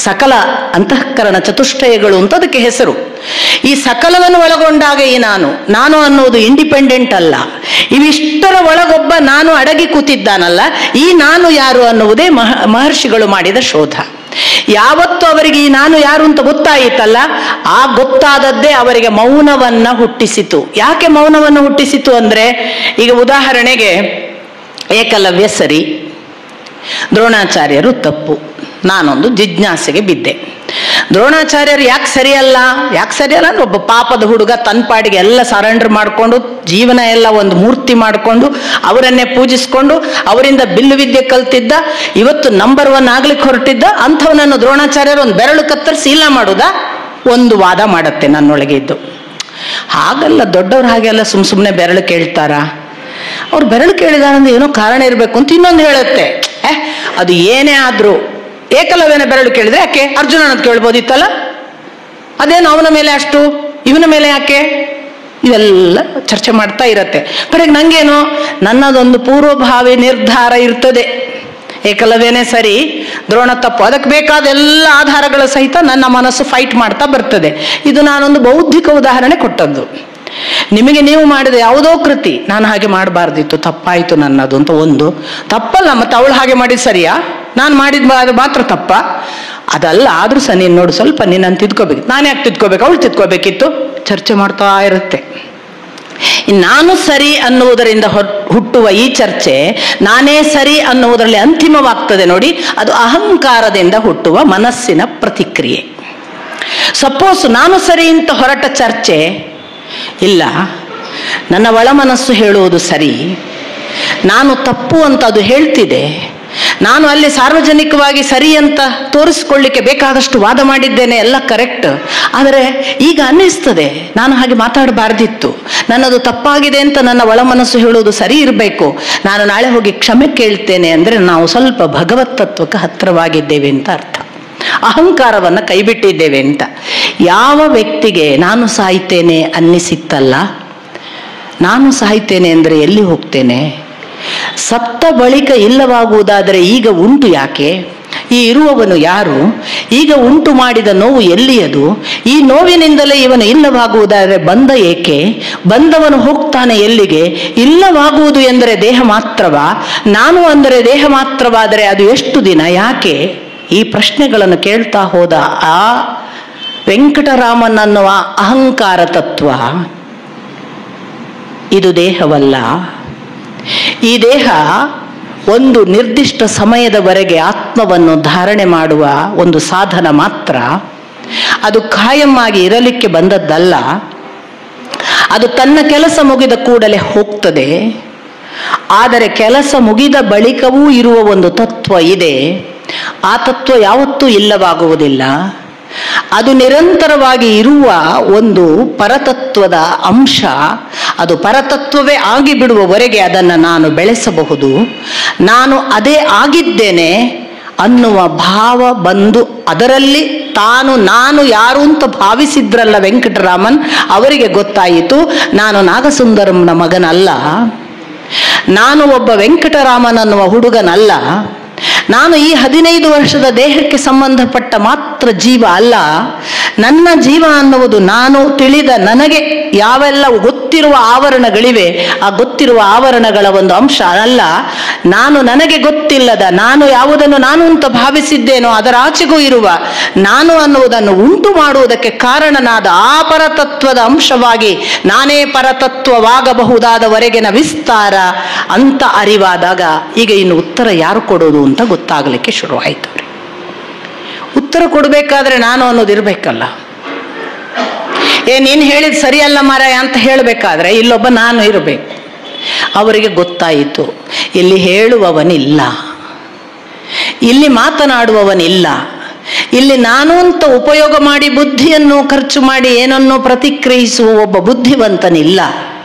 ಸಕಲ ಅಂತಃಕರಣ ಚತುಷ್ಟಯಗಳು ಅಂತ ಅದಕ್ಕೆ ಹೆಸರು. ಈ ಸಕಲವನ್ನು ಒಳಗೊಂಡಾಗ ಈ ನಾನು ಅನ್ನುವುದು ಇಂಡಿಪೆಂಡೆಂಟ್ ಅಲ್ಲ. ಇವಿಷ್ಟರ ಒಳಗೊಬ್ಬ ನಾನು ಅಡಗಿ ಕೂತಿದ್ದಾನಲ್ಲ, ಈ ನಾನು ಯಾರು ಅನ್ನುವುದೇ ಮಹರ್ಷಿಗಳು ಮಾಡಿದ ಶೋಧ. ಯಾವತ್ತು ಅವರಿಗೆ ಈ ನಾನು ಯಾರು ಅಂತ ಗೊತ್ತಾಯಿತಲ್ಲ, ಆ ಗೊತ್ತಾದದ್ದೇ ಅವರಿಗೆ ಮೌನವನ್ನ ಹುಟ್ಟಿಸಿತು. ಯಾಕೆ ಮೌನವನ್ನು ಹುಟ್ಟಿಸಿತು ಅಂದ್ರೆ, ಈಗ ಉದಾಹರಣೆಗೆ ಏಕಲವ್ಯ ಸರಿ, ದ್ರೋಣಾಚಾರ್ಯರು ತಪ್ಪು, ನಾನೊಂದು ಜಿಜ್ಞಾಸೆಗೆ ಬಿದ್ದೆ. ದ್ರೋಣಾಚಾರ್ಯರು ಯಾಕೆ ಸರಿಯಲ್ಲ ಅಂದ್ರೆ, ಒಬ್ಬ ಪಾಪದ ಹುಡುಗ ತನ್ನ ಪಾಡಿಗೆ ಎಲ್ಲ ಸರೆಂಡರ್ ಮಾಡಿಕೊಂಡು, ಜೀವನ ಎಲ್ಲ ಒಂದು ಮೂರ್ತಿ ಮಾಡಿಕೊಂಡು, ಅವರನ್ನೇ ಪೂಜಿಸ್ಕೊಂಡು, ಅವರಿಂದ ಬಿಲ್ಲು ವಿದ್ಯೆ ಕಲ್ತಿದ್ದ, ಇವತ್ತು ನಂಬರ್ 1 ಆಗ್ಲಿಕ್ಕೆ ಹೊರಟಿದ್ದ ಅಂಥವನನ್ನು ದ್ರೋಣಾಚಾರ್ಯರು ಒಂದು ಬೆರಳು ಕತ್ತರಿಸಿ ಇಲ್ಲ ಮಾಡುವುದಾ? ಒಂದು ವಾದ ಮಾಡತ್ತೆ ನನ್ನೊಳಗೆ ಇದ್ದು. ಹಾಗಲ್ಲ, ದೊಡ್ಡವ್ರು ಹಾಗೆಲ್ಲ ಸುಮ್ಮನೆ ಬೆರಳು ಕೇಳ್ತಾರ? ಅವ್ರು ಬೆರಳು ಕೇಳಿದಾರಂದ್ರೆ ಏನೋ ಕಾರಣ ಇರಬೇಕು ಅಂತ ಇನ್ನೊಂದು ಹೇಳುತ್ತೆ. ಅದು ಏನೇ ಆದ್ರೂ ಏಕಲವ್ಯನ ಬೆರಳು ಕೇಳಿದ್ರೆ ಯಾಕೆ ಅರ್ಜುನನದು ಕೇಳ್ಬೋದಿತ್ತಲ್ಲ, ಅದೇನು ಅವನ ಮೇಲೆ ಅಷ್ಟು, ಇವನ ಮೇಲೆ ಯಾಕೆ? ಇವೆಲ್ಲ ಚರ್ಚೆ ಮಾಡ್ತಾ ಇರತ್ತೆ. ಕಡೆಗೆ ನಂಗೇನು, ನನ್ನದೊಂದು ಪೂರ್ವಭಾವಿ ನಿರ್ಧಾರ ಇರ್ತದೆ, ಏಕಲವ್ಯನೇ ಸರಿ, ದ್ರೋಣ ತಪ್ಪು. ಅದಕ್ಕೆ ಬೇಕಾದ ಎಲ್ಲ ಆಧಾರಗಳ ಸಹಿತ ನನ್ನ ಮನಸ್ಸು ಫೈಟ್ ಮಾಡ್ತಾ ಬರ್ತದೆ. ಇದು ನಾನೊಂದು ಬೌದ್ಧಿಕ ಉದಾಹರಣೆ ಕೊಟ್ಟದ್ದು. ನಿಮಗೆ ನೀವು ಮಾಡಿದ ಯಾವುದೋ ಕೃತಿ, ನಾನು ಹಾಗೆ ಮಾಡಬಾರ್ದಿತ್ತು, ತಪ್ಪಾಯಿತು ನನ್ನದು ಅಂತ ಒಂದು ತಪ್ಪಲ್ಲ. ಮತ್ತೆ ಅವಳು ಹಾಗೆ ಮಾಡಿದ್ ಸರಿಯಾ, ನಾನು ಮಾಡಿದ ಅದು ಮಾತ್ರ ತಪ್ಪ? ಅದಲ್ಲ. ಆದ್ರೂ ಸಹ ನೀನು ನೋಡು, ಸ್ವಲ್ಪ ನಿನ್ನನ್ನು ತಿದ್ಕೋಬೇಕು. ನಾನು ಯಾಕೆ ತಿದ್ಕೋಬೇಕು, ಅವಳು ತಿದ್ಕೋಬೇಕಿತ್ತು. ಚರ್ಚೆ ಮಾಡ್ತಾ ಇರುತ್ತೆ. ನಾನು ಸರಿ ಅನ್ನುವುದರಿಂದ ಹುಟ್ಟುವ ಈ ಚರ್ಚೆ ನಾನೇ ಸರಿ ಅನ್ನುವುದರಲ್ಲಿ ಅಂತಿಮವಾಗ್ತದೆ ನೋಡಿ. ಅದು ಅಹಂಕಾರದಿಂದ ಹುಟ್ಟುವ ಮನಸ್ಸಿನ ಪ್ರತಿಕ್ರಿಯೆ. ಸಪೋಸ್ ನಾನು ಸರಿ ಅಂತ ಹೊರಟ ಚರ್ಚೆ ಇಲ್ಲ, ನನ್ನ ಒಳ ಮನಸ್ಸು ಹೇಳುವುದು ಸರಿ, ನಾನು ತಪ್ಪು ಅಂತ ಅದು ಹೇಳ್ತಿದೆ, ನಾನು ಅಲ್ಲಿ ಸಾರ್ವಜನಿಕವಾಗಿ ಸರಿ ಅಂತ ತೋರಿಸ್ಕೊಳ್ಳಿಕ್ಕೆ ಬೇಕಾದಷ್ಟು ವಾದ ಮಾಡಿದ್ದೇನೆ, ಎಲ್ಲ ಕರೆಕ್ಟ್. ಆದರೆ ಈಗ ಅನ್ನಿಸ್ತದೆ ನಾನು ಹಾಗೆ ಮಾತಾಡಬಾರ್ದಿತ್ತು, ನನ್ನದು ತಪ್ಪಾಗಿದೆ ಅಂತ ನನ್ನ ಒಳ ಮನಸ್ಸು ಹೇಳುವುದು ಸರಿ ಇರಬೇಕು, ನಾನು ನಾಳೆ ಹೋಗಿ ಕ್ಷಮೆ ಕೇಳ್ತೇನೆ ಅಂದರೆ ನಾವು ಸ್ವಲ್ಪ ಭಗವತ್ ತತ್ವಕ್ಕೆ ಹತ್ತಿರವಾಗಿದ್ದೇವೆ ಅಂತ ಅರ್ಥ. ಅಹಂಕಾರವನ್ನು ಕೈಬಿಟ್ಟಿದ್ದೇವೆ ಅಂತ. ಯಾವ ವ್ಯಕ್ತಿಗೆ ನಾನು ಸಾಯ್ತೇನೆ ಅನ್ನಿಸಿತ್ತಲ್ಲ, ನಾನು ಸಾಯ್ತೇನೆ ಅಂದರೆ ಎಲ್ಲಿ ಹೋಗ್ತೇನೆ? ಸತ್ತ ಬಳಿಕ ಇಲ್ಲವಾಗುವುದಾದರೆ ಈಗ ಉಂಟು ಯಾಕೆ? ಈ ಇರುವವನು ಯಾರು? ಈಗ ಉಂಟು ಮಾಡಿದ ನೋವು ಎಲ್ಲಿಯದು? ಈ ನೋವಿನಿಂದಲೇ ಇವನು ಇಲ್ಲವಾಗುವುದಾದರೆ ಬಂದ ಏಕೆ? ಬಂದವನು ಹೋಗ್ತಾನೆ ಎಲ್ಲಿಗೆ? ಇಲ್ಲವಾಗುವುದು ಎಂದರೆ ದೇಹ ಮಾತ್ರವಾ? ನಾನು ಅಂದರೆ ದೇಹ ಮಾತ್ರವಾದರೆ ಅದು ಎಷ್ಟು ದಿನ? ಯಾಕೆ? ಈ ಪ್ರಶ್ನೆಗಳನ್ನು ಕೇಳ್ತಾ ಹೋದ ಆ ವೆಂಕಟರಾಮನ್ ಅನ್ನುವ ಅಹಂಕಾರ ತತ್ವ, ಇದು ದೇಹವಲ್ಲ. ಈ ದೇಹ ಒಂದು ನಿರ್ದಿಷ್ಟ ಸಮಯದವರೆಗೆ ಆತ್ಮವನ್ನು ಧಾರಣೆ ಮಾಡುವ ಒಂದು ಸಾಧನ ಮಾತ್ರ. ಅದು ಕಾಯಂ ಆಗಿ ಇರಲಿಕ್ಕೆ ಬಂದದ್ದಲ್ಲ. ಅದು ತನ್ನ ಕೆಲಸ ಮುಗಿದ ಕೂಡಲೇ ಹೋಗ್ತದೆ. ಆದರೆ ಕೆಲಸ ಮುಗಿದ ಬಳಿಕವೂ ಇರುವ ಒಂದು ತತ್ವ ಇದೆ. ಆ ತತ್ವ ಯಾವತ್ತೂ ಇಲ್ಲವಾಗುವುದಿಲ್ಲ. ಅದು ನಿರಂತರವಾಗಿ ಇರುವ ಒಂದು ಪರತತ್ವದ ಅಂಶ. ಅದು ಪರತತ್ವವೇ ಆಗಿಬಿಡುವವರೆಗೆ ಅದನ್ನು ನಾನು ಬೆಳೆಸಬಹುದು. ನಾನು ಅದೇ ಆಗಿದ್ದೇನೆ ಅನ್ನುವ ಭಾವ ಬಂದು ಅದರಲ್ಲಿ ನಾನು ಯಾರು ಅಂತ ಭಾವಿಸಿದ್ರಲ್ಲ ವೆಂಕಟರಾಮನ್, ಅವರಿಗೆ ಗೊತ್ತಾಯಿತು ನಾನು ನಾಗಸುಂದರಂನ ಮಗನಲ್ಲ, ನಾನು ಒಬ್ಬ ವೆಂಕಟರಾಮನ್ ಅನ್ನುವ ಹುಡುಗನಲ್ಲ, ನಾನು ಈ 15 ವರ್ಷದ ದೇಹಕ್ಕೆ ಸಂಬಂಧಪಟ್ಟ ಮಾತ್ರ ಜೀವ ಅಲ್ಲ. ನನ್ನ ಜೀವ ಅನ್ನುವುದು ನಾನು ತಿಳಿದ ನನಗೆ ಯಾವೆಲ್ಲ ಗೊತ್ತಿರುವ ಆವರಣಗಳಿವೆ, ಆ ಗೊತ್ತಿರುವ ಆವರಣಗಳ ಒಂದು ಅಂಶ ಅಲ್ಲ. ನಾನು ನನಗೆ ಗೊತ್ತಿಲ್ಲದ, ನಾನು ಯಾವುದನ್ನು ನಾನು ಅಂತ ಭಾವಿಸಿದ್ದೇನೋ ಅದರ ಆಚೆಗೂ ಇರುವ ನಾನು ಅನ್ನುವುದನ್ನು ಉಂಟು ಮಾಡುವುದಕ್ಕೆ ಕಾರಣನಾದ ಆ ಪರತತ್ವದ ಅಂಶವಾಗಿ ನಾನೇ ಪರತತ್ವವಾಗಬಹುದಾದವರೆಗಿನ ವಿಸ್ತಾರ ಅಂತ ಅರಿವಾದಾಗ ಈಗ ಇನ್ನು ಉತ್ತರ ಯಾರು ಕೊಡೋದು ಅಂತ ಗೊತ್ತಾಗಲಿಕ್ಕೆ ಶುರುವಾಯಿತು. ಉತ್ತರ ಕೊಡಬೇಕಾದ್ರೆ ನಾನು ಅನ್ನೋದು ಇರಬೇಕಲ್ಲ. ನೀನು ಹೇಳಿದ ಸರಿಯಲ್ಲ ಮಾರಾಯ ಅಂತ ಹೇಳಬೇಕಾದ್ರೆ ಇಲ್ಲೊಬ್ಬ ನಾನು ಇರಬೇಕು. ಅವರಿಗೆ ಗೊತ್ತಾಯಿತು, ಇಲ್ಲಿ ಹೇಳುವವನಿಲ್ಲ, ಇಲ್ಲಿ ಮಾತನಾಡುವವನಿಲ್ಲ, ಇಲ್ಲಿ ನಾನು ಅಂತ ಉಪಯೋಗ ಮಾಡಿ ಬುದ್ಧಿಯನ್ನು ಖರ್ಚು ಮಾಡಿ ಏನನ್ನೋ ಪ್ರತಿಕ್ರಿಯಿಸುವ ಒಬ್ಬ ಬುದ್ಧಿವಂತನಿಲ್ಲ.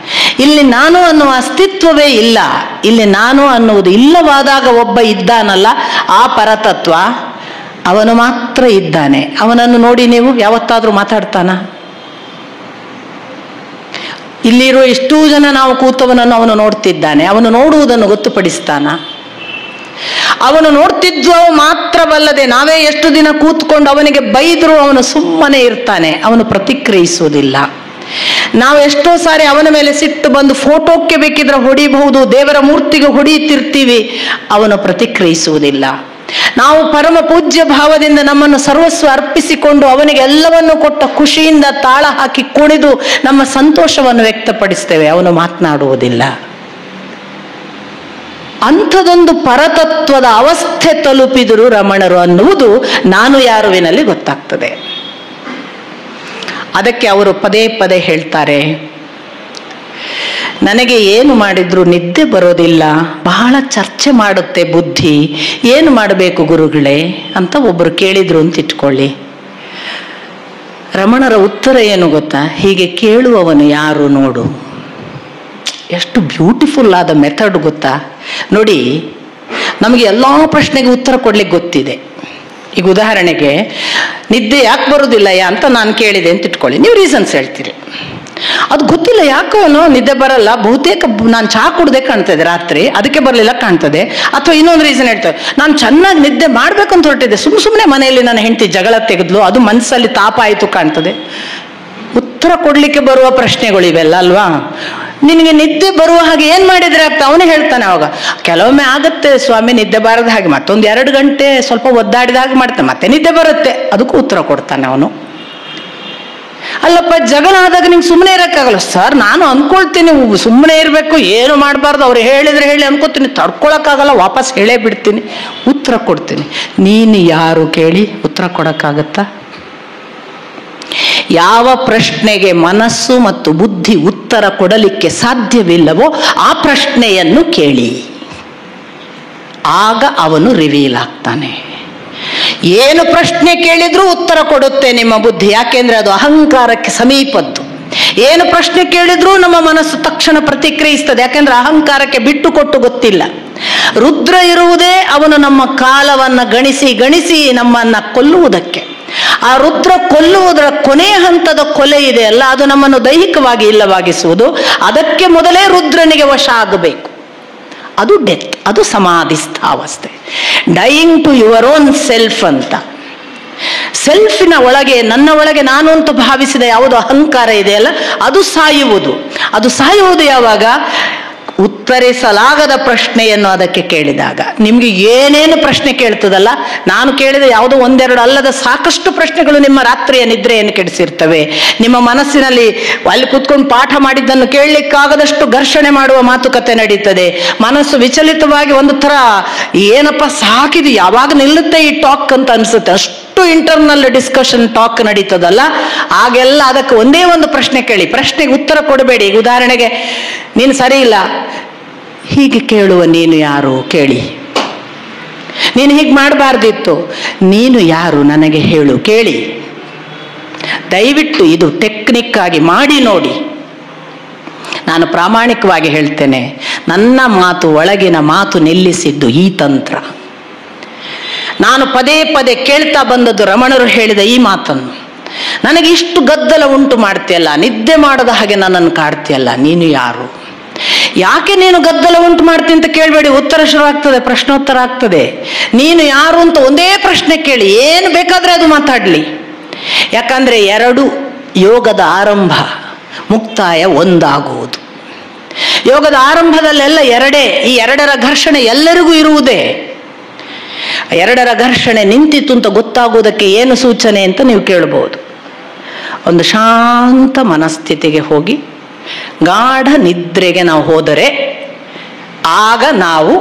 ಇಲ್ಲಿ ನಾನು ಅನ್ನುವ ಅಸ್ತಿತ್ವವೇ ಇಲ್ಲ. ಇಲ್ಲಿ ನಾನು ಅನ್ನುವುದು ಇಲ್ಲವಾದಾಗ ಒಬ್ಬ ಇದ್ದಾನಲ್ಲ, ಆ ಪರತತ್ವ, ಅವನು ಮಾತ್ರ ಇದ್ದಾನೆ. ಅವನನ್ನು ನೋಡಿ ನೀವು ಯಾವತ್ತಾದ್ರೂ ಮಾತಾಡ್ತಾನ? ಇಲ್ಲಿರುವ ಇಷ್ಟೂ ಜನ ನಾವು ಕೂತವನನ್ನು ಅವನು ನೋಡ್ತಿದ್ದಾನೆ. ಅವನು ನೋಡುವುದನ್ನು ಗೊತ್ತುಪಡಿಸ್ತಾನ? ಅವನು ನೋಡ್ತಿದ್ವ ಮಾತ್ರವಲ್ಲದೆ ನಾವೇ ಎಷ್ಟು ದಿನ ಕೂತ್ಕೊಂಡು ಅವನಿಗೆ ಬೈದರೂ ಅವನು ಸುಮ್ಮನೆ ಇರ್ತಾನೆ, ಅವನು ಪ್ರತಿಕ್ರಿಯಿಸುವುದಿಲ್ಲ. ನಾವು ಎಷ್ಟೋ ಸಾರಿ ಅವನ ಮೇಲೆ ಸಿಟ್ಟು ಬಂದು ಫೋಟೋಕ್ಕೆ ಬೇಕಿದ್ರೆ ಹೊಡಿಬಹುದು, ದೇವರ ಮೂರ್ತಿಗೆ ಹೊಡೆಯುತ್ತಿರ್ತೀವಿ, ಅವನು ಪ್ರತಿಕ್ರಿಯಿಸುವುದಿಲ್ಲ. ನಾವು ಪರಮ ಪೂಜ್ಯ ಭಾವದಿಂದ ನಮ್ಮನ್ನು ಸರ್ವಸ್ವ ಅರ್ಪಿಸಿಕೊಂಡು ಅವನಿಗೆ ಎಲ್ಲವನ್ನು ಕೊಟ್ಟ ಖುಷಿಯಿಂದ ತಾಳ ಹಾಕಿ ಕುಣಿದು ನಮ್ಮ ಸಂತೋಷವನ್ನು ವ್ಯಕ್ತಪಡಿಸ್ತೇವೆ, ಅವನು ಮಾತನಾಡುವುದಿಲ್ಲ. ಅಂಥದೊಂದು ಪರತತ್ವದ ಅವಸ್ಥೆ ತಲುಪಿದರು ರಮಣರು ಅನ್ನುವುದು ನಾನು ಯಾರುವಿನಲ್ಲಿ ಗೊತ್ತಾಗ್ತದೆ. ಅದಕ್ಕೆ ಅವರು ಪದೇ ಪದೇ ಹೇಳ್ತಾರೆ, ನನಗೆ ಏನು ಮಾಡಿದ್ರು ನಿದ್ದೆ ಬರೋದಿಲ್ಲ, ಬಹಳ ಚರ್ಚೆ ಮಾಡುತ್ತೆ ಬುದ್ಧಿ, ಏನು ಮಾಡಬೇಕು ಗುರುಗಳೇ ಅಂತ ಒಬ್ಬರು ಕೇಳಿದ್ರು ಅಂತ ಇಟ್ಕೊಳ್ಳಿ. ರಮಣರ ಉತ್ತರ ಏನು ಗೊತ್ತಾ? ಹೀಗೆ ಕೇಳುವವನು ಯಾರು ನೋಡು. ಎಷ್ಟು ಬ್ಯೂಟಿಫುಲ್ ಆದ ಮೆಥಡ್ ಗೊತ್ತಾ? ನೋಡಿ, ನಮಗೆ ಎಲ್ಲ ಪ್ರಶ್ನೆಗೆ ಉತ್ತರ ಕೊಡ್ಲಿಕ್ಕೆ ಗೊತ್ತಿದೆ. ಈಗ ಉದಾಹರಣೆಗೆ ನಿದ್ದೆ ಯಾಕೆ ಬರೋದಿಲ್ಲ ಅಂತ ನಾನು ಕೇಳಿದೆ ಅಂತ ಇಟ್ಕೊಳ್ಳಿ, ನೀವು ರೀಸನ್ಸ್ ಹೇಳ್ತೀರಿ. ಅದು ಗೊತ್ತಿಲ್ಲ, ಯಾಕೋ ನಿದ್ದೆ ಬರಲ್ಲ, ಬಹುತೇಕ ನಾನು ಚಹಾ ಕುಡ್ದೆ ಕಾಣ್ತದೆ ರಾತ್ರಿ, ಅದಕ್ಕೆ ಬರಲಿಲ್ಲ ಕಾಣ್ತದೆ. ಅಥವಾ ಇನ್ನೊಂದು ರೀಸನ್ ಹೇಳ್ತೇವೆ, ನಾನು ಚೆನ್ನಾಗಿ ನಿದ್ದೆ ಮಾಡ್ಬೇಕಂತ ಹೊರಟಿದ್ದೆ, ಸುಮ್ಮನೆ ಮನೆಯಲ್ಲಿ ನನ್ನ ಹೆಂಡತಿ ಜಗಳ ತೆಗೆದ್ಲು, ಅದು ಮನಸ್ಸಲ್ಲಿ ತಾಪ ಆಯಿತು ಕಾಣ್ತದೆ. ಉತ್ತರ ಕೊಡ್ಲಿಕ್ಕೆ ಬರುವ ಪ್ರಶ್ನೆಗಳು ಇವೆಲ್ಲ ಅಲ್ವಾ? ನಿನಗೆ ನಿದ್ದೆ ಬರುವ ಹಾಗೆ ಏನ್ ಮಾಡಿದ್ರೆ ಆಗ್ತಾ? ಅವನೇ ಹೇಳ್ತಾನೆ ಅವಾಗ, ಕೆಲವೊಮ್ಮೆ ಆಗತ್ತೆ ಸ್ವಾಮಿ ನಿದ್ದೆ ಬಾರದ ಹಾಗೆ, ಮತ್ತೊಂದು 2 ಗಂಟೆ ಸ್ವಲ್ಪ ಒದ್ದಾಡಿದ ಹಾಗೆ ಮಾಡ್ತಾನೆ, ಮತ್ತೆ ನಿದ್ದೆ ಬರುತ್ತೆ, ಅದಕ್ಕೂ ಉತ್ತರ ಕೊಡ್ತಾನೆ ಅವನು. ಅಲ್ಲಪ್ಪ ಜಗಳ ಆದಾಗ ನಿಂಗೆ ಸುಮ್ಮನೆ ಇರಕ್ಕಾಗಲ್ಲ ಸರ್, ನಾನು ಅನ್ಕೊಳ್ತೀನಿ ಸುಮ್ಮನೆ ಇರಬೇಕು, ಏನು ಮಾಡಬಾರ್ದು, ಅವ್ರು ಹೇಳಿದ್ರೆ ಹೇಳಿ ಅನ್ಕೋತೀನಿ, ತಡ್ಕೊಳಕ್ಕಾಗಲ್ಲ, ವಾಪಸ್ ಹೇಳೇ ಬಿಡ್ತೀನಿ, ಉತ್ತರ ಕೊಡ್ತೀನಿ. ನೀನು ಯಾರು ಕೇಳಿ ಉತ್ತರ ಕೊಡಕ್ಕಾಗತ್ತಾ? ಯಾವ ಪ್ರಶ್ನೆಗೆ ಮನಸ್ಸು ಮತ್ತು ಬುದ್ಧಿ ಉತ್ತರ ಕೊಡಲಿಕ್ಕೆ ಸಾಧ್ಯವಿಲ್ಲವೋ ಆ ಪ್ರಶ್ನೆಯನ್ನು ಕೇಳಿ. ಆಗ ಅವನು ರಿವೀಲ್ ಆಗ್ತಾನೆ. ಏನು ಪ್ರಶ್ನೆ ಕೇಳಿದ್ರೂ ಉತ್ತರ ಕೊಡುತ್ತೆ ನಿಮ್ಮ ಬುದ್ಧಿ, ಯಾಕೆಂದ್ರೆ ಅದು ಅಹಂಕಾರಕ್ಕೆ ಸಮೀಪದ್ದು. ಏನು ಪ್ರಶ್ನೆ ಕೇಳಿದ್ರೂ ನಮ್ಮ ಮನಸ್ಸು ತಕ್ಷಣ ಪ್ರತಿಕ್ರಿಯಿಸ್ತದೆ, ಯಾಕೆಂದ್ರೆ ಅಹಂಕಾರಕ್ಕೆ ಬಿಟ್ಟು ಕೊಟ್ಟು ಗೊತ್ತಿಲ್ಲ. ರುದ್ರ ಇರುವುದೇ ಅವನು ನಮ್ಮ ಕಾಲವನ್ನ ಗಣಿಸಿ ಗಣಿಸಿ ನಮ್ಮನ್ನ ಕೊಲ್ಲುವುದಕ್ಕೆ. ಆ ರುದ್ರ ಕೊಲ್ಲುವುದರ ಕೊನೆಯ ಹಂತದ ಕೊಲೆ ಇದೆ ಅಲ್ಲ, ಅದು ನಮ್ಮನ್ನು ದೈಹಿಕವಾಗಿ ಇಲ್ಲವಾಗಿಸುವುದು. ಅದಕ್ಕೆ ಮೊದಲೇ ರುದ್ರನಿಗೆ ವಶ ಆಗಬೇಕು. ಅದು ಡೆತ್, ಅದು ಸಮಾಧಿಸ್ಥಾವಸ್ಥೆ. Dying to your own self ಅಂತ. ಸೆಲ್ಫಿನ ಒಳಗೆ, ನನ್ನ ಒಳಗೆ ನಾನು ಅಂತ ಭಾವಿಸಿದ ಯಾವುದು ಅಹಂಕಾರ ಇದೆಯಲ್ಲ, ಅದು ಸಾಯುವುದು. ಅದು ಸಾಯುವುದು ಯಾವಾಗ? ಉತ್ತರಿಸಲಾಗದ ಪ್ರಶ್ನೆಯನ್ನು ಅದಕ್ಕೆ ಕೇಳಿದಾಗ. ನಿಮ್ಗೆ ಏನೇನು ಪ್ರಶ್ನೆ ಕೇಳ್ತದಲ್ಲ, ನಾನು ಕೇಳಿದ ಯಾವುದೋ ಒಂದೆರಡು ಅಲ್ಲದ ಸಾಕಷ್ಟು ಪ್ರಶ್ನೆಗಳು ನಿಮ್ಮ ರಾತ್ರಿಯ ನಿದ್ರೆಯನ್ನು ಕೆಡಿಸಿರ್ತವೆ. ನಿಮ್ಮ ಮನಸ್ಸಿನಲ್ಲಿ ಅಲ್ಲಿ ಕೂತ್ಕೊಂಡು ಪಾಠ ಮಾಡಿದ್ದನ್ನು ಕೇಳಲಿಕ್ಕಾಗದಷ್ಟು ಘರ್ಷಣೆ ಮಾಡುವ ಮಾತುಕತೆ ನಡೀತದೆ. ಮನಸ್ಸು ವಿಚಲಿತವಾಗಿ ಒಂದು ಥರ ಏನಪ್ಪ ಸಾಕಿದು, ಯಾವಾಗ ನಿಲ್ಲುತ್ತೆ ಈ ಟಾಕ್ ಅಂತ ಅನ್ಸುತ್ತೆ. ಅಷ್ಟು ಇಂಟರ್ನಲ್ ಡಿಸ್ಕಷನ್ ಟಾಕ್ ನಡೀತದಲ್ಲ, ಆಗೆಲ್ಲ ಅದಕ್ಕೆ ಒಂದೇ ಒಂದು ಪ್ರಶ್ನೆ ಕೇಳಿ. ಪ್ರಶ್ನೆಗೆ ಉತ್ತರ ಕೊಡಬೇಡಿ. ಈಗ ಉದಾಹರಣೆಗೆ, ನೀನು ಸರಿ ಇಲ್ಲ, ಹೀಗೆ ಕೇಳುವ ನೀನು ಯಾರು ಕೇಳಿ. ನೀನು ಹೀಗೆ ಮಾಡಬಾರ್ದಿತ್ತು, ನೀನು ಯಾರು ನನಗೆ ಹೇಳು ಕೇಳಿ. ದಯವಿಟ್ಟು ಇದು ಟೆಕ್ನಿಕ್ ಆಗಿ ಮಾಡಿ ನೋಡಿ. ನಾನು ಪ್ರಾಮಾಣಿಕವಾಗಿ ಹೇಳ್ತೇನೆ, ನನ್ನ ಮಾತು, ಒಳಗಿನ ಮಾತು ನಿಲ್ಲಿಸಿದ್ದು ಈ ತಂತ್ರ. ನಾನು ಪದೇ ಪದೇ ಕೇಳ್ತಾ ಬಂದದ್ದು ರಮಣರು ಹೇಳಿದ ಈ ಮಾತನ್ನು. ನನಗೆ ಇಷ್ಟು ಗದ್ದಲ ಉಂಟು ಮಾಡ್ತೀಯಲ್ಲ, ನಿದ್ದೆ ಮಾಡದ ಹಾಗೆ ನನ್ನನ್ನು ಕಾಡ್ತೀಯಲ್ಲ, ನೀನು ಯಾರು? ಯಾಕೆ ನೀನು ಗದ್ದಲ ಉಂಟು ಮಾಡ್ತೀನಿ ಅಂತ ಕೇಳಬೇಡಿ, ಉತ್ತರ ಶುರು ಆಗ್ತದೆ, ಪ್ರಶ್ನೋತ್ತರ ಆಗ್ತದೆ. ನೀನು ಯಾರು ಅಂತ ಒಂದೇ ಪ್ರಶ್ನೆ ಕೇಳಿ, ಏನು ಬೇಕಾದ್ರೆ ಅದು ಮಾತಾಡಲಿ. ಯಾಕಂದ್ರೆ ಎರಡು ಯೋಗದ ಆರಂಭ, ಮುಕ್ತಾಯ ಒಂದಾಗುವುದು. ಯೋಗದ ಆರಂಭದಲ್ಲೆಲ್ಲ ಎರಡೇ. ಈ ಎರಡರ ಘರ್ಷಣೆ ಎಲ್ಲರಿಗೂ ಇರುವುದೇ. ಎರಡರ ಘರ್ಷಣೆ ನಿಂತಿತ್ತು ಅಂತ ಗೊತ್ತಾಗುವುದಕ್ಕೆ ಏನು ಸೂಚನೆ ಅಂತ ನೀವು ಕೇಳಬಹುದು. ಒಂದು ಶಾಂತ ಮನಸ್ಥಿತಿಗೆ ಹೋಗಿ ಗಾಢ ನಿದ್ರೆಗೆ ನಾವು ಹೋದರೆ ಆಗ ನಾವು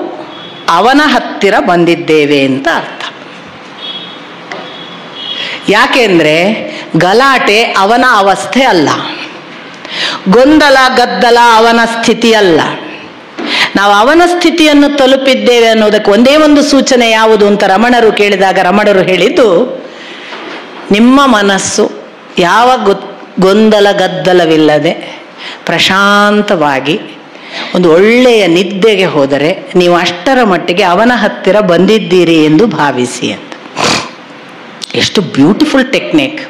ಅವನ ಹತ್ತಿರ ಬಂದಿದ್ದೇವೆ ಅಂತ ಅರ್ಥ. ಯಾಕೆಂದ್ರೆ ಗಲಾಟೆ ಅವನ ಅವಸ್ಥೆ ಅಲ್ಲ, ಗೊಂದಲ ಗದ್ದಲ ಅವನ ಸ್ಥಿತಿ ಅಲ್ಲ. ನಾವು ಅವನ ಸ್ಥಿತಿಯನ್ನು ತಲುಪಿದ್ದೇವೆ ಅನ್ನೋದಕ್ಕೆ ಒಂದೇ ಒಂದು ಸೂಚನೆ ಯಾವುದು ಅಂತ ರಮಣರು ಕೇಳಿದಾಗ ರಮಣರು ಹೇಳಿದ್ದು, ನಿಮ್ಮ ಮನಸ್ಸು ಯಾವ ಗೊಂದಲ ಗದ್ದಲವಿಲ್ಲದೆ ಪ್ರಶಾಂತವಾಗಿ ಒಂದು ಒಳ್ಳೆಯ ನಿದ್ದೆಗೆ ಹೋದರೆ ನೀವು ಅಷ್ಟರ ಮಟ್ಟಿಗೆ ಅವನ ಹತ್ತಿರ ಬಂದಿದ್ದೀರಿ ಎಂದು ಭಾವಿಸಿ ಅಂತ. ಎಷ್ಟು ಬ್ಯೂಟಿಫುಲ್ ಟೆಕ್ನಿಕ್.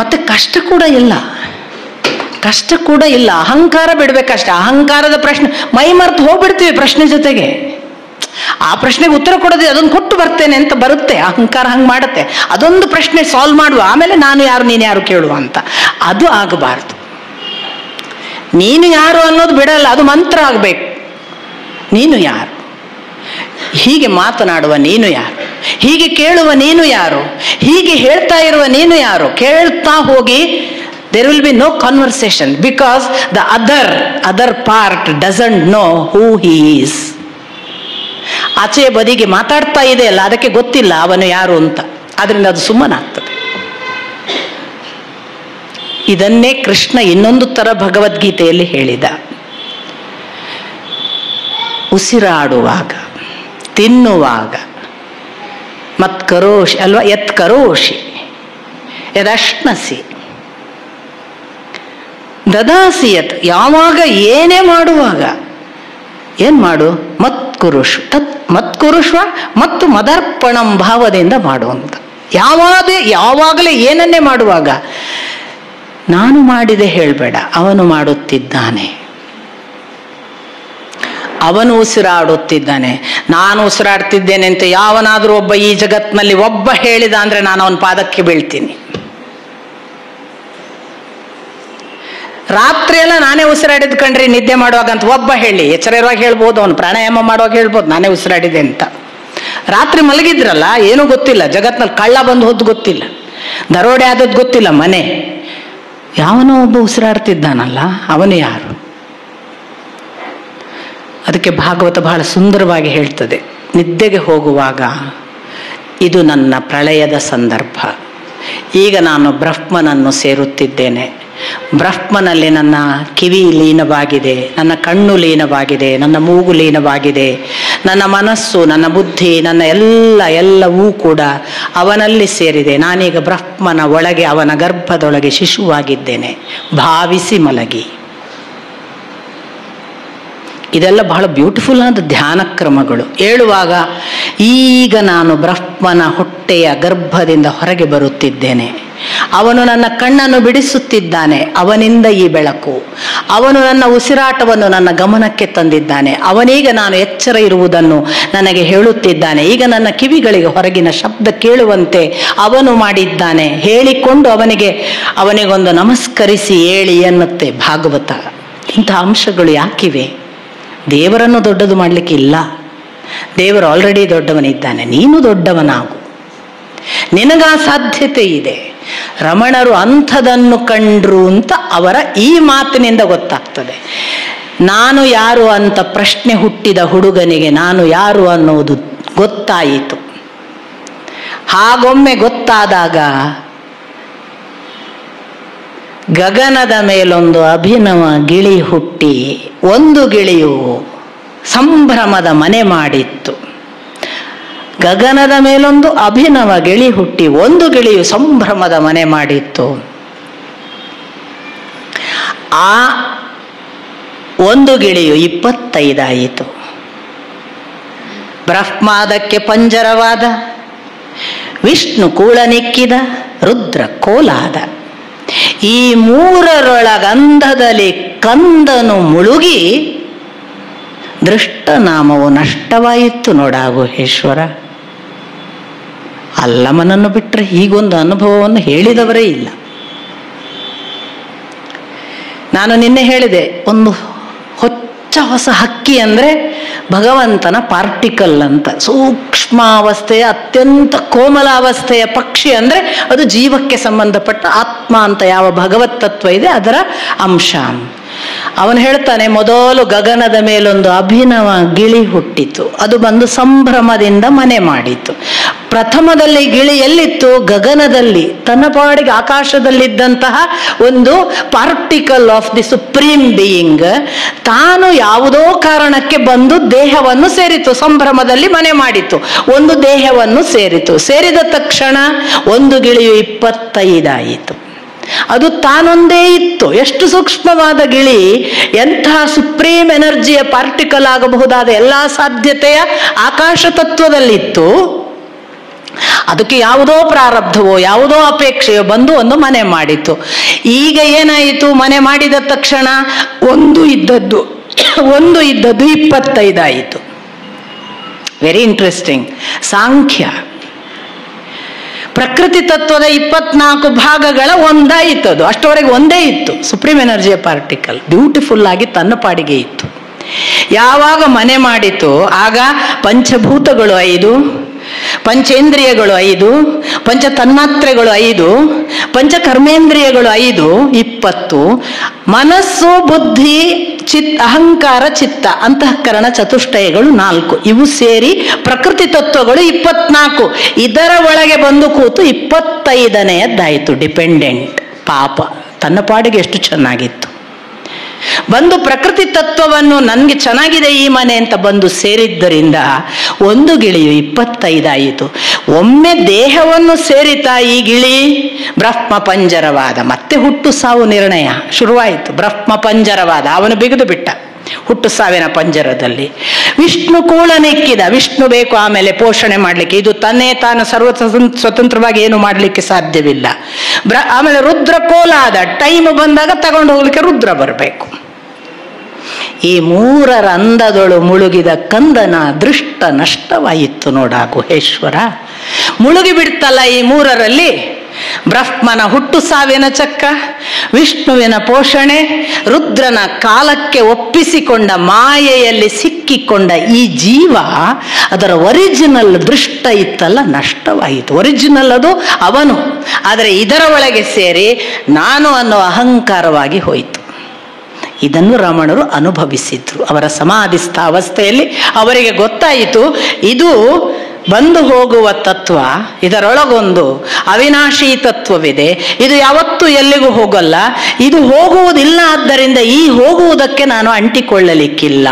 ಮತ್ತೆ ಕಷ್ಟ ಕೂಡ ಇಲ್ಲ, ಕಷ್ಟ ಕೂಡ ಇಲ್ಲ. ಅಹಂಕಾರ ಬಿಡ್ಬೇಕಷ್ಟೆ. ಅಹಂಕಾರದ ಪ್ರಶ್ನೆ ಮೈ ಮರೆತು ಹೋಗ್ಬಿಡ್ತೀವಿ ಪ್ರಶ್ನೆ ಜೊತೆಗೆ. ಆ ಪ್ರಶ್ನೆಗೆ ಉತ್ತರ ಕೊಡೋದು, ಅದನ್ನು ಕೊಟ್ಟು ಬರ್ತೇನೆ ಅಂತ ಬರುತ್ತೆ. ಅಹಂಕಾರ ಹಂಗೆ ಮಾಡುತ್ತೆ. ಅದೊಂದು ಪ್ರಶ್ನೆ ಸಾಲ್ವ್ ಮಾಡುವ, ಆಮೇಲೆ ನಾನು ಯಾರು ನೀನು ಯಾರು ಕೇಳುವ ಅಂತ. ಅದು ಆಗಬಾರ್ದು. ನೀನು ಯಾರು ಅನ್ನೋದು ಬಿಡಲ್ಲ, ಅದು ಮಂತ್ರ ಆಗಬೇಕು. ನೀನು ಯಾರು, ಹೀಗೆ ಮಾತನಾಡುವ ನೀನು ಯಾರು, ಹೀಗೆ ಕೇಳುವ ನೀನು ಯಾರು, ಹೀಗೆ ಹೇಳ್ತಾ ಇರುವ ನೀನು ಯಾರು. ಕೇಳ್ತಾ ಹೋಗಿ there will be no conversation because the other part doesn't know who he is. ಆಚೆಯ ಬದಿಗೆ ಮಾತಾಡ್ತಾ ಇದೆ ಅಲ್ಲ, ಅದಕ್ಕೆ ಗೊತ್ತಿಲ್ಲ ಅವನು ಯಾರು ಅಂತ. ಆದ್ರಿಂದ ಅದು ಸುಮ್ಮನಾಗ್ತದೆ. ಇದನ್ನೇ ಕೃಷ್ಣ ಇನ್ನೊಂದು ತರ ಭಗವದ್ಗೀತೆಯಲ್ಲಿ ಹೇಳಿದ. ಉಸಿರಾಡುವಾಗ, ತಿನ್ನುವಾಗ, ಮತ್ಕರೋಷಿ ಅಲ್ವಾ, ಯತ್ ಕರೋಷಿ ಯದಶ್ನಸಿ ದದಾಸಿಯತ್, ಯಾವಾಗ ಏನೇ ಮಾಡುವಾಗ ಏನ್ ಮಾಡು, ಮತ್ಕುರುಷ್ವ ಮತ್ತು ಮದರ್ಪಣಂ ಭಾವದಿಂದ ಮಾಡುವಂತ. ಯಾವಾಗಲೇ ಏನನ್ನೇ ಮಾಡುವಾಗ ನಾನು ಮಾಡಿದೆ ಹೇಳಬೇಡ, ಅವನು ಮಾಡುತ್ತಿದ್ದಾನೆ, ಅವನು ಉಸಿರಾಡುತ್ತಿದ್ದಾನೆ. ನಾನು ಉಸಿರಾಡ್ತಿದ್ದೇನೆ ಅಂತ ಯಾವನಾದ್ರೂ ಒಬ್ಬ ಈ ಜಗತ್ನಲ್ಲಿ ಒಬ್ಬ ಹೇಳಿದ ಅಂದ್ರೆ ನಾನು ಅವನ ಪಾದಕ್ಕೆ ಬೀಳ್ತೀನಿ. ರಾತ್ರಿ ಎಲ್ಲ ನಾನೇ ಉಸಿರಾಡಿದ್ ಕಣ್ರಿ ನಿದ್ದೆ ಮಾಡುವಾಗ ಅಂತ ಒಬ್ಬ ಹೇಳಿ, ಎಚ್ಚರ ಇರುವಾಗ ಹೇಳ್ಬೋದು, ಅವನು ಪ್ರಾಣಾಯಾಮ ಮಾಡುವಾಗ ಹೇಳ್ಬೋದು ನಾನೇ ಉಸಿರಾಡಿದೆ ಅಂತ. ರಾತ್ರಿ ಮಲಗಿದ್ರಲ್ಲ, ಏನೂ ಗೊತ್ತಿಲ್ಲ, ಜಗತ್ನಲ್ಲಿ ಕಳ್ಳ ಬಂದು ಹೋದ್ ಗೊತ್ತಿಲ್ಲ, ದರೋಡೆ ಆದದ್ದು ಗೊತ್ತಿಲ್ಲ, ಮನೆ ಯಾವನೋ ಒಬ್ಬ ಉಸಿರಾಡ್ತಿದ್ದಾನಲ್ಲ, ಅವನು ಯಾರು? ಅದಕ್ಕೆ ಭಾಗವತ ಬಹಳ ಸುಂದರವಾಗಿ ಹೇಳ್ತದೆ, ನಿದ್ದೆಗೆ ಹೋಗುವಾಗ ಇದು ನನ್ನ ಪ್ರಳಯದ ಸಂದರ್ಭ, ಈಗ ನಾನು ಬ್ರಹ್ಮನನ್ನು ಸೇರುತ್ತಿದ್ದೇನೆ, ಬ್ರಹ್ಮನಲ್ಲಿ ನನ್ನ ಕಿವಿ ಲೀನವಾಗಿದೆ, ನನ್ನ ಕಣ್ಣು ಲೀನವಾಗಿದೆ, ನನ್ನ ಮೂಗು ಲೀನವಾಗಿದೆ, ನನ್ನ ಮನಸ್ಸು, ನನ್ನ ಬುದ್ಧಿ, ನನ್ನ ಎಲ್ಲವೂ ಕೂಡ ಅವನಲ್ಲಿ ಸೇರಿದೆ. ನಾನೀಗ ಬ್ರಹ್ಮನ ಒಳಗೆ, ಅವನ ಗರ್ಭದೊಳಗೆ ಶಿಶುವಾಗಿದ್ದೇನೆ, ಭಾವಿಸಿ ಮಲಗಿ. ಇದೆಲ್ಲ ಬಹಳ ಬ್ಯೂಟಿಫುಲ್ ಆದ ಧ್ಯಾನ ಕ್ರಮಗಳು. ಹೇಳುವಾಗ ಈಗ ನಾನು ಬ್ರಹ್ಮನ ಹೊಟ್ಟೆಯ ಗರ್ಭದಿಂದ ಹೊರಗೆ ಬರುತ್ತಿದ್ದೇನೆ, ಅವನು ನನ್ನ ಕಣ್ಣನ್ನು ಬಿಡಿಸುತ್ತಿದ್ದಾನೆ, ಅವನಿಂದ ಈ ಬೆಳಕು, ಅವನು ನನ್ನ ಉಸಿರಾಟವನ್ನು ನನ್ನ ಗಮನಕ್ಕೆ ತಂದಿದ್ದಾನೆ, ಅವನೀಗ ನಾನು ಎಚ್ಚರ ಇರುವುದನ್ನು ನನಗೆ ಹೇಳುತ್ತಿದ್ದಾನೆ, ಈಗ ನನ್ನ ಕಿವಿಗಳಿಗೆ ಹೊರಗಿನ ಶಬ್ದ ಕೇಳುವಂತೆ ಅವನು ಮಾಡಿದ್ದಾನೆ ಹೇಳಿಕೊಂಡು ಅವನಿಗೊಂದು ನಮಸ್ಕರಿಸಿ ಹೇಳಿ ಎನ್ನುತ್ತೆ ಭಾಗವತ. ಇಂಥ ಅಂಶಗಳು ಯಾಕಿವೆ? ದೇವರನ್ನು ದೊಡ್ಡದು ಮಾಡಲಿಕ್ಕೆ ಇಲ್ಲ. ದೇವರು ಆಲ್ರೆಡಿ ದೊಡ್ಡವನಿದ್ದಾನೆ, ನೀನು ದೊಡ್ಡವನಾಗು, ನಿನಗಾ ಸಾಧ್ಯತೆ ಇದೆ. ರಮಣರು ಅಂಥದನ್ನು ಕಂಡ್ರು ಅಂತ ಅವರ ಈ ಮಾತಿನಿಂದ ಗೊತ್ತಾಗ್ತದೆ. ನಾನು ಯಾರು ಅಂತ ಪ್ರಶ್ನೆ ಹುಟ್ಟಿದ ಹುಡುಗನಿಗೆ ನಾನು ಯಾರು ಅನ್ನೋದು ಗೊತ್ತಾಯಿತು. ಹಾಗೊಮ್ಮೆ ಗೊತ್ತಾದಾಗ ಗಗನದ ಮೇಲೊಂದು ಅಭಿನವ ಗಿಳಿ ಹುಟ್ಟಿ ಒಂದು ಗಿಳಿಯು ಸಂಭ್ರಮದ ಮನೆ ಮಾಡಿತ್ತು. ಗಗನದ ಮೇಲೊಂದು ಅಭಿನವ ಗಿಳಿ ಹುಟ್ಟಿ ಒಂದು ಗಿಳಿಯು ಸಂಭ್ರಮದ ಮನೆ ಮಾಡಿತ್ತು. ಆ ಒಂದು ಗಿಳಿಯು 25 ಆಯಿತು. ಬ್ರಹ್ಮಾದಕ್ಕೆ ಪಂಜರವಾದ, ವಿಷ್ಣು ಕೂಳನಿಕ್ಕಿದ, ರುದ್ರ ಕೋಲಾದ. ಈ ಮೂರರೊಳಗಂಧದಲ್ಲಿ ಕಂದನು ಮುಳುಗಿ ದೃಷ್ಟನಾಮವು ನಷ್ಟವಾಯಿತು ನೋಡಾ ಗುಹೇಶ್ವರ. ಅಲ್ಲಮನನ್ನು ಬಿಟ್ಟರೆ ಹೀಗೊಂದು ಅನುಭವವನ್ನು ಹೇಳಿದವರೇ ಇಲ್ಲ. ನಾನು ನಿನ್ನೆ ಹೇಳಿದೆ, ಒಂದು ಹೊಸ ಹಕ್ಕಿ ಅಂದರೆ ಭಗವಂತನ ಪಾರ್ಟಿಕಲ್ ಅಂತ. ಸೂಕ್ಷ್ಮಾವಸ್ಥೆಯ ಅತ್ಯಂತ ಕೋಮಲಾವಸ್ಥೆಯ ಪಕ್ಷಿ ಅಂದರೆ ಅದು ಜೀವಕ್ಕೆ ಸಂಬಂಧಪಟ್ಟ ಆತ್ಮ ಅಂತ ಯಾವ ಭಗವತ್ ತತ್ವ ಇದೆ ಅದರ ಅಂಶ. ಅವನು ಹೇಳ್ತಾನೆ, ಮೊದಲು ಗಗನದ ಮೇಲೊಂದು ಅಭಿನವ ಗಿಳಿ ಹುಟ್ಟಿತು, ಅದು ಬಂದು ಸಂಭ್ರಮದಿಂದ ಮನೆ ಮಾಡಿತು. ಪ್ರಥಮದಲ್ಲಿ ಗಿಳಿ ಎಲ್ಲಿತ್ತು? ಗಗನದಲ್ಲಿ, ತನ್ನ ಪಾಡಿಗೆ ಆಕಾಶದಲ್ಲಿದ್ದಂತಹ ಒಂದು particle of the supreme being ತಾನು ಯಾವುದೋ ಕಾರಣಕ್ಕೆ ಬಂದು ದೇಹವನ್ನು ಸೇರಿತು, ಸಂಭ್ರಮದಲ್ಲಿ ಮನೆ ಮಾಡಿತು, ಒಂದು ದೇಹವನ್ನು ಸೇರಿತು. ಸೇರಿದ ತಕ್ಷಣ ಒಂದು ಗಿಳಿಯು 25 ಆಯಿತು. ಅದು ತಾನೊಂದೇ ಇತ್ತು. ಎಷ್ಟು ಸೂಕ್ಷ್ಮವಾದ ಗಿಳಿ, ಎಂತಹ ಸುಪ್ರೀಂ ಎನರ್ಜಿಯ ಪಾರ್ಟಿಕಲ್ ಆಗಬಹುದಾದ ಎಲ್ಲ ಸಾಧ್ಯತೆಯ ಆಕಾಶ ತತ್ವದಲ್ಲಿತ್ತು. ಅದಕ್ಕೆ ಯಾವುದೋ ಪ್ರಾರಬ್ಧವೋ ಯಾವುದೋ ಅಪೇಕ್ಷೆಯೋ ಬಂದು ಒಂದು ಮನೆ ಮಾಡಿತು. ಈಗ ಏನಾಯಿತು? ಮನೆ ಮಾಡಿದ ತಕ್ಷಣ ಒಂದು ಇದ್ದದ್ದು 25 ಆಯಿತು. Very interesting. ಸಾಂಖ್ಯ ಪ್ರಕೃತಿ ತತ್ವದ 24 ಭಾಗಗಳ ಒಂದಾಯಿತು. ಅದು ಅಷ್ಟವರೆಗೆ ಒಂದೇ ಇತ್ತು, ಸುಪ್ರೀಂ ಎನರ್ಜಿಯ ಪಾರ್ಟಿಕಲ್, ಬ್ಯೂಟಿಫುಲ್ ಆಗಿ ತನ್ನ ಪಾಡಿಗೆ ಇತ್ತು. ಯಾವಾಗ ಮನೆ ಮಾಡಿತು ಆಗ ಪಂಚಭೂತಗಳು 5, ಪಂಚೇಂದ್ರಿಯಗಳು 5, ಪಂಚ ತನ್ಮಾತ್ರೆಗಳು 5, ಪಂಚ ಕರ್ಮೇಂದ್ರಿಯಗಳು 5, 20, ಮನಸ್ಸು, ಬುದ್ಧಿ, ಅಹಂಕಾರ, ಚಿತ್ತ, ಅಂತಃಕರಣ ಚತುಷ್ಟಯಗಳು 4. ಇವು ಸೇರಿ ಪ್ರಕೃತಿ ತತ್ವಗಳು 24. ಇದರ ಒಳಗೆ ಬಂದು ಕೂತು 25ನೆಯದ್ದಾಯಿತು ಡಿಪೆಂಡೆಂಟ್. ಪಾಪ, ತನ್ನ ಪಾಡಿಗೆ ಎಷ್ಟು ಚೆನ್ನಾಗಿತ್ತು. ಬಂದು ಪ್ರಕೃತಿ ತತ್ವವನ್ನು ನನಗೆ ಚೆನ್ನಾಗಿದೆ ಈ ಮನೆ ಅಂತ ಬಂದು ಸೇರಿದ್ದರಿಂದ ಒಂದು ಗಿಳಿಯು 25 ಆಯಿತು. ಒಮ್ಮೆ ದೇಹವನ್ನು ಸೇರಿತಾ ಈ ಗಿಳಿ, ಬ್ರಹ್ಮ ಪಂಜರವಾದ. ಮತ್ತೆ ಹುಟ್ಟು ಸಾವು ನಿರ್ಣಯ ಶುರುವಾಯಿತು. ಬ್ರಹ್ಮ ಪಂಜರವಾದ, ಅವನು ಬಿಗಿದು ಬಿಟ್ಟ ಹುಟ್ಟು ಸಾವಿನ ಪಂಜರದಲ್ಲಿ. ವಿಷ್ಣು ಕೂಳನೆಕ್ಕಿದ, ವಿಷ್ಣು ಬೇಕು ಆಮೇಲೆ ಪೋಷಣೆ ಮಾಡಲಿಕ್ಕೆ, ಇದು ತನ್ನೇ ತಾನು ಸ್ವತಂತ್ರವಾಗಿ ಏನು ಮಾಡಲಿಕ್ಕೆ ಸಾಧ್ಯವಿಲ್ಲ. ಆಮೇಲೆ ರುದ್ರ ಕೋಲಾದ, ಟೈಮ್ ಬಂದಾಗ ತಗೊಂಡು ಹೋಗ್ಲಿಕ್ಕೆ ರುದ್ರ ಬರಬೇಕು. ಈ ಮೂರರ ಅಂದದೊಳು ಮುಳುಗಿದ ಕಂದನ ದೃಷ್ಟ ನಷ್ಟವಾಯಿತು ನೋಡ ಗುಹೇಶ್ವರ. ಮುಳುಗಿ ಬಿಡ್ತಲ್ಲ ಈ ಮೂರರಲ್ಲಿ. ಬ್ರಹ್ಮನ ಹುಟ್ಟು ಸಾವಿನ ಚಕ್ರ, ವಿಷ್ಣುವಿನ ಪೋಷಣೆ, ರುದ್ರನ ಕಾಲಕ್ಕೆ ಒಪ್ಪಿಸಿಕೊಂಡ ಮಾಯೆಯಲ್ಲಿ ಸಿಕ್ಕಿಕೊಂಡ ಈ ಜೀವ ಅದರ ಒರಿಜಿನಲ್ ದೃಷ್ಟ ಇತ್ತಲ್ಲ, ನಷ್ಟವಾಯಿತು. ಒರಿಜಿನಲ್ ಅದು ಅವನು, ಆದರೆ ಇದರ ಒಳಗೆ ಸೇರಿ ನಾನು ಅನ್ನೋ ಅಹಂಕಾರವಾಗಿ ಹೋಯಿತು. ಇದನ್ನು ರಮಣರು ಅನುಭವಿಸಿದ್ರು. ಅವರ ಸಮಾಧಿಸ್ಥ ಅವಸ್ಥೆಯಲ್ಲಿ ಅವರಿಗೆ ಗೊತ್ತಾಯಿತು, ಇದು ಬಂದು ಹೋಗುವ ತತ್ವ ತತ್ವ, ಇದರೊಳಗೊಂದು ಅವಿನಾಶಿ ತತ್ವವಿದೆ. ಇದು ಯಾವತ್ತೂ ಎಲ್ಲಿಗೂ ಹೋಗಲ್ಲ. ಇದು ಹೋಗುವುದಿಲ್ಲ. ಆದ್ದರಿಂದ ಈ ಹೋಗುವುದಕ್ಕೆ ನಾನು ಅಂಟಿಕೊಳ್ಳಲಿಕ್ಕಿಲ್ಲ.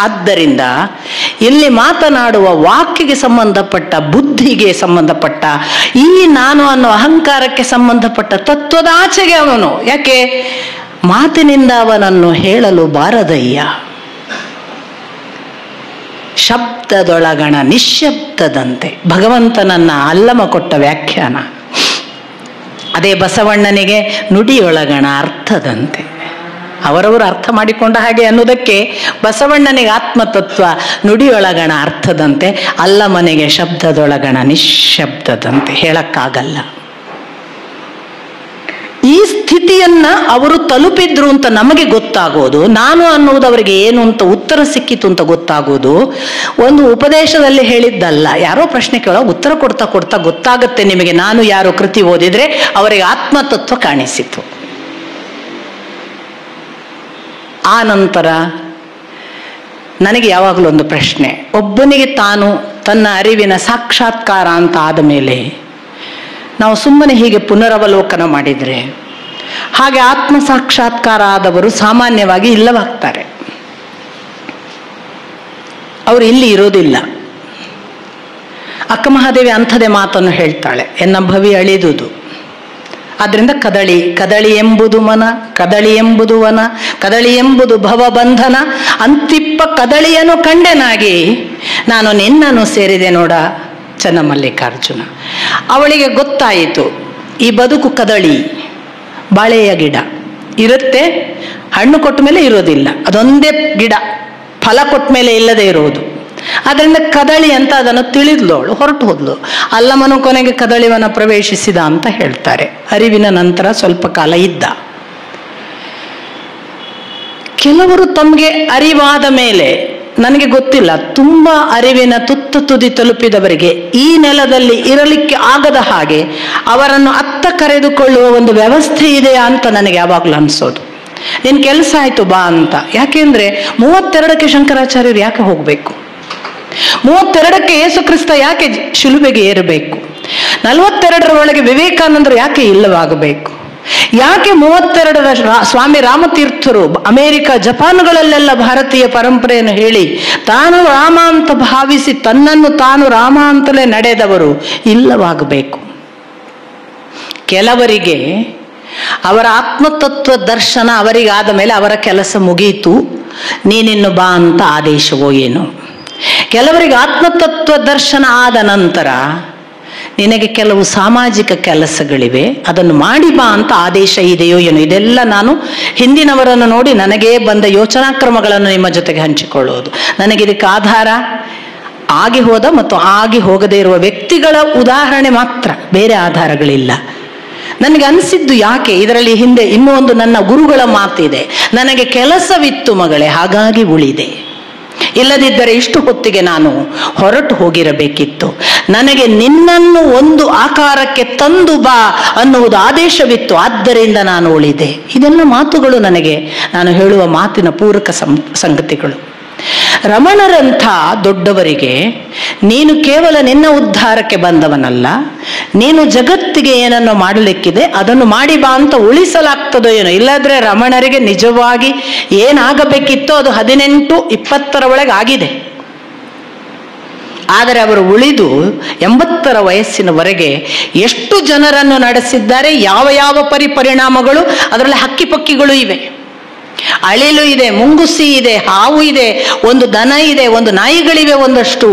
ಆದ್ದರಿಂದ ಇಲ್ಲಿ ಮಾತನಾಡುವ ವಾಕ್ಯಗೆ ಸಂಬಂಧಪಟ್ಟ, ಬುದ್ಧಿಗೆ ಸಂಬಂಧಪಟ್ಟ, ಈ ನಾನು ಅನ್ನೋ ಅಹಂಕಾರಕ್ಕೆ ಸಂಬಂಧಪಟ್ಟ ತತ್ವದ ಆಚೆಗೆ ಅವನು. ಯಾಕೆ? ಮಾತಿನಿಂದ ಅವನನ್ನು ಹೇಳಲು ಬಾರದಯ್ಯ. ಶಬ್ದದೊಳಗಣ ನಿಶ್ಶಬ್ದದಂತೆ, ಭಗವಂತನನ್ನ ಅಲ್ಲಮ ಕೊಟ್ಟ ವ್ಯಾಖ್ಯಾನ. ಅದೇ ಬಸವಣ್ಣನಿಗೆ ನುಡಿಯೊಳಗಣ ಅರ್ಥದಂತೆ. ಅವರವರು ಅರ್ಥ ಮಾಡಿಕೊಂಡ ಹಾಗೆ ಅನ್ನೋದಕ್ಕೆ ಬಸವಣ್ಣನಿಗೆ ಆತ್ಮತತ್ವ ನುಡಿಯೊಳಗಣ ಅರ್ಥದಂತೆ, ಅಲ್ಲಮನೆಗೆ ಶಬ್ದದೊಳಗಣ ನಿಶ್ಶಬ್ದದಂತೆ. ಹೇಳಕ್ಕಾಗಲ್ಲ. ಈ ಸ್ಥಿತಿಯನ್ನ ಅವರು ತಲುಪಿದ್ರು ಅಂತ ನಮಗೆ ಗೊತ್ತಾಗೋದು, ನಾನು ಅನ್ನುವುದು ಅವರಿಗೆ ಏನು ಅಂತ ಉತ್ತರ ಸಿಕ್ಕಿತು ಅಂತ ಗೊತ್ತಾಗೋದು ಒಂದು ಉಪದೇಶದಲ್ಲಿ ಹೇಳಿದ್ದಲ್ಲ. ಯಾರೋ ಪ್ರಶ್ನೆ ಕೇಳೋ ಉತ್ತರ ಕೊಡ್ತಾ ಕೊಡ್ತಾ ಗೊತ್ತಾಗುತ್ತೆ ನಿಮಗೆ. ನಾನು ಯಾರೋ ಕೃತಿ ಓದಿದ್ರೆ ಅವರಿಗೆ ಆತ್ಮತತ್ವ ಕಾಣಿಸಿತು. ಆ ನಂತರ ನನಗೆ ಯಾವಾಗಲೂ ಒಂದು ಪ್ರಶ್ನೆ, ಒಬ್ಬನಿಗೆ ತಾನು ತನ್ನ ಅರಿವಿನ ಸಾಕ್ಷಾತ್ಕಾರ ಅಂತ ಆದ ಮೇಲೆ ನಾವು ಸುಮ್ಮನೆ ಹೀಗೆ ಪುನರವಲೋಕನ ಮಾಡಿದರೆ, ಹಾಗೆ ಆತ್ಮ ಸಾಕ್ಷಾತ್ಕಾರ ಆದವರು ಸಾಮಾನ್ಯವಾಗಿ ಇಲ್ಲವಾಗ್ತಾರೆ. ಅವರು ಇಲ್ಲಿ ಇರೋದಿಲ್ಲ. ಅಕ್ಕ ಮಹಾದೇವಿ ಅಂಥದೇ ಮಾತನ್ನು ಹೇಳ್ತಾಳೆ, ಎನ್ನ ಭವಿ ಅಳಿದುದು. ಆದ್ರಿಂದ ಕದಳಿ, ಕದಳಿ ಎಂಬುದು ಮನ, ಕದಳಿ ಎಂಬುದು ವನ, ಕದಳಿ ಎಂಬುದು ಭವಬಂಧನ, ಅಂತಿಪ್ಪ ಕದಳಿಯನ್ನು ಕಂಡೆನಾಗಿ ನಾನು ನಿನ್ನನ್ನು ಸೇರಿದೆ ನೋಡ ಚನ್ನಮಲ್ಲಿಕಾರ್ಜುನ. ಅವಳಿಗೆ ಗೊತ್ತಾಯಿತು, ಈ ಬದುಕು ಕದಳಿ, ಬಾಳೆಯ ಗಿಡ ಇರುತ್ತೆ, ಹಣ್ಣು ಕೊಟ್ಟ ಮೇಲೆ ಇರೋದಿಲ್ಲ, ಅದೊಂದೇ ಗಿಡ, ಫಲ ಕೊಟ್ಟ ಮೇಲೆ ಇಲ್ಲದೆ ಇರುವುದು. ಅದರಿಂದ ಕದಳಿ ಅಂತ ಅದನ್ನು ತಿಳಿದ್ಲೋಳು, ಹೊರಟು ಹೋದ್ಲು. ಅಲ್ಲಮನು ಕೊನೆಗೆ ಕದಳಿವನ ಪ್ರವೇಶಿಸಿದ ಅಂತ ಹೇಳ್ತಾರೆ. ಅರಿವಿನ ನಂತರ ಸ್ವಲ್ಪ ಕಾಲ ಇದ್ದ. ಕೆಲವರು ತಮಗೆ ಅರಿವಾದ ಮೇಲೆ, ನನಗೆ ಗೊತ್ತಿಲ್ಲ, ತುಂಬಾ ಅರಿವಿನ ತುದಿ ತಲುಪಿದವರಿಗೆ ಈ ನೆಲದಲ್ಲಿ ಇರಲಿಕ್ಕೆ ಆಗದ ಹಾಗೆ ಅವರನ್ನು ಅತ್ತ ಕರೆದುಕೊಳ್ಳುವ ಒಂದು ವ್ಯವಸ್ಥೆ ಇದೆಯಾ ಅಂತ ನನಗೆ ಯಾವಾಗಲೂ ಅನ್ಸೋದು. ನಿನ್ ಕೆಲಸ ಆಯ್ತು ಬಾ ಅಂತ. ಯಾಕೆಂದ್ರೆ 32ಕ್ಕೆ ಶಂಕರಾಚಾರ್ಯರು ಯಾಕೆ ಹೋಗ್ಬೇಕು? 32ಕ್ಕೆ ಯೇಸು ಕ್ರಿಸ್ತ ಯಾಕೆ ಶಿಲುಬೆಗೆ ಏರಬೇಕು? 42ರ ಒಳಗೆ ವಿವೇಕಾನಂದರು ಯಾಕೆ ಇಲ್ಲವಾಗಬೇಕು? ಯಾಕೆ 32ರ ಸ್ವಾಮಿ ರಾಮತೀರ್ಥರು ಅಮೆರಿಕ ಜಪಾನ್ಗಳಲ್ಲೆಲ್ಲ ಭಾರತೀಯ ಪರಂಪರೆಯನ್ನು ಹೇಳಿ ತಾನು ರಾಮ ಅಂತ ಭಾವಿಸಿ ತನ್ನನ್ನು ತಾನು ರಾಮ ಅಂತಲೇ ನಡೆದವರು ಇಲ್ಲವಾಗಬೇಕು? ಕೆಲವರಿಗೆ ಅವರ ಆತ್ಮತತ್ವ ದರ್ಶನ ಅವರಿಗಾದ ಮೇಲೆ ಅವರ ಕೆಲಸ ಮುಗಿಯಿತು, ನೀನಿನ್ನು ಬಾ ಅಂತ ಆದೇಶವೋ ಏನು. ಕೆಲವರಿಗೆ ಆತ್ಮತತ್ವ ದರ್ಶನ ಆದ ನಂತರ ನಿನಗೆ ಕೆಲವು ಸಾಮಾಜಿಕ ಕೆಲಸಗಳಿವೆ, ಅದನ್ನು ಮಾಡಿ ಬಾ ಅಂತ ಆದೇಶ ಇದೆಯೋ ಏನೋ. ಇದೆಲ್ಲ ನಾನು ಹಿಂದಿನವರನ್ನು ನೋಡಿ ನನಗೇ ಬಂದ ಯೋಚನಾ ಕ್ರಮಗಳನ್ನು ನಿಮ್ಮ ಜೊತೆಗೆ ಹಂಚಿಕೊಳ್ಳುವುದು. ನನಗಿದಕ್ಕೆ ಆಧಾರ ಆಗಿ ಹೋದ ಮತ್ತು ಆಗಿ ಹೋಗದೇ ಇರುವ ವ್ಯಕ್ತಿಗಳ ಉದಾಹರಣೆ ಮಾತ್ರ, ಬೇರೆ ಆಧಾರಗಳಿಲ್ಲ. ನನಗೆ ಅನಿಸಿದ್ದು ಯಾಕೆ, ಇದರಲ್ಲಿ ಹಿಂದೆ ಇನ್ನೂ ಒಂದು ನನ್ನ ಗುರುಗಳ ಮಾತಿದೆ, ನನಗೆ ಕೆಲಸವಿತ್ತು ಮಗಳೇ ಹಾಗಾಗಿ ಉಳಿದೆ, ಇಲ್ಲದಿದ್ದರೆ ಇಷ್ಟು ಹೊತ್ತಿಗೆ ನಾನು ಹೊರಟು ಹೋಗಿರಬೇಕಿತ್ತು. ನನಗೆ ನಿನ್ನನ್ನು ಒಂದು ಆಕಾರಕ್ಕೆ ತಂದು ಬಾ ಅನ್ನುವುದು ಆದೇಶವಿತ್ತು, ಆದ್ದರಿಂದ ನಾನು ಉಳಿದೆ. ಇದೆಲ್ಲ ಮಾತುಗಳು ನನಗೆ ನಾನು ಹೇಳುವ ಮಾತಿನ ಪೂರಕ ಸಂಗತಿಗಳು. ರಮಣರಂಥ ದೊಡ್ಡವರಿಗೆ ನೀನು ಕೇವಲ ನಿನ್ನ ಉದ್ಧಾರಕ್ಕೆ ಬಂದವನಲ್ಲ, ನೀನು ಜಗತ್ತಿಗೆ ಏನನ್ನು ಮಾಡಲಿಕ್ಕಿದೆ ಅದನ್ನು ಮಾಡಿ ಬಾ ಅಂತ ಉಳಿಸಲಾಗ್ತದೋ ಏನೋ. ಇಲ್ಲಾದ್ರೆ ರಮಣರಿಗೆ ನಿಜವಾಗಿ ಏನಾಗಬೇಕಿತ್ತೋ ಅದು 18-20ರ ಒಳಗೆ ಆಗಿದೆ. ಆದರೆ ಅವರು ಉಳಿದು 80ರ ವಯಸ್ಸಿನವರೆಗೆ ಎಷ್ಟು ಜನರನ್ನು ನಡೆಸಿದ್ದಾರೆ, ಯಾವ ಯಾವ ಪರಿಣಾಮಗಳು, ಅದರಲ್ಲಿ ಹಕ್ಕಿ ಪಕ್ಕಿಗಳು ಇವೆ, ಅಳಿಲು ಇದೆ, ಮುಂಗುಸಿ ಇದೆ, ಹಾವು ಇದೆ, ಒಂದು ದನ ಇದೆ, ಒಂದು ನಾಯಿಗಳಿವೆ, ಒಂದಷ್ಟು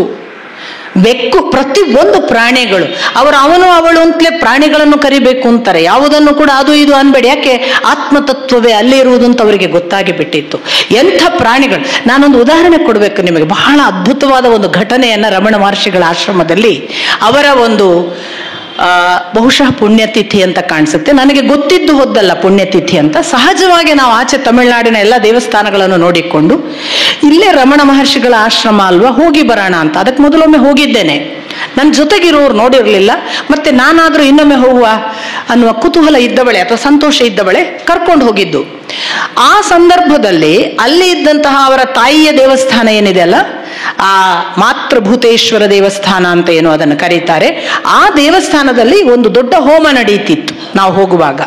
ಬೆಕ್ಕು, ಪ್ರತಿ ಒಂದು ಪ್ರಾಣಿಗಳು. ಅವರು ಅವನು ಅವಳು ಅಂತಲೇ ಪ್ರಾಣಿಗಳನ್ನು ಕರಿಬೇಕು ಅಂತಾರೆ. ಯಾವುದನ್ನು ಕೂಡ ಅದು ಇದು ಅನ್ಬೇಡಿ, ಯಾಕೆ ಆತ್ಮತತ್ವವೇ ಅಲ್ಲಿ ಇರುವುದು ಅಂತ ಅವರಿಗೆ ಗೊತ್ತಾಗಿ ಬಿಟ್ಟಿತ್ತು. ಎಂಥ ಪ್ರಾಣಿಗಳು. ನಾನೊಂದು ಉದಾಹರಣೆ ಕೊಡಬೇಕು ನಿಮಗೆ. ಬಹಳ ಅದ್ಭುತವಾದ ಒಂದು ಘಟನೆಯನ್ನ ರಮಣ ಮಹರ್ಷಿಗಳ ಆಶ್ರಮದಲ್ಲಿ, ಅವರ ಒಂದು ಬಹುಶಃ ಪುಣ್ಯತಿಥಿ ಅಂತ ಕಾಣಿಸುತ್ತೆ, ನನಗೆ ಗೊತ್ತಿದ್ದು ಹೋದ್ದಲ್ಲ ಪುಣ್ಯತಿಥಿ ಅಂತ. ಸಹಜವಾಗಿ ನಾವು ಆಚೆ ತಮಿಳುನಾಡಿನ ಎಲ್ಲ ದೇವಸ್ಥಾನಗಳನ್ನು ನೋಡಿಕೊಂಡು ಇಲ್ಲೇ ರಮಣ ಮಹರ್ಷಿಗಳ ಆಶ್ರಮ ಅಲ್ವಾ, ಹೋಗಿ ಬರೋಣ ಅಂತ. ಅದಕ್ಕೆ ಮೊದಲೊಮ್ಮೆ ಹೋಗಿದ್ದೇನೆ, ನನ್ನ ಜೊತೆಗಿರೋರು ನೋಡಿರಲಿಲ್ಲ. ಮತ್ತೆ ನಾನಾದರೂ ಇನ್ನೊಮ್ಮೆ ಹೋಗುವ ಅನ್ನುವ ಕುತೂಹಲ ಇದ್ದವಳೆ ಅಥವಾ ಸಂತೋಷ ಇದ್ದವಳೆ ಕರ್ಕೊಂಡು ಹೋಗಿದ್ದು. ಆ ಸಂದರ್ಭದಲ್ಲಿ ಅಲ್ಲಿ ಇದ್ದಂತಹ ಅವರ ತಾಯಿಯ ದೇವಸ್ಥಾನ ಏನಿದೆ ಅಲ್ಲ, ಆ ಮಾತೃಭೂತೇಶ್ವರ ದೇವಸ್ಥಾನ ಅಂತ ಏನೋ ಅದನ್ನು ಕರೀತಾರೆ. ಆ ದೇವಸ್ಥಾನದಲ್ಲಿ ಒಂದು ದೊಡ್ಡ ಹೋಮ ನಡೀತಿತ್ತು ನಾವು ಹೋಗುವಾಗ.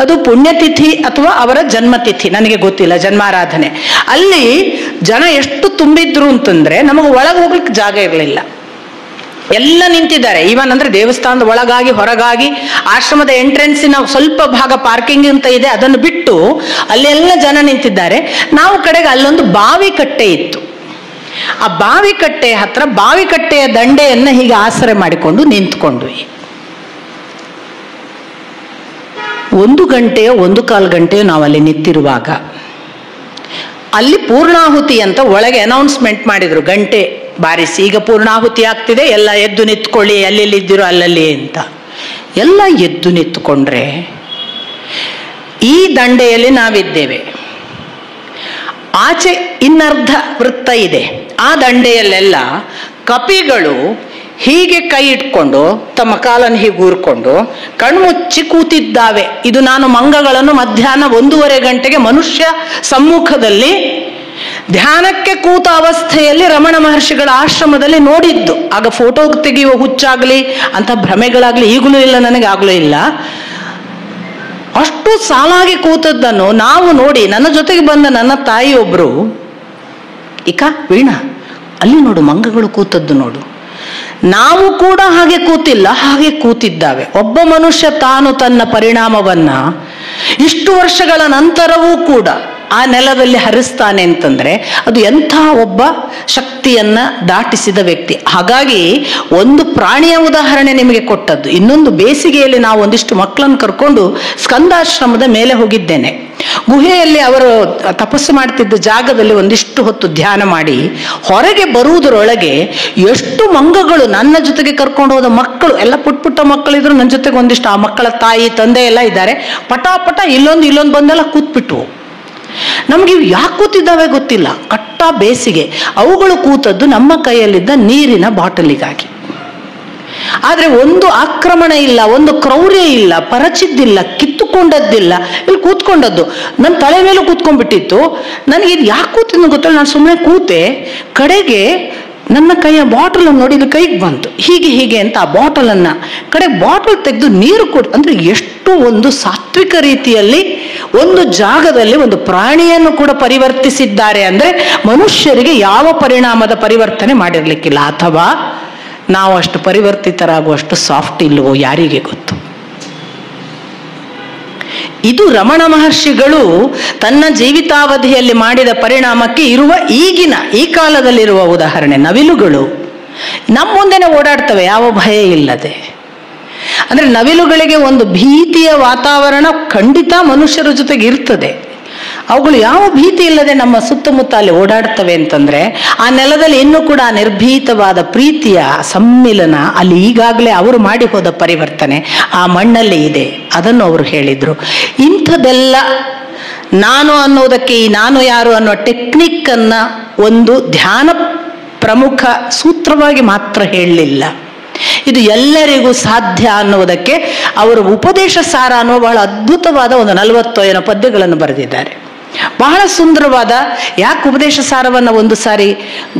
ಅದು ಪುಣ್ಯತಿಥಿ ಅಥವಾ ಅವರ ಜನ್ಮತಿಥಿ, ನನಗೆ ಗೊತ್ತಿಲ್ಲ, ಜನ್ಮಾರಾಧನೆ. ಅಲ್ಲಿ ಜನ ಎಷ್ಟು ತುಂಬಿದ್ರು ಅಂತಂದ್ರೆ ನಮಗೆ ಒಳಗೆ ಹೋಗ್ಲಿಕ್ಕೆ ಜಾಗ ಇರಲಿಲ್ಲ. ಎಲ್ಲ ನಿಂತಿದ್ದಾರೆ. ಈವನ್ ಅಂದ್ರೆ ದೇವಸ್ಥಾನದ ಒಳಗಾಗಿ ಹೊರಗಾಗಿ ಆಶ್ರಮದ ಎಂಟ್ರೆನ್ಸಿನ ಸ್ವಲ್ಪ ಭಾಗ ಪಾರ್ಕಿಂಗ್ ಅಂತ ಇದೆ, ಅದನ್ನು ಬಿಟ್ಟು ಅಲ್ಲೆಲ್ಲ ಜನ ನಿಂತಿದ್ದಾರೆ. ನಾವು ಕಡೆಗೆ ಅಲ್ಲೊಂದು ಬಾವಿ ಕಟ್ಟೆ ಇತ್ತು. ಆ ಬಾವಿ ಕಟ್ಟೆ ಹತ್ರ ಬಾವಿ ಕಟ್ಟೆಯ ದಂಡೆಯನ್ನ ಹೀಗೆ ಆಸರೆ ಮಾಡಿಕೊಂಡು ನಿಂತ್ಕೊಂಡ್ವಿ. 1 ಗಂಟೆಯೋ 1/4 ಗಂಟೆಯೋ ನಾವಲ್ಲಿ ನಿಂತಿರುವಾಗ ಅಲ್ಲಿ ಪೂರ್ಣಾಹುತಿ ಅಂತ ಒಳಗೆ ಅನೌನ್ಸ್ಮೆಂಟ್ ಮಾಡಿದ್ರು, ಗಂಟೆ ಬಾರಿಸಿ ಈಗ ಪೂರ್ಣಾಹುತಿ ಆಗ್ತಿದೆ, ಎಲ್ಲ ಎದ್ದು ನಿಂತ್ಕೊಳ್ಳಿ, ಎಲ್ಲೆಲ್ಲಿದ್ದೀರೋ ಅಲ್ಲಲ್ಲಿ ಅಂತ. ಎಲ್ಲ ಎದ್ದು ನಿಂತ್ಕೊಂಡ್ರೆ ಈ ದಂಡೆಯಲ್ಲಿ ನಾವಿದ್ದೇವೆ. ಆಚೆ ಇನ್ನರ್ಧ ವೃತ್ತ ಇದೆ. ಆ ದಂಡೆಯಲ್ಲೆಲ್ಲ ಕಪಿಗಳು ಹೀಗೆ ಕೈ ಇಟ್ಕೊಂಡು ತಮ್ಮ ಕಾಲನ್ನು ಹೀಗೆ ಊರ್ಕೊಂಡು ಕಣ್ಮುಚ್ಚಿ ಕೂತಿದ್ದಾವೆ. ಇದು ನಾನು ಮಂಗಗಳನ್ನು ಮಧ್ಯಾಹ್ನ 1:30 ಗಂಟೆಗೆ ಮನುಷ್ಯ ಸಮ್ಮುಖದಲ್ಲಿ ಧ್ಯಾನಕ್ಕೆ ಕೂತ ಅವಸ್ಥೆಯಲ್ಲಿ ರಮಣ ಮಹರ್ಷಿಗಳ ಆಶ್ರಮದಲ್ಲಿ ನೋಡಿದ್ದು. ಆಗ ಫೋಟೋ ತೆಗೆಯುವ ಹುಚ್ಚಾಗ್ಲಿ ಅಂತ ಭ್ರಮೆಗಳಾಗ್ಲಿ ಈಗಲೂ ಇಲ್ಲ, ನನಗೆ ಆಗ್ಲೂ ಇಲ್ಲ. ಅಷ್ಟು ಸಾಲಾಗಿ ಕೂತದ್ದನ್ನು ನಾವು ನೋಡಿ, ನನ್ನ ಜೊತೆಗೆ ಬಂದ ನನ್ನ ತಾಯಿ ಒಬ್ರು, ಇಕ ವೀಣಾ ಅಲ್ಲಿ ನೋಡು ಮಂಗಗಳು ಕೂತದ್ದು ನೋಡು. ನಾವು ಕೂಡ ಹಾಗೆ ಕೂತಿಲ್ಲ, ಹಾಗೆ ಕೂತಿದ್ದಾವೆ. ಒಬ್ಬ ಮನುಷ್ಯ ತಾನು ತನ್ನ ಪರಿಣಾಮವನ್ನ ಇಷ್ಟು ವರ್ಷಗಳ ನಂತರವೂ ಕೂಡ ಆ ನೆಲದಲ್ಲಿ ಹರಿಸ್ತಾನೆ ಅಂತಂದ್ರೆ ಅದು ಎಂಥ ಒಬ್ಬ ಶಕ್ತಿಯನ್ನ ದಾಟಿಸಿದ ವ್ಯಕ್ತಿ. ಹಾಗಾಗಿ ಒಂದು ಪ್ರಾಣಿಯ ಉದಾಹರಣೆ ನಿಮಗೆ ಕೊಟ್ಟದ್ದು. ಇನ್ನೊಂದು, ಬೇಸಿಗೆಯಲ್ಲಿ ನಾವು ಒಂದಿಷ್ಟು ಮಕ್ಕಳನ್ನು ಕರ್ಕೊಂಡು ಸ್ಕಂದಾಶ್ರಮದ ಮೇಲೆ ಹೋಗಿದ್ದೇನೆ. ಗುಹೆಯಲ್ಲಿ ಅವರು ತಪಸ್ಸು ಮಾಡ್ತಿದ್ದ ಜಾಗದಲ್ಲಿ ಒಂದಿಷ್ಟು ಹೊತ್ತು ಧ್ಯಾನ ಮಾಡಿ ಹೊರಗೆ ಬರುವುದರೊಳಗೆ ಎಷ್ಟು ಮಂಗಗಳು, ನನ್ನ ಜೊತೆಗೆ ಕರ್ಕೊಂಡು ಹೋದ ಮಕ್ಕಳು ಎಲ್ಲ ಪುಟ್ಟ ಮಕ್ಕಳಿದ್ರು, ನನ್ನ ಜೊತೆಗೆ ಒಂದಿಷ್ಟು ಆ ಮಕ್ಕಳ ತಾಯಿ ತಂದೆ ಎಲ್ಲ ಇದ್ದಾರೆ. ಪಟಾಪಟ ಇಲ್ಲೊಂದು ಬಂದೆಲ್ಲ ಕೂತ್ಬಿಟ್ಟು. ನಮ್ಗೆ ಇವು ಯಾಕೆ ಕೂತಿದ್ದಾವೆ ಗೊತ್ತಿಲ್ಲ. ಕಟ್ಟ ಬೇಸಿಗೆ. ಅವುಗಳು ಕೂತದ್ದು ನಮ್ಮ ಕೈಯಲ್ಲಿದ್ದ ನೀರಿನ ಬಾಟಲಿಗಾಗಿ. ಆದ್ರೆ ಒಂದು ಆಕ್ರಮಣ ಇಲ್ಲ, ಒಂದು ಕ್ರೌರ್ಯ ಇಲ್ಲ, ಪರಚಿದ್ದಿಲ್ಲ, ಕಿತ್ತುಕೊಂಡದ್ದಿಲ್ಲ. ಇಲ್ಲಿ ಕೂತ್ಕೊಂಡದ್ದು ನನ್ನ ತಲೆ ಮೇಲೂ ಕೂತ್ಕೊಂಡ್ಬಿಟ್ಟಿತ್ತು. ನನಗೆ ಇದು ಯಾಕೆ ಕೂತಿದ್ದು ಗೊತ್ತಿಲ್ಲ. ನಾನು ಸುಮ್ಮನೆ ಕೂತೆ. ಕಡೆಗೆ ನನ್ನ ಕೈಯ ಬಾಟಲ್ ನೋಡಿ ಇದು ಕೈಗೆ ಬಂತು, ಹೀಗೆ ಅಂತ ಆ ಬಾಟಲನ್ನ ಬಾಟಲ್ ತೆಗೆದು ನೀರು ಕೊಟ್ಟು, ಅಂದ್ರೆ ಎಷ್ಟು ಒಂದು ಸಾತ್ವಿಕ ರೀತಿಯಲ್ಲಿ ಒಂದು ಜಾಗದಲ್ಲಿ ಒಂದು ಪ್ರಾಣಿಯನ್ನು ಕೂಡ ಪರಿವರ್ತಿಸಿದ್ದಾರೆ. ಅಂದ್ರೆ ಮನುಷ್ಯರಿಗೆ ಯಾವ ಪರಿಣಾಮದ ಪರಿವರ್ತನೆ ಮಾಡಿರ್ಲಿಕ್ಕಿಲ್ಲ. ಅಥವಾ ನಾವು ಅಷ್ಟು ಪರಿವರ್ತಿತರಾಗುವಷ್ಟು ಸಾಫ್ಟ್ ಇಲ್ಲವೋ ಯಾರಿಗೆ ಗೊತ್ತು. ಇದು ರಮಣ ಮಹರ್ಷಿಗಳು ತನ್ನ ಜೀವಿತಾವಧಿಯಲ್ಲಿ ಮಾಡಿದ ಪರಿಣಾಮಕ್ಕೆ ಇರುವ ಈ ಕಾಲದಲ್ಲಿರುವ ಉದಾಹರಣೆ. ನವಿಲುಗಳು ನಮ್ಮ ಮುಂದೆನೆ ಓಡಾಡ್ತವೆ ಯಾವ ಭಯ ಇಲ್ಲದೆ. ಅಂದ್ರೆ ನವಿಲುಗಳಿಗೆ ಒಂದು ಭೀತಿಯ ವಾತಾವರಣ ಖಂಡಿತ ಮನುಷ್ಯರ ಜೊತೆಗೆ ಇರ್ತದೆ. ಅವುಗಳು ಯಾವ ಭೀತಿ ಇಲ್ಲದೆ ನಮ್ಮ ಸುತ್ತಮುತ್ತ ಅಲ್ಲಿ ಓಡಾಡ್ತವೆ ಅಂತಂದ್ರೆ ಆ ನೆಲದಲ್ಲಿ ಇನ್ನೂ ಕೂಡ ನಿರ್ಭೀತವಾದ ಪ್ರೀತಿಯ ಸಮ್ಮಿಲನ ಅಲ್ಲಿ ಈಗಾಗಲೇ ಅವರು ಮಾಡಿ ಹೋದ ಪರಿವರ್ತನೆ ಆ ಮಣ್ಣಲ್ಲಿ ಇದೆ. ಅದನ್ನು ಅವರು ಹೇಳಿದ್ರು. ಇಂಥದೆಲ್ಲ ನಾನು ಅನ್ನೋದಕ್ಕೆ ಈ ನಾನು ಯಾರು ಅನ್ನೋ ಟೆಕ್ನಿಕ್ ಅನ್ನ ಒಂದು ಧ್ಯಾನ ಪ್ರಮುಖ ಸೂತ್ರವಾಗಿ ಮಾತ್ರ ಹೇಳಲಿಲ್ಲ. ಇದು ಎಲ್ಲರಿಗೂ ಸಾಧ್ಯ ಅನ್ನುವುದಕ್ಕೆ ಅವರು ಉಪದೇಶ ಸಾರ ಅನ್ನುವ ಬಹಳ ಅದ್ಭುತವಾದ ಒಂದು 40 ಏನೋ ಪದ್ಯಗಳನ್ನು ಬರೆದಿದ್ದಾರೆ. ಬಹಳ ಸುಂದರವಾದ. ಯಾಕೆ ಉಪದೇಶ ಸಾರವನ್ನು ಒಂದು ಸಾರಿ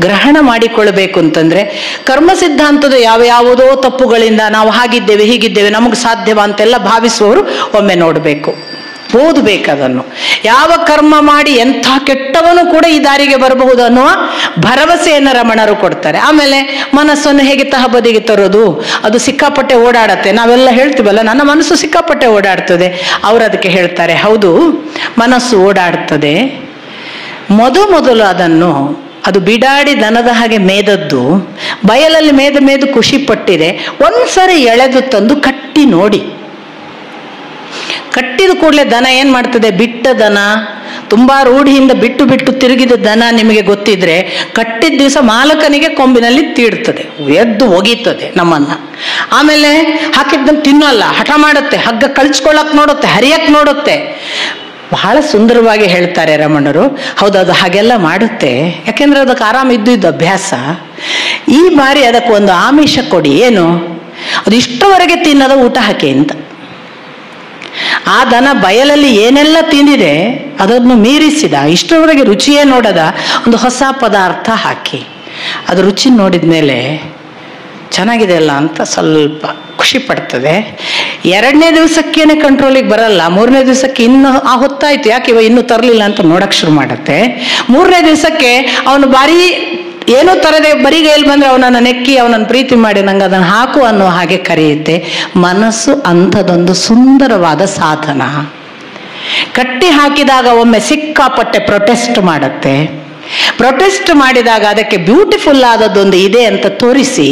ಗ್ರಹಣ ಮಾಡಿಕೊಳ್ಳಬೇಕು ಅಂತಂದ್ರೆ, ಕರ್ಮ ಸಿದ್ಧಾಂತದ ಯಾವುದೋ ತಪ್ಪುಗಳಿಂದ ನಾವು ಹಾಗಿದ್ದೇವೆ ಹೀಗಿದ್ದೇವೆ ನಮಗೆ ಸಾಧ್ಯವ ಅಂತೆಲ್ಲ ಭಾವಿಸುವವರು ಒಮ್ಮೆ ನೋಡಬೇಕು, ಓದಬೇಕದನ್ನು. ಯಾವ ಕರ್ಮ ಮಾಡಿ ಎಂಥ ಕೆಟ್ಟವನು ಕೂಡ ಈ ದಾರಿಗೆ ಬರಬಹುದು ಅನ್ನುವ ಭರವಸೆಯನ್ನು ರಮಣರು ಕೊಡ್ತಾರೆ. ಆಮೇಲೆ ಮನಸ್ಸನ್ನು ಹೇಗೆ ತಹಬದಿಗೆ ತರೋದು, ಅದು ಸಿಕ್ಕಾಪಟ್ಟೆ ಓಡಾಡತ್ತೆ. ನಾವೆಲ್ಲ ಹೇಳ್ತೀವಲ್ಲ, ನನ್ನ ಮನಸ್ಸು ಸಿಕ್ಕಾಪಟ್ಟೆ ಓಡಾಡ್ತದೆ. ಅವರು ಅದಕ್ಕೆ ಹೇಳ್ತಾರೆ, ಹೌದು ಮನಸ್ಸು ಓಡಾಡ್ತದೆ. ಮೊದಲು ಅದನ್ನು ಅದು ಬಿಡಾಡಿ ದನದ ಹಾಗೆ ಮೇದದ್ದು, ಬಯಲಲ್ಲಿ ಮೇದು ಖುಷಿ ಪಟ್ಟಿದೆ. ಒಂದ್ಸರಿ ಎಳೆದು ತಂದು ಕಟ್ಟಿ ನೋಡಿ. ಕಟ್ಟಿದ ಕೂಡಲೇ ದನ ಏನ್ ಮಾಡ್ತದೆ, ಬಿಟ್ಟ ದನ, ತುಂಬಾ ರೂಢಿಯಿಂದ ಬಿಟ್ಟು ತಿರುಗಿದ ದನ ನಿಮಗೆ ಗೊತ್ತಿದ್ರೆ ಕಟ್ಟಿದ ದಿವಸ ಮಾಲಕನಿಗೆ ಕೊಂಬಿನಲ್ಲಿ ತೀಡ್ತದೆ, ಎದ್ದು ಒಗೀತದೆ ನಮ್ಮನ್ನ. ಆಮೇಲೆ ಹಾಕಿದ್ದನ್ನು ತಿನ್ನಲ್ಲ, ಹಠ ಮಾಡುತ್ತೆ, ಹಗ್ಗ ಕಳ್ಚ್ಕೊಳ್ಳಕ್ ನೋಡುತ್ತೆ, ಹರಿಯಕ್ ನೋಡುತ್ತೆ. ಬಹಳ ಸುಂದರವಾಗಿ ಹೇಳ್ತಾರೆ ರಮಣರು. ಹೌದದು ಹಾಗೆಲ್ಲ ಮಾಡುತ್ತೆ, ಯಾಕೆಂದ್ರೆ ಅದಕ್ಕೆ ಆರಾಮ ಇದ್ದು ಅಭ್ಯಾಸ. ಈ ಬಾರಿ ಅದಕ್ಕೆ ಒಂದು ಆಮಿಷ ಕೊಡಿ. ಏನು ಅದು, ಇಷ್ಟವರೆಗೆ ತಿನ್ನದ ಊಟ ಹಾಕಿ ಅಂತ. ಆ ದನ ಬಯಲಲ್ಲಿ ಏನೆಲ್ಲ ತಿಂದಿದೆ ಅದನ್ನು ಮೀರಿಸಿದ, ಇಷ್ಟರವರೆಗೆ ರುಚಿಯೇ ನೋಡದ ಒಂದು ಹೊಸ ಪದಾರ್ಥ ಹಾಕಿ. ಅದು ರುಚಿ ನೋಡಿದ ಮೇಲೆ ಚೆನ್ನಾಗಿದೆ ಅಲ್ಲ ಅಂತ ಸ್ವಲ್ಪ ಖುಷಿ ಪಡ್ತದೆ. 2ನೇ ದಿವಸಕ್ಕೇನೆ ಕಂಟ್ರೋಲಿಗೆ ಬರಲ್ಲ. 3ನೇ ದಿವಸಕ್ಕೆ ಇನ್ನು ಹೊತ್ತಾಯ್ತು, ಯಾಕೆ ಇವ ಇನ್ನೂ ತರಲಿಲ್ಲ ಅಂತ ನೋಡಕ್ ಶುರು ಮಾಡತ್ತೆ. 3ನೇ ದಿವಸಕ್ಕೆ ಅವನು ಭಾರಿ ಏನೋ ತರದೆ ಬರಿಗೈಯಲ್ಲಿ ಬಂದ್ರೆ ಅವನನ್ನು ನೆಕ್ಕಿ ಅವನನ್ನು ಪ್ರೀತಿ ಮಾಡಿ ನಂಗೆ ಅದನ್ನು ಹಾಕು ಅನ್ನೋ ಹಾಗೆ ಕರೆಯುತ್ತೆ. ಮನಸ್ಸು ಅಂಥದೊಂದು ಸುಂದರವಾದ ಸಾಧನ. ಕಟ್ಟಿ ಹಾಕಿದಾಗ ಒಮ್ಮೆ ಸಿಕ್ಕಾಪಟ್ಟೆ ಪ್ರೊಟೆಸ್ಟ್ ಮಾಡುತ್ತೆ. ಪ್ರೊಟೆಸ್ಟ್ ಮಾಡಿದಾಗ ಅದಕ್ಕೆ ಬ್ಯೂಟಿಫುಲ್ ಆದದ್ದೊಂದು ಇದೆ ಅಂತ ತೋರಿಸಿ,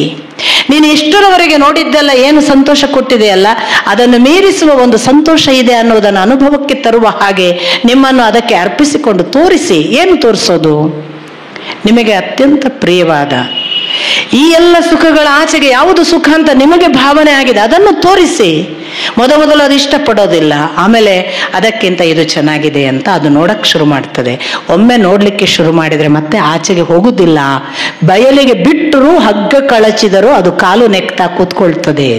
ನೀನು ಇಷ್ಟರವರೆಗೆ ನೋಡಿದ್ದೆಲ್ಲ ಏನು ಸಂತೋಷ ಕೊಟ್ಟಿದೆಯಲ್ಲ, ಅದನ್ನು ಮೀರಿಸುವ ಒಂದು ಸಂತೋಷ ಇದೆ ಅನ್ನೋದನ್ನು ಅನುಭವಕ್ಕೆ ತರುವ ಹಾಗೆ ನಿಮ್ಮನ್ನು ಅದಕ್ಕೆ ಅರ್ಪಿಸಿಕೊಂಡು ತೋರಿಸಿ. ಏನು ತೋರಿಸೋದು? ನಿಮಗೆ ಅತ್ಯಂತ ಪ್ರಿಯವಾದ ಈ ಎಲ್ಲ ಸುಖಗಳ ಆಚೆಗೆ ಯಾವುದು ಸುಖ ಅಂತ ನಿಮಗೆ ಭಾವನೆ ಆಗಿದೆ ಅದನ್ನು ತೋರಿಸಿ. ಮೊದಲು ಅದು ಇಷ್ಟಪಡೋದಿಲ್ಲ, ಆಮೇಲೆ ಅದಕ್ಕಿಂತ ಇದು ಚೆನ್ನಾಗಿದೆ ಅಂತ ಅದು ನೋಡಕ್ ಶುರು ಮಾಡ್ತದೆ. ಒಮ್ಮೆ ನೋಡ್ಲಿಕ್ಕೆ ಶುರು ಮಾಡಿದ್ರೆ ಮತ್ತೆ ಆಚೆಗೆ ಹೋಗುದಿಲ್ಲ. ಬಯಲಿಗೆ ಬಿಟ್ಟರು ಹಗ್ಗ ಕಳಚಿದರೂ ಅದು ಕಾಲು ನೆಕ್ತಾ ಕೂತ್ಕೊಳ್ತದೆ.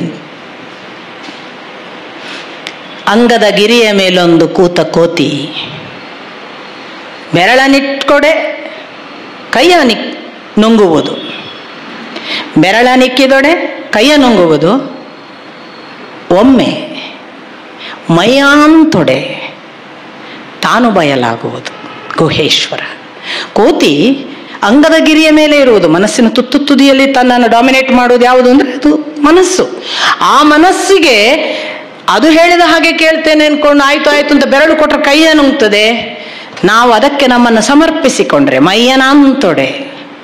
ಅಂಗದ ಗಿರಿಯ ಮೇಲೊಂದು ಕೂತ ಕೋತಿ, ಬೆರಳನಿಟ್ಕೊಡೆ ಕೈಯ ನುಂಗುವುದು, ಬೆರಳ ನಿಕ್ಕಿದೊಡೆ ಕೈಯ ನುಂಗುವುದು, ಒಮ್ಮೆ ಮೈಯಾಂತೊಡೆ ತಾನು ಬಯಲಾಗುವುದು. ಗುಹೇಶ್ವರ. ಕೋತಿ ಅಂಗದ ಗಿರಿಯ ಮೇಲೆ ಇರುವುದು, ಮನಸ್ಸಿನ ತುದಿಯಲ್ಲಿ ತನ್ನನ್ನು ಡಾಮಿನೇಟ್ ಮಾಡುವುದು ಯಾವುದು ಅಂದ್ರೆ ಅದು ಮನಸ್ಸು. ಆ ಮನಸ್ಸಿಗೆ ಅದು ಹೇಳಿದ ಹಾಗೆ ಕೇಳ್ತೇನೆ ಅನ್ಕೊಂಡು ಆಯ್ತು ಅಂತ ಬೆರಳು ಕೊಟ್ಟರೆ ಕೈಯ ನುಂಗ್ತದೆ. ನಾವು ಅದಕ್ಕೆ ನಮ್ಮನ್ನು ಸಮರ್ಪಿಸಿಕೊಂಡ್ರೆ ಮೈಯನಾಂತೊಡೆ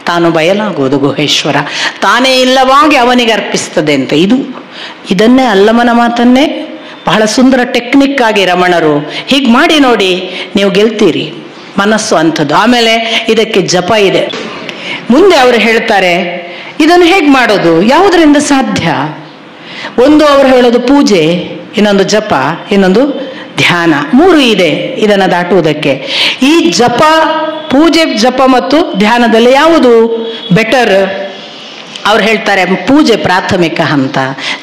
ತಾನು ಬಯಲಾಗುವುದು. ಗುಹೇಶ್ವರ ತಾನೇ ಇಲ್ಲವಾಗಿ ಅವನಿಗೆ ಅರ್ಪಿಸ್ತದೆ ಅಂತ. ಇದನ್ನೇ ಅಲ್ಲಮನ ಮಾತನ್ನೇ ಬಹಳ ಸುಂದರ ಟೆಕ್ನಿಕ್ ಆಗಿ ರಮಣರು ಹೀಗೆ ಮಾಡಿ ನೋಡಿ, ನೀವು ಗೆಲ್ತೀರಿ. ಮನಸ್ಸು ಅಂಥದ್ದು. ಆಮೇಲೆ ಇದಕ್ಕೆ ಜಪ ಇದೆ. ಮುಂದೆ ಅವರು ಹೇಳ್ತಾರೆ ಇದನ್ನು ಹೇಗೆ ಮಾಡೋದು, ಯಾವುದರಿಂದ ಸಾಧ್ಯ? ಒಂದು ಅವರು ಹೇಳೋದು ಪೂಜೆ, ಇನ್ನೊಂದು ಜಪ, ಇನ್ನೊಂದು ಧ್ಯಾನ. 3 ಇದೆ ಇದನ್ನು ದಾಟುವುದಕ್ಕೆ. ಈ ಜಪ, ಪೂಜೆ, ಜಪ ಮತ್ತು ಧ್ಯಾನದಲ್ಲಿ ಯಾವುದು ಬೆಟರ್? ಅವ್ರು ಹೇಳ್ತಾರೆ ಪೂಜೆ ಪ್ರಾಥಮಿಕ ಹಂತ,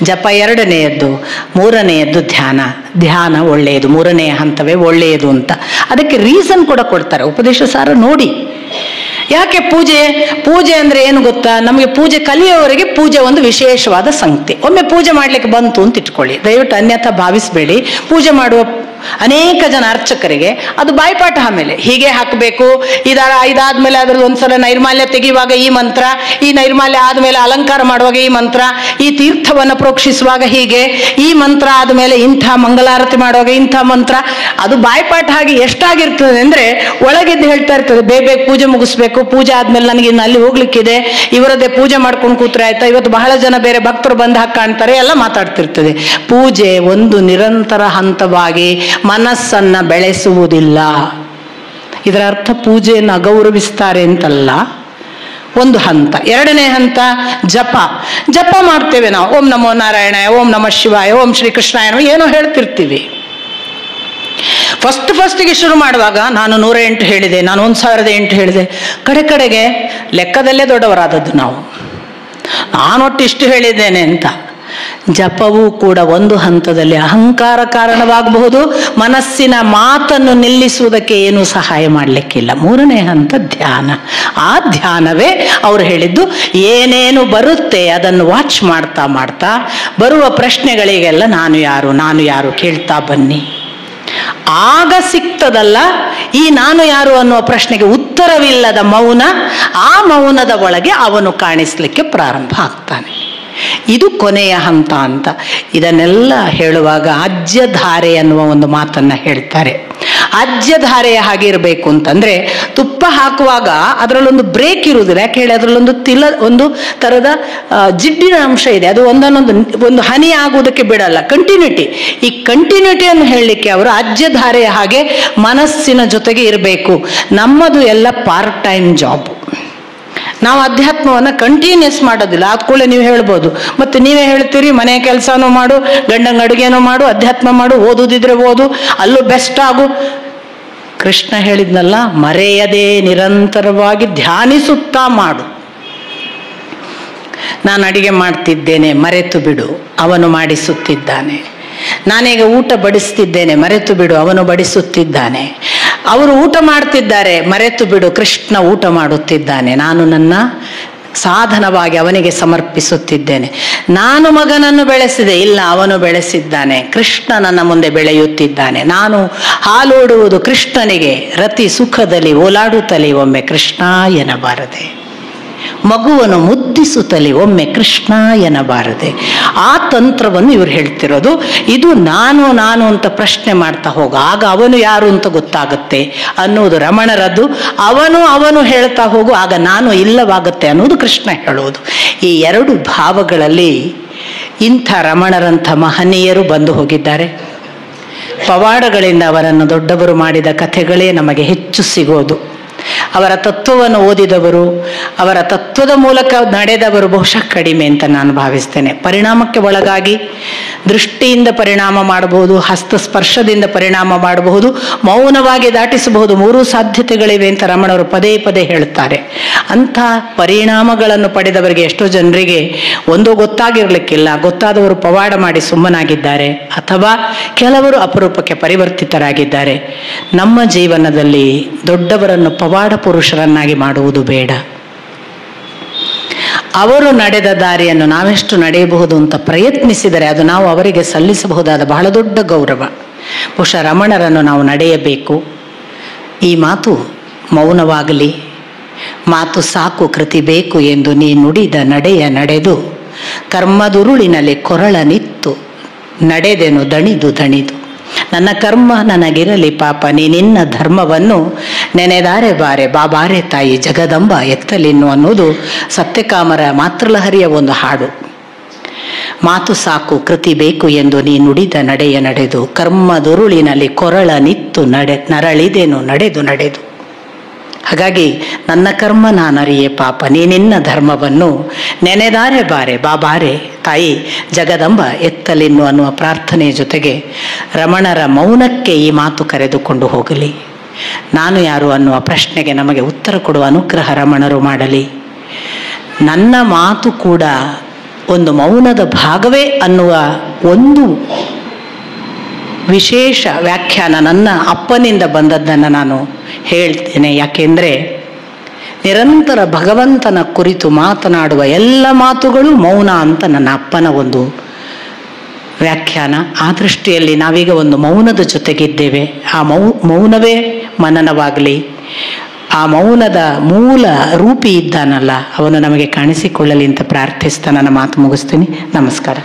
ಜಪ 2ನೇಯದ್ದು, 3ನೇಯದ್ದು ಧ್ಯಾನ. ಧ್ಯಾನ ಒಳ್ಳೆಯದು, 3ನೇ ಹಂತವೇ ಒಳ್ಳೆಯದು ಅಂತ ಅದಕ್ಕೆ ರೀಸನ್ ಕೂಡ ಕೊಡ್ತಾರೆ. ಉಪದೇಶ ಸಾರ ನೋಡಿ. ಯಾಕೆ ಪೂಜೆ ಅಂದ್ರೆ ಏನು ಗೊತ್ತಾ? ನಮಗೆ ಪೂಜೆ ಕಲಿಯೋವರೆಗೆ ಪೂಜೆ ಒಂದು ವಿಶೇಷವಾದ ಸಂಗತಿ. ಒಮ್ಮೆ ಪೂಜೆ ಮಾಡ್ಲಿಕ್ಕೆ ಬಂತು ಅಂತ ಇಟ್ಕೊಳ್ಳಿ, ದಯವಿಟ್ಟು ಅನ್ಯಥಾ ಭಾವಿಸಬೇಡಿ. ಪೂಜೆ ಮಾಡುವ ಅನೇಕ ಜನ ಅರ್ಚಕರಿಗೆ ಅದು ಬಾಯ್ಪಾಠ. ಆಮೇಲೆ ಹೀಗೆ ಹಾಕಬೇಕು, ಇದಾದ್ಮೇಲೆ ಅದ್ರದ್ದು ಒಂದ್ಸಲ ನೈರ್ಮಾಲ್ಯ ತೆಗೆಯುವಾಗ ಈ ಮಂತ್ರ, ಈ ನೈರ್ಮಾಲ್ಯ ಆದ್ಮೇಲೆ ಅಲಂಕಾರ ಮಾಡುವಾಗ ಈ ಮಂತ್ರ, ಈ ತೀರ್ಥವನ್ನು ಪ್ರೋಕ್ಷಿಸುವಾಗ ಹೀಗೆ, ಈ ಮಂತ್ರ ಆದ್ಮೇಲೆ ಇಂಥ ಮಂಗಲಾರತಿ ಮಾಡುವಾಗ ಇಂಥ ಮಂತ್ರ. ಅದು ಬಾಯ್ಪಾಠ ಹಾಗೆ ಎಷ್ಟಾಗಿರ್ತದೆ ಅಂದ್ರೆ ಒಳಗಿದ್ದು ಹೇಳ್ತಾ ಇರ್ತದೆ ಬೇಗ ಪೂಜೆ ಮುಗಿಸ್ಬೇಕು, ಪೂಜೆ ಆದ್ಮೇಲೆ ನನಗೆ ಇನ್ನು ಅಲ್ಲಿ ಹೋಗ್ಲಿಕ್ಕಿದೆ, ಇವರದ್ದೇ ಪೂಜೆ ಮಾಡ್ಕೊಂಡು ಕೂತ್ರೆ ಆಯ್ತಾ, ಇವತ್ತು ಬಹಳ ಜನ ಬೇರೆ ಭಕ್ತರು ಬಂದು ಹಾಕಿ ಕಾಣ್ತಾರೆ, ಎಲ್ಲ ಮಾತಾಡ್ತಿರ್ತದೆ. ಪೂಜೆ ಒಂದು ನಿರಂತರ ಹಂತವಾಗಿ ಮನಸ್ಸನ್ನ ಬೆಳೆಸುವುದಿಲ್ಲ. ಇದರ ಅರ್ಥ ಪೂಜೆಯನ್ನು ಅಗೌರವಿಸ್ತಾರೆ ಅಂತಲ್ಲ, ಒಂದು ಹಂತ. 2ನೇ ಹಂತ ಜಪ ಮಾಡ್ತೇವೆ ನಾವು. ಓಂ ನಮೋ ನಾರಾಯಣ, ಓಂ ನಮಃ ಶಿವಾಯ, ಓಂ ಶ್ರೀ ಕೃಷ್ಣಾಯ ಏನೋ ಹೇಳ್ತಿರ್ತೀವಿ. ಫಸ್ಟಿಗೆ ಶುರು ಮಾಡುವಾಗ ನಾನು 108 ಹೇಳಿದೆ, ನಾನು 1008 ಹೇಳಿದೆ. ಕಡೆಗೆ ಲೆಕ್ಕದಲ್ಲೇ ದೊಡ್ಡವರಾದದ್ದು ನಾವು, ನಾನೊಟ್ಟು ಇಷ್ಟು ಹೇಳಿದ್ದೇನೆ ಅಂತ. ಜಪವೂ ಕೂಡ ಒಂದು ಹಂತದಲ್ಲಿ ಅಹಂಕಾರ ಕಾರಣವಾಗಬಹುದು, ಮನಸ್ಸಿನ ಮಾತನ್ನು ನಿಲ್ಲಿಸುವುದಕ್ಕೆ ಏನೂ ಸಹಾಯ ಮಾಡಲಿಕ್ಕಿಲ್ಲ. 3ನೇ ಹಂತ ಧ್ಯಾನ. ಆ ಧ್ಯಾನವೇ ಅವರು ಹೇಳಿದ್ದು, ಏನೇನು ಬರುತ್ತೆ ಅದನ್ನು ವಾಚ್ ಮಾಡ್ತಾ ಬರುವ ಪ್ರಶ್ನೆಗಳಿಗೆಲ್ಲ ನಾನು ಯಾರು ಕೇಳ್ತಾ ಬನ್ನಿ. ಆಗ ಸಿಕ್ತದಲ್ಲ ಈ ನಾನು ಯಾರು ಅನ್ನುವ ಪ್ರಶ್ನೆಗೆ ಉತ್ತರವಿಲ್ಲದ ಮೌನ. ಆ ಮೌನದ ಒಳಗೆ ಅವನು ಕಾಣಿಸ್ಲಿಕ್ಕೆ ಪ್ರಾರಂಭ ಆಗ್ತಾನೆ. ಇದು ಕೊನೆಯ ಹಂತ ಅಂತ. ಇದನ್ನೆಲ್ಲ ಹೇಳುವಾಗ ಅಜ್ಯಧಾರೆ ಅನ್ನುವ ಒಂದು ಮಾತನ್ನ ಹೇಳ್ತಾರೆ. ಅಜ್ಯಧಾರೆಯ ಹಾಗೆ ಇರಬೇಕು ಅಂತಂದ್ರೆ, ತುಪ್ಪ ಹಾಕುವಾಗ ಅದರಲ್ಲೊಂದು ಬ್ರೇಕ್ ಇರುವುದಿಲ್ಲ. ಯಾಕೆ ಹೇಳಿ, ಅದರಲ್ಲೊಂದು ಒಂದು ತರದ ಜಿಡ್ಡಿನ ಅಂಶ ಇದೆ. ಅದು ಒಂದು ಹನಿ ಆಗುವುದಕ್ಕೆ ಬಿಡಲ್ಲ. ಕಂಟಿನ್ಯೂಟಿ. ಈ ಕಂಟಿನ್ಯೂಟಿಯನ್ನು ಹೇಳಲಿಕ್ಕೆ ಅವರು ಅಜ್ಯಧಾರೆಯ ಹಾಗೆ ಮನಸ್ಸಿನ ಜೊತೆಗೆ ಇರಬೇಕು. ನಮ್ಮದು ಎಲ್ಲ ಪಾರ್ಟ್ ಟೈಮ್ ಜಾಬ್. ನಾವು ಅಧ್ಯಾತ್ಮವನ್ನು ಕಂಟಿನ್ಯೂಸ್ ಮಾಡೋದಿಲ್ಲ. ಆದ ಕೂಡಲೇ ನೀವು ಹೇಳ್ಬೋದು, ಮತ್ತೆ ನೀವೇ ಹೇಳ್ತೀರಿ ಮನೆ ಕೆಲಸನೂ ಮಾಡು, ಗಂಡಂಗ ಅಡುಗೆನೂ ಮಾಡು, ಅಧ್ಯಾತ್ಮ ಮಾಡು, ಓದುದಿದ್ರೆ ಓದು, ಅಲ್ಲೂ ಬೆಸ್ಟ್ ಆಗು. ಕೃಷ್ಣ ಹೇಳಿದ್ನಲ್ಲ, ಮರೆಯದೆ ನಿರಂತರವಾಗಿ ಧ್ಯಾನಿಸುತ್ತಾ ಮಾಡು. ನಾನು ಅಡಿಗೆ ಮಾಡ್ತಿದ್ದೇನೆ, ಮರೆತು ಬಿಡು, ಅವನು ಮಾಡಿಸುತ್ತಿದ್ದಾನೆ. ನಾನೀಗ ಊಟ ಬಡಿಸ್ತಿದ್ದೇನೆ, ಮರೆತು ಬಿಡು, ಅವನು ಬಡಿಸುತ್ತಿದ್ದಾನೆ. ಅವರು ಊಟ ಮಾಡ್ತಿದ್ದಾರೆ, ಮರೆತು ಬಿಡು, ಕೃಷ್ಣ ಊಟ ಮಾಡುತ್ತಿದ್ದಾನೆ. ನಾನು ನನ್ನ ಸಾಧನವಾಗಿ ಅವನಿಗೆ ಸಮರ್ಪಿಸುತ್ತಿದ್ದೇನೆ. ನಾನು ಮಗನನ್ನು ಬೆಳೆಸಿದೆ, ಇಲ್ಲ ಅವನು ಬೆಳೆಸಿದ್ದಾನೆ. ಕೃಷ್ಣ ನನ್ನ ಮುಂದೆ ಬೆಳೆಯುತ್ತಿದ್ದಾನೆ. ನಾನು ಹಾಲೋಡುವುದು ಕೃಷ್ಣನಿಗೆ, ರತಿ ಸುಖದಲ್ಲಿ ಓಲಾಡುತ್ತಲೇ ಒಮ್ಮೆ ಕೃಷ್ಣ ಎನ್ನಬಾರದೆ. ಮಗುವನ್ನು ಮುದ್ದಿಸುತ್ತಲೇ ಒಮ್ಮೆ ಕೃಷ್ಣ ಎನ್ನಬಾರದೆ. ಆ ತಂತ್ರವನ್ನು ಇವರು ಹೇಳ್ತಿರೋದು. ಇದು ನಾನು ನಾನು ಅಂತ ಪ್ರಶ್ನೆ ಮಾಡ್ತಾ ಹೋಗ, ಆಗ ಅವನು ಯಾರು ಅಂತ ಗೊತ್ತಾಗುತ್ತೆ ಅನ್ನೋದು ರಮಣರದ್ದು. ಅವನು ಹೇಳ್ತಾ ಹೋಗು, ಆಗ ನಾನು ಇಲ್ಲವಾಗುತ್ತೆ ಅನ್ನೋದು ಕೃಷ್ಣ ಹೇಳುವುದು. ಈ ಎರಡು ಭಾವಗಳಲ್ಲಿ ಇಂಥ ರಮಣರಂಥ ಮಹನೀಯರು ಬಂದು ಹೋಗಿದ್ದಾರೆ. ಪವಾಡಗಳಿಂದ ಅವರನ್ನು ದೊಡ್ಡವರು ಮಾಡಿದ ಕಥೆಗಳೇ ನಮಗೆ ಹೆಚ್ಚು ಸಿಗೋದು. ಅವರ ತತ್ವವನ್ನು ಓದಿದವರು, ಅವರ ತತ್ವದ ಮೂಲಕ ನಡೆದವರು ಬಹುಶಃ ಕಡಿಮೆ ಅಂತ ನಾನು ಭಾವಿಸ್ತೇನೆ. ಪರಿಣಾಮಕ್ಕೆ ಒಳಗಾಗಿ ದೃಷ್ಟಿಯಿಂದ ಪರಿಣಾಮ ಮಾಡಬಹುದು, ಹಸ್ತಸ್ಪರ್ಶದಿಂದ ಪರಿಣಾಮ ಮಾಡಬಹುದು, ಮೌನವಾಗಿ ದಾಟಿಸಬಹುದು. ಮೂರೂ ಸಾಧ್ಯತೆಗಳಿವೆ ಅಂತ ರಮಣರು ಪದೇ ಪದೇ ಹೇಳುತ್ತಾರೆ. ಅಂಥ ಪರಿಣಾಮಗಳನ್ನು ಪಡೆದವರಿಗೆ ಎಷ್ಟೋ ಜನರಿಗೆ ಒಂದೋ ಗೊತ್ತಾಗಿರ್ಲಿಕ್ಕಿಲ್ಲ. ಗೊತ್ತಾದವರು ಪವಾಡ ಮಾಡಿ ಸುಮ್ಮನಾಗಿದ್ದಾರೆ, ಅಥವಾ ಕೆಲವರು ಅಪರೂಪಕ್ಕೆ ಪರಿವರ್ತಿತರಾಗಿದ್ದಾರೆ. ನಮ್ಮ ಜೀವನದಲ್ಲಿ ದೊಡ್ಡವರನ್ನು ಪವಾಡ ಪುರುಷರನ್ನಾಗಿ ಮಾಡುವುದು ಬೇಡ. ಅವರು ನಡೆದ ದಾರಿಯನ್ನು ನಾವೆಷ್ಟು ನಡೆಯಬಹುದು ಅಂತ ಪ್ರಯತ್ನಿಸಿದರೆ ಅದು ನಾವು ಅವರಿಗೆ ಸಲ್ಲಿಸಬಹುದಾದ ಬಹಳ ದೊಡ್ಡ ಗೌರವ. ಬಹುಶಃ ರಮಣರನ್ನು ನಾವು ನಡೆಯಬೇಕು. ಈ ಮಾತು ಮೌನವಾಗಲಿ. ಮಾತು ಸಾಕು ಕೃತಿ ಬೇಕು ಎಂದು ನೀ ನುಡಿದ ನಡೆಯ ನಡೆದು, ಕರ್ಮದುರುಳಿನಲ್ಲಿ ಕೊರಳ ನಿತ್ತು ನಡೆದೆನು ದಣಿದು ದಣಿದು. ನನ್ನ ಕರ್ಮ ನನಗಿರಲಿ ಪಾಪ, ನೀ ನಿನ್ನ ಧರ್ಮವನ್ನು ನೆನೆದಾರೆ ಬಾರೆ ಬಾಬಾರೆ ತಾಯಿ ಜಗದಂಬ ಎತ್ತಲಿನ್ನು ಅನ್ನೋದು ಸತ್ಯಕಾಮರ ಮಾತೃಲಹರಿಯ ಒಂದು ಹಾಡು. ಮಾತು ಸಾಕು ಕೃತಿ ಬೇಕು ಎಂದು ನೀ ನುಡಿದ ನಡೆಯ ನಡೆದು, ಕರ್ಮದುರುಳಿನಲ್ಲಿ ಕೊರಳ ನಿತ್ತು ನರಳಿದೆನು ನಡೆದು ನಡೆದು. ಹಾಗಾಗಿ ನನ್ನ ಕರ್ಮ ನಾನರಿಯೇ ಪಾಪ, ನೀ ನಿನ್ನ ಧರ್ಮವನ್ನು ನೆನೆದಾರೆ ಬಾರೆ ಬಾಬಾರೆ ತಾಯಿ ಜಗದಂಬ ಎತ್ತಲಿನ್ನು ಅನ್ನುವ ಪ್ರಾರ್ಥನೆಯ ಜೊತೆಗೆ ರಮಣರ ಮೌನಕ್ಕೆ ಈ ಮಾತು ಕರೆದುಕೊಂಡು ಹೋಗಲಿ. ನಾನು ಯಾರು ಅನ್ನುವ ಪ್ರಶ್ನೆಗೆ ನಮಗೆ ಉತ್ತರ ಕೊಡುವ ಅನುಗ್ರಹ ರಮಣರು ಮಾಡಲಿ. ನನ್ನ ಮಾತು ಕೂಡ ಒಂದು ಮೌನದ ಭಾಗವೇ ಅನ್ನುವ ಒಂದು ವಿಶೇಷ ವ್ಯಾಖ್ಯಾನ ನನ್ನ ಅಪ್ಪನಿಂದ ಬಂದದ್ದನ್ನು ನಾನು ಹೇಳ್ತೇನೆ. ಯಾಕೆಂದರೆ ನಿರಂತರ ಭಗವಂತನ ಕುರಿತು ಮಾತನಾಡುವ ಎಲ್ಲ ಮಾತುಗಳು ಮೌನ ಅಂತ ನನ್ನ ಅಪ್ಪನ ಒಂದು ವ್ಯಾಖ್ಯಾನ. ಆ ದೃಷ್ಟಿಯಲ್ಲಿ ನಾವೀಗ ಒಂದು ಮೌನದ ಜೊತೆಗಿದ್ದೇವೆ. ಆ ಮೌನವೇ ಮನನವಾಗಲಿ. ಆ ಮೌನದ ಮೂಲ ರೂಪಿ ಇದ್ದಾನಲ್ಲ, ಅವನು ನಮಗೆ ಕಾಣಿಸಿಕೊಳ್ಳಲಿ ಅಂತ ಪ್ರಾರ್ಥಿಸ್ತಾ ನನ್ನ ಮಾತು ಮುಗಿಸ್ತೀನಿ. ನಮಸ್ಕಾರ.